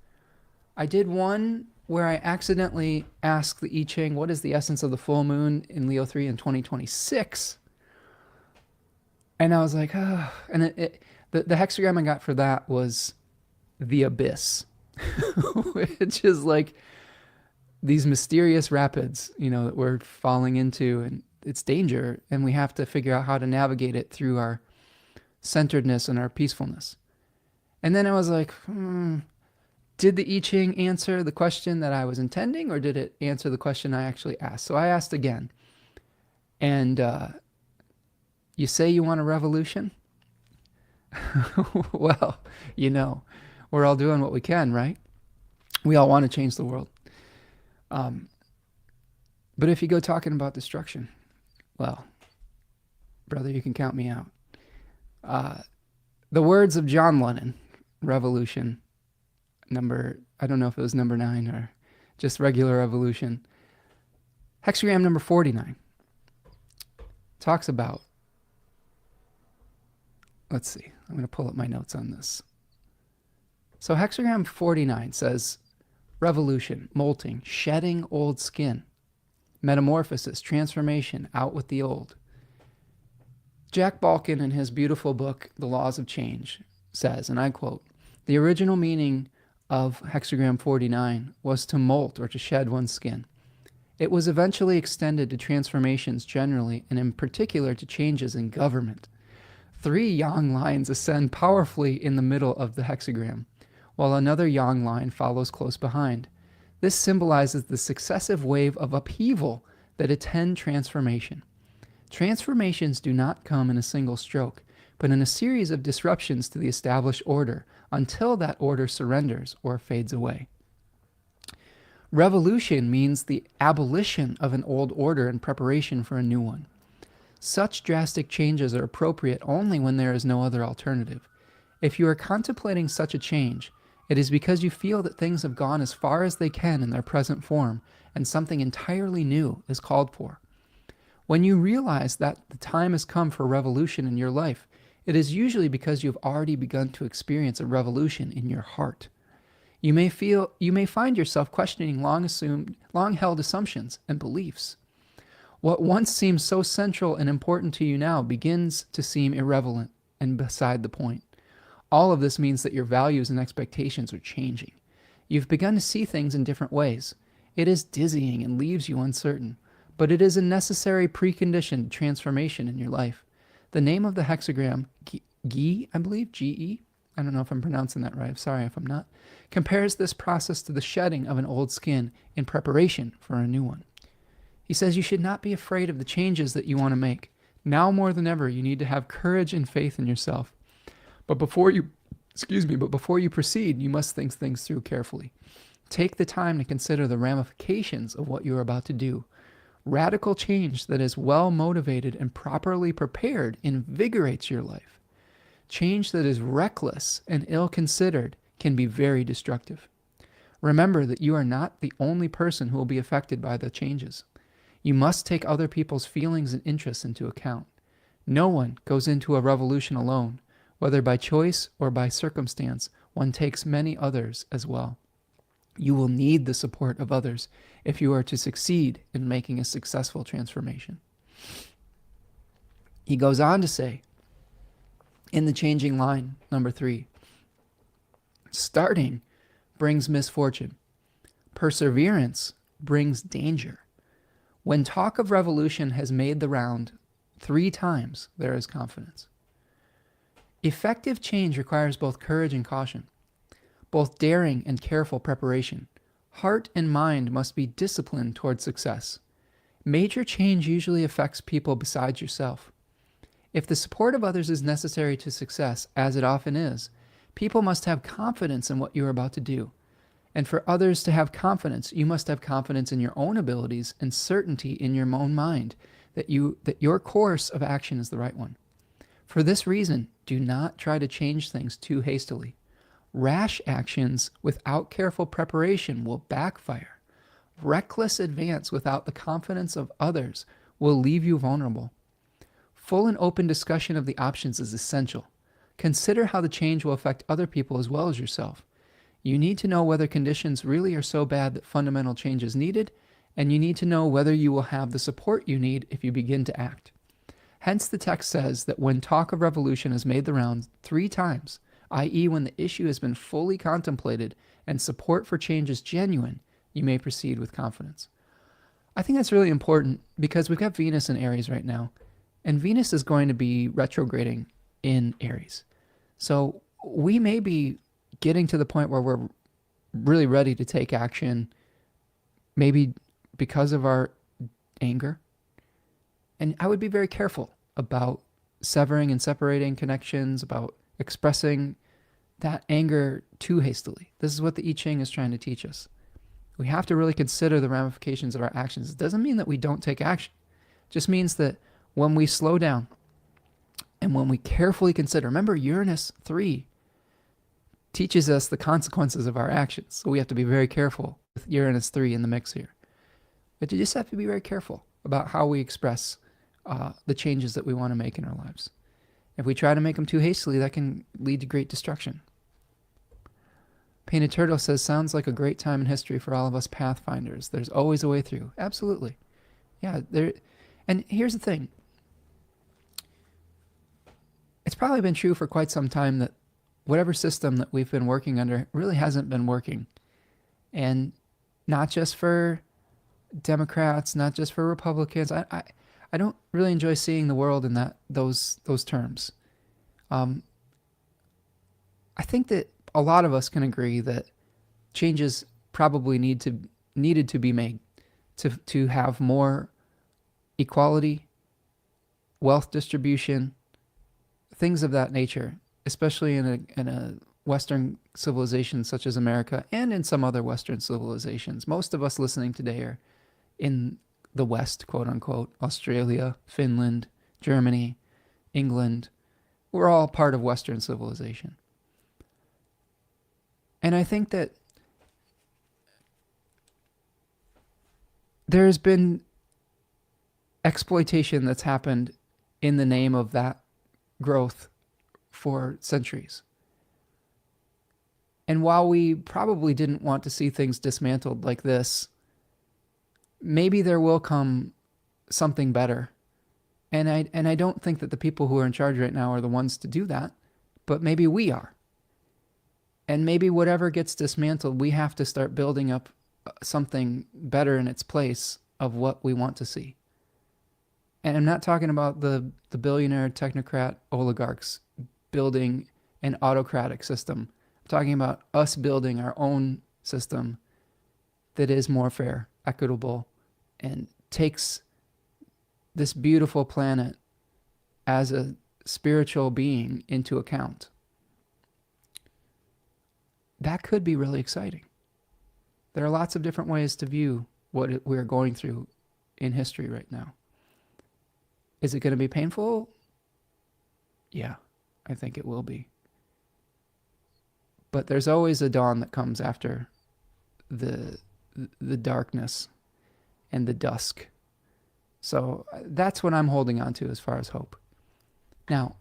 I did one where I accidentally asked the I-Ching, what is the essence of the full moon in Leo 3 in 2026? And I was like, oh. And the hexagram I got for that was the abyss, which is like these mysterious rapids, that we're falling into, and it's danger, and we have to figure out how to navigate it through our centeredness and our peacefulness. And then I was like, did the I-Ching answer the question that I was intending, or did it answer the question I actually asked? So I asked again. And you say you want a revolution? Well, we're all doing what we can, right? We all want to change the world. But if you go talking about destruction, well, brother, you can count me out. The words of John Lennon, Revolution, I don't know if it was number 9 or just regular Revolution. Hexagram number 49 talks about, let's see, I'm going to pull up my notes on this. So hexagram 49 says revolution, molting, shedding old skin, metamorphosis, transformation, out with the old. Jack Balkin, in his beautiful book, The Laws of Change, says, and I quote, "The original meaning of hexagram 49 was to molt or to shed one's skin. It was eventually extended to transformations generally, and in particular to changes in government. 3 yang lines ascend powerfully in the middle of the hexagram, while another yang line follows close behind. This symbolizes the successive wave of upheaval that attend transformation. Transformations do not come in a single stroke, but in a series of disruptions to the established order until that order surrenders or fades away. Revolution means the abolition of an old order in preparation for a new one. Such drastic changes are appropriate only when there is no other alternative. If you are contemplating such a change, it is because you feel that things have gone as far as they can in their present form, and something entirely new is called for. When you realize that the time has come for revolution in your life, it is usually because you have already begun to experience a revolution in your heart. You may find yourself questioning long-held assumptions and beliefs. What once seemed so central and important to you now begins to seem irrelevant and beside the point. All of this means that your values and expectations are changing. You've begun to see things in different ways. It is dizzying and leaves you uncertain, but it is a necessary precondition to transformation in your life. The name of the hexagram, Ge, I believe, Ge, I don't know if I'm pronouncing that right, I'm sorry if I'm not, compares this process to the shedding of an old skin in preparation for a new one. He says you should not be afraid of the changes that you want to make. Now more than ever, you need to have courage and faith in yourself. But before you proceed, you must think things through carefully. Take the time to consider the ramifications of what you are about to do. Radical change that is well motivated and properly prepared invigorates your life. Change that is reckless and ill-considered can be very destructive. Remember that you are not the only person who will be affected by the changes. You must take other people's feelings and interests into account. No one goes into a revolution alone. Whether by choice or by circumstance, one takes many others as well. You will need the support of others if you are to succeed in making a successful transformation. He goes on to say, in the changing line, number 3, starting brings misfortune. Perseverance brings danger. When talk of revolution has made the round 3 times, there is confidence. Effective change requires both courage and caution, both daring and careful preparation. Heart and mind must be disciplined toward success. Major change usually affects people besides yourself. If the support of others is necessary to success, as it often is, people must have confidence in what you are about to do. And for others to have confidence, you must have confidence in your own abilities and certainty in your own mind that your course of action is the right one. For this reason, do not try to change things too hastily. Rash actions without careful preparation will backfire. Reckless advance without the confidence of others will leave you vulnerable. Full and open discussion of the options is essential. Consider how the change will affect other people as well as yourself. You need to know whether conditions really are so bad that fundamental change is needed, and you need to know whether you will have the support you need if you begin to act. Hence, the text says that when talk of revolution has made the rounds 3 times, i.e. when the issue has been fully contemplated and support for change is genuine, you may proceed with confidence. I think that's really important because we've got Venus in Aries right now, and Venus is going to be retrograding in Aries. So we may be getting to the point where we're really ready to take action, maybe because of our anger. And I would be very careful about severing and separating connections, about expressing that anger too hastily. This is what the I-Ching is trying to teach us. We have to really consider the ramifications of our actions. It doesn't mean that we don't take action. It just means that when we slow down and when we carefully consider, remember Uranus 3 teaches us the consequences of our actions. So we have to be very careful with Uranus 3 in the mix here. But you just have to be very careful about how we express the changes that we want to make in our lives. If we try to make them too hastily, that can lead to great destruction. Painted Turtle says, sounds like a great time in history for all of us pathfinders. There's always a way through. Absolutely. Yeah, there. And here's the thing. It's probably been true for quite some time that whatever system that we've been working under really hasn't been working. And not just for Democrats, not just for Republicans. I don't really enjoy seeing the world in those terms. I think that a lot of us can agree that changes probably needed to be made to have more equality, wealth distribution, things of that nature, especially in a Western civilization such as America and in some other Western civilizations. Most of us listening today are in the West, quote unquote, Australia, Finland, Germany, England. We're all part of Western civilization. And I think that there's been exploitation that's happened in the name of that growth for centuries. And while we probably didn't want to see things dismantled like this, maybe there will come something better. And I don't think that the people who are in charge right now are the ones to do that, but maybe we are. And maybe whatever gets dismantled, we have to start building up something better in its place of what we want to see. And I'm not talking about the billionaire technocrat oligarchs building an autocratic system. I'm talking about us building our own system that is more fair, equitable, and takes this beautiful planet as a spiritual being into account. That could be really exciting. There are lots of different ways to view what we're going through in history right now. Is it going to be painful? Yeah, I think it will be. But there's always a dawn that comes after the darkness and the dusk. So that's what I'm holding on to as far as hope. Now,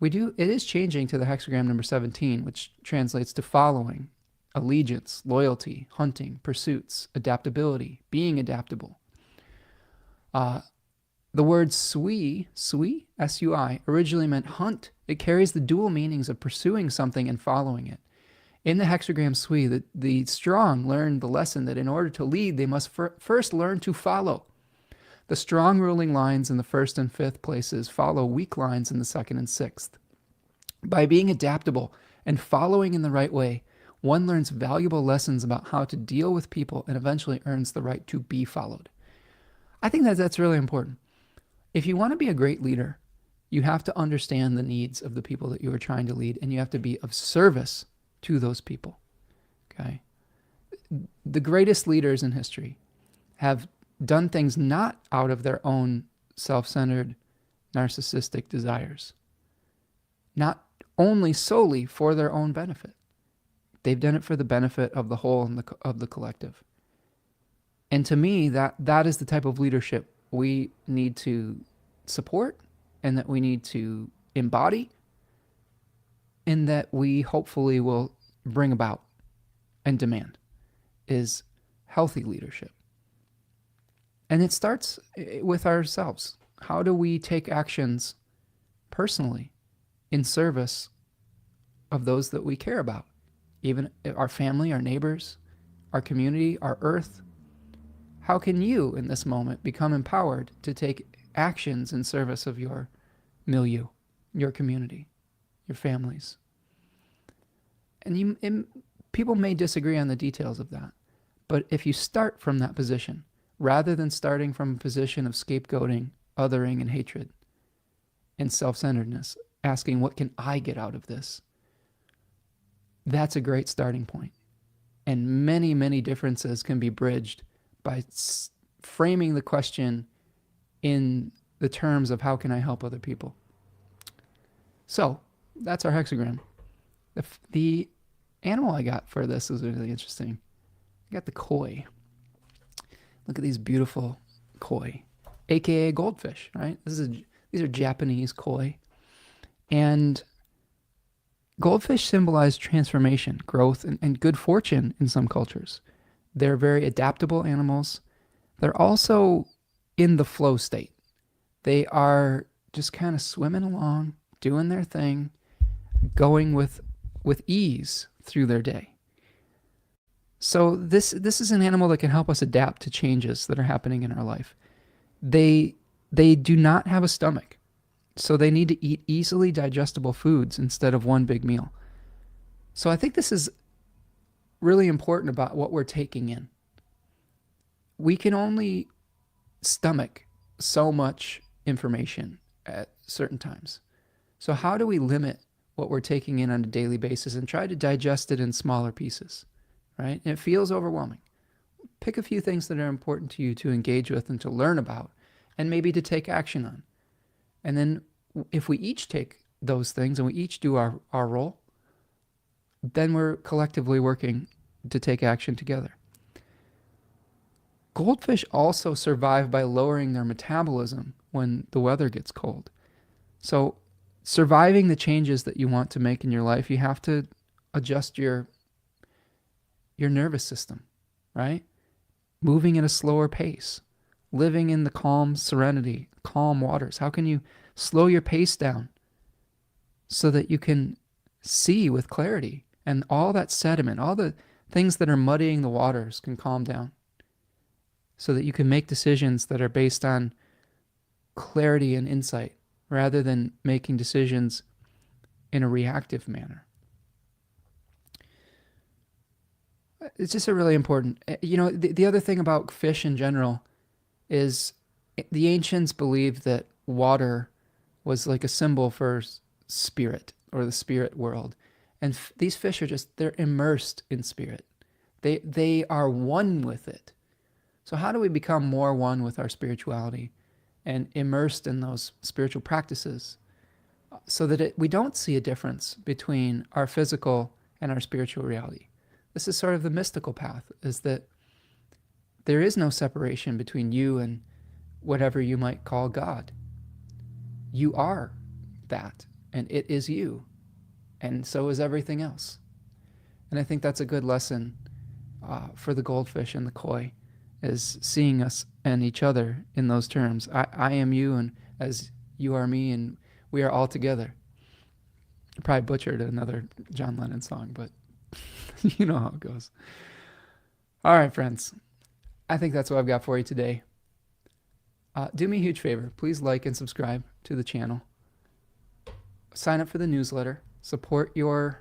it is changing to the hexagram number 17, which translates to following, allegiance, loyalty, hunting, pursuits, adaptability, being adaptable. The word sui, S-U-I, originally meant hunt. It carries the dual meanings of pursuing something and following it. In the hexagram sui, the strong learn the lesson that in order to lead, they must first learn to follow. The strong ruling lines in the first and fifth places follow weak lines in the second and sixth. By being adaptable and following in the right way, one learns valuable lessons about how to deal with people and eventually earns the right to be followed. I think that's really important. If you want to be a great leader, you have to understand the needs of the people that you are trying to lead, and you have to be of service to those people. Okay? The greatest leaders in history have done things not out of their own self-centered, narcissistic desires, not only solely for their own benefit. They've done it for the benefit of the whole and of the collective. And to me, that is the type of leadership we need to support and that we need to embody and that we hopefully will bring about and demand is healthy leadership. And it starts with ourselves. How do we take actions personally in service of those that we care about? Even our family, our neighbors, our community, our earth. How can you, in this moment, become empowered to take actions in service of your milieu, your community, your families? And people may disagree on the details of that, but if you start from that position, rather than starting from a position of scapegoating, othering, and hatred, and self-centeredness, asking, what can I get out of this? That's a great starting point. And many, many differences can be bridged by framing the question in the terms of how can I help other people. So that's our hexagram. The animal I got for this is really interesting. I got the koi. Look at these beautiful koi, aka goldfish, right? These are Japanese koi. And goldfish symbolize transformation, growth, and good fortune in some cultures. They're very adaptable animals. They're also in the flow state. They are just kind of swimming along, doing their thing, going with ease through their day. So this is an animal that can help us adapt to changes that are happening in our life. They do not have a stomach, so they need to eat easily digestible foods instead of one big meal. So I think this is really important about what we're taking in. We can only stomach so much information at certain times. So how do we limit what we're taking in on a daily basis and try to digest it in smaller pieces, right? And it feels overwhelming. Pick a few things that are important to you to engage with and to learn about, and maybe to take action on. And then if we each take those things and we each do our role, then we're collectively working to take action together. Goldfish also survive by lowering their metabolism when the weather gets cold. So surviving the changes that you want to make in your life, you have to adjust your nervous system, right? Moving at a slower pace, living in the calm serenity, calm waters. How can you slow your pace down so that you can see with clarity, and all that sediment, all the things that are muddying the waters can calm down so that you can make decisions that are based on clarity and insight rather than making decisions in a reactive manner. It's just a really important, the other thing about fish in general is the ancients believed that water was like a symbol for spirit or the spirit world. And these fish are they're immersed in spirit. They are one with it. So how do we become more one with our spirituality and immersed in those spiritual practices so that we don't see a difference between our physical and our spiritual reality? This is sort of the mystical path, is that there is no separation between you and whatever you might call God. You are that, and it is you, and so is everything else. And I think that's a good lesson for the goldfish and the koi, is seeing us and each other in those terms. I am you, and as you are me, and we are all together. I probably butchered another John Lennon song, but you know how it goes. All right, friends. I think that's what I've got for you today. Do me a huge favor. Please like and subscribe to the channel. Sign up for the newsletter. Support your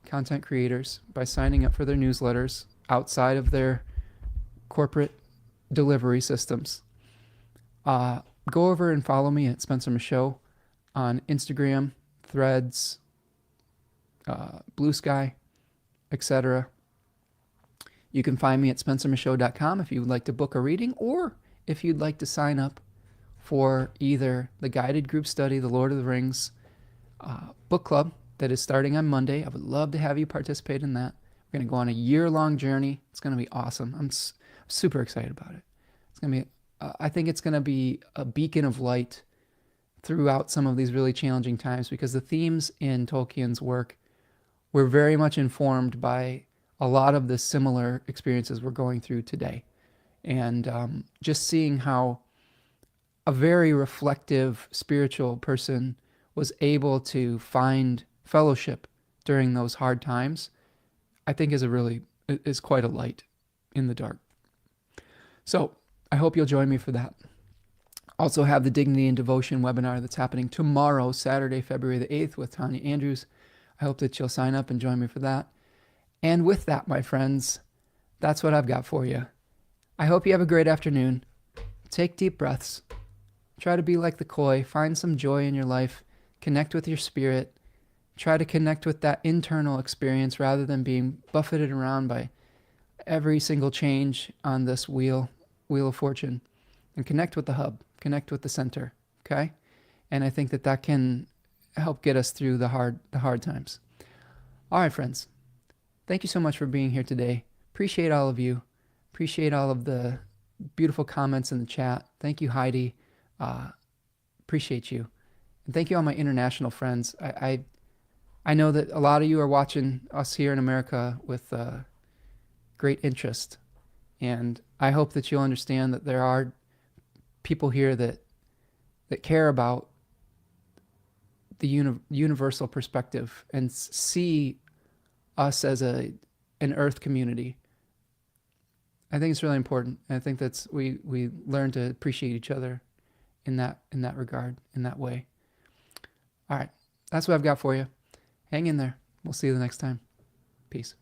content creators by signing up for their newsletters outside of their corporate delivery systems. Go over and follow me at Spencer Michaud on Instagram, Threads, Blue Sky, etc. You can find me at spencermichaud.com if you would like to book a reading, or if you'd like to sign up for either the guided group study, the Lord of the Rings book club that is starting on Monday. I would love to have you participate in that. We're going to go on a year-long journey. It's going to be awesome. I'm super excited about it. It's going to be, I think it's going to be a beacon of light throughout some of these really challenging times, because the themes in Tolkien's work were very much informed by a lot of the similar experiences we're going through today. And just seeing how a very reflective spiritual person was able to find fellowship during those hard times, I think is quite a light in the dark. So I hope you'll join me for that. Also have the Dignity and Devotion webinar that's happening tomorrow, Saturday, February the 8th, with Tanya Andrews. I hope that you'll sign up and join me for that. And with that, my friends, that's what I've got for you. I hope you have a great afternoon. Take deep breaths. Try to be like the koi. Find some joy in your life. Connect with your spirit. Try to connect with that internal experience rather than being buffeted around by every single change on this wheel of fortune, and connect with the hub, connect with the center. Okay. And I think that that can help get us through the hard times. All right, friends. Thank you so much for being here today. Appreciate all of you. Appreciate all of the beautiful comments in the chat. Thank you, Heidi. Appreciate you. And thank you all my international friends. I know that a lot of you are watching us here in America with great interest. And I hope that you'll understand that there are people here that care about the universal perspective and see us as an Earth community. I think it's really important. And I think that's we learn to appreciate each other in that regard, in that way. All right, that's what I've got for you. Hang in there. We'll see you the next time. Peace.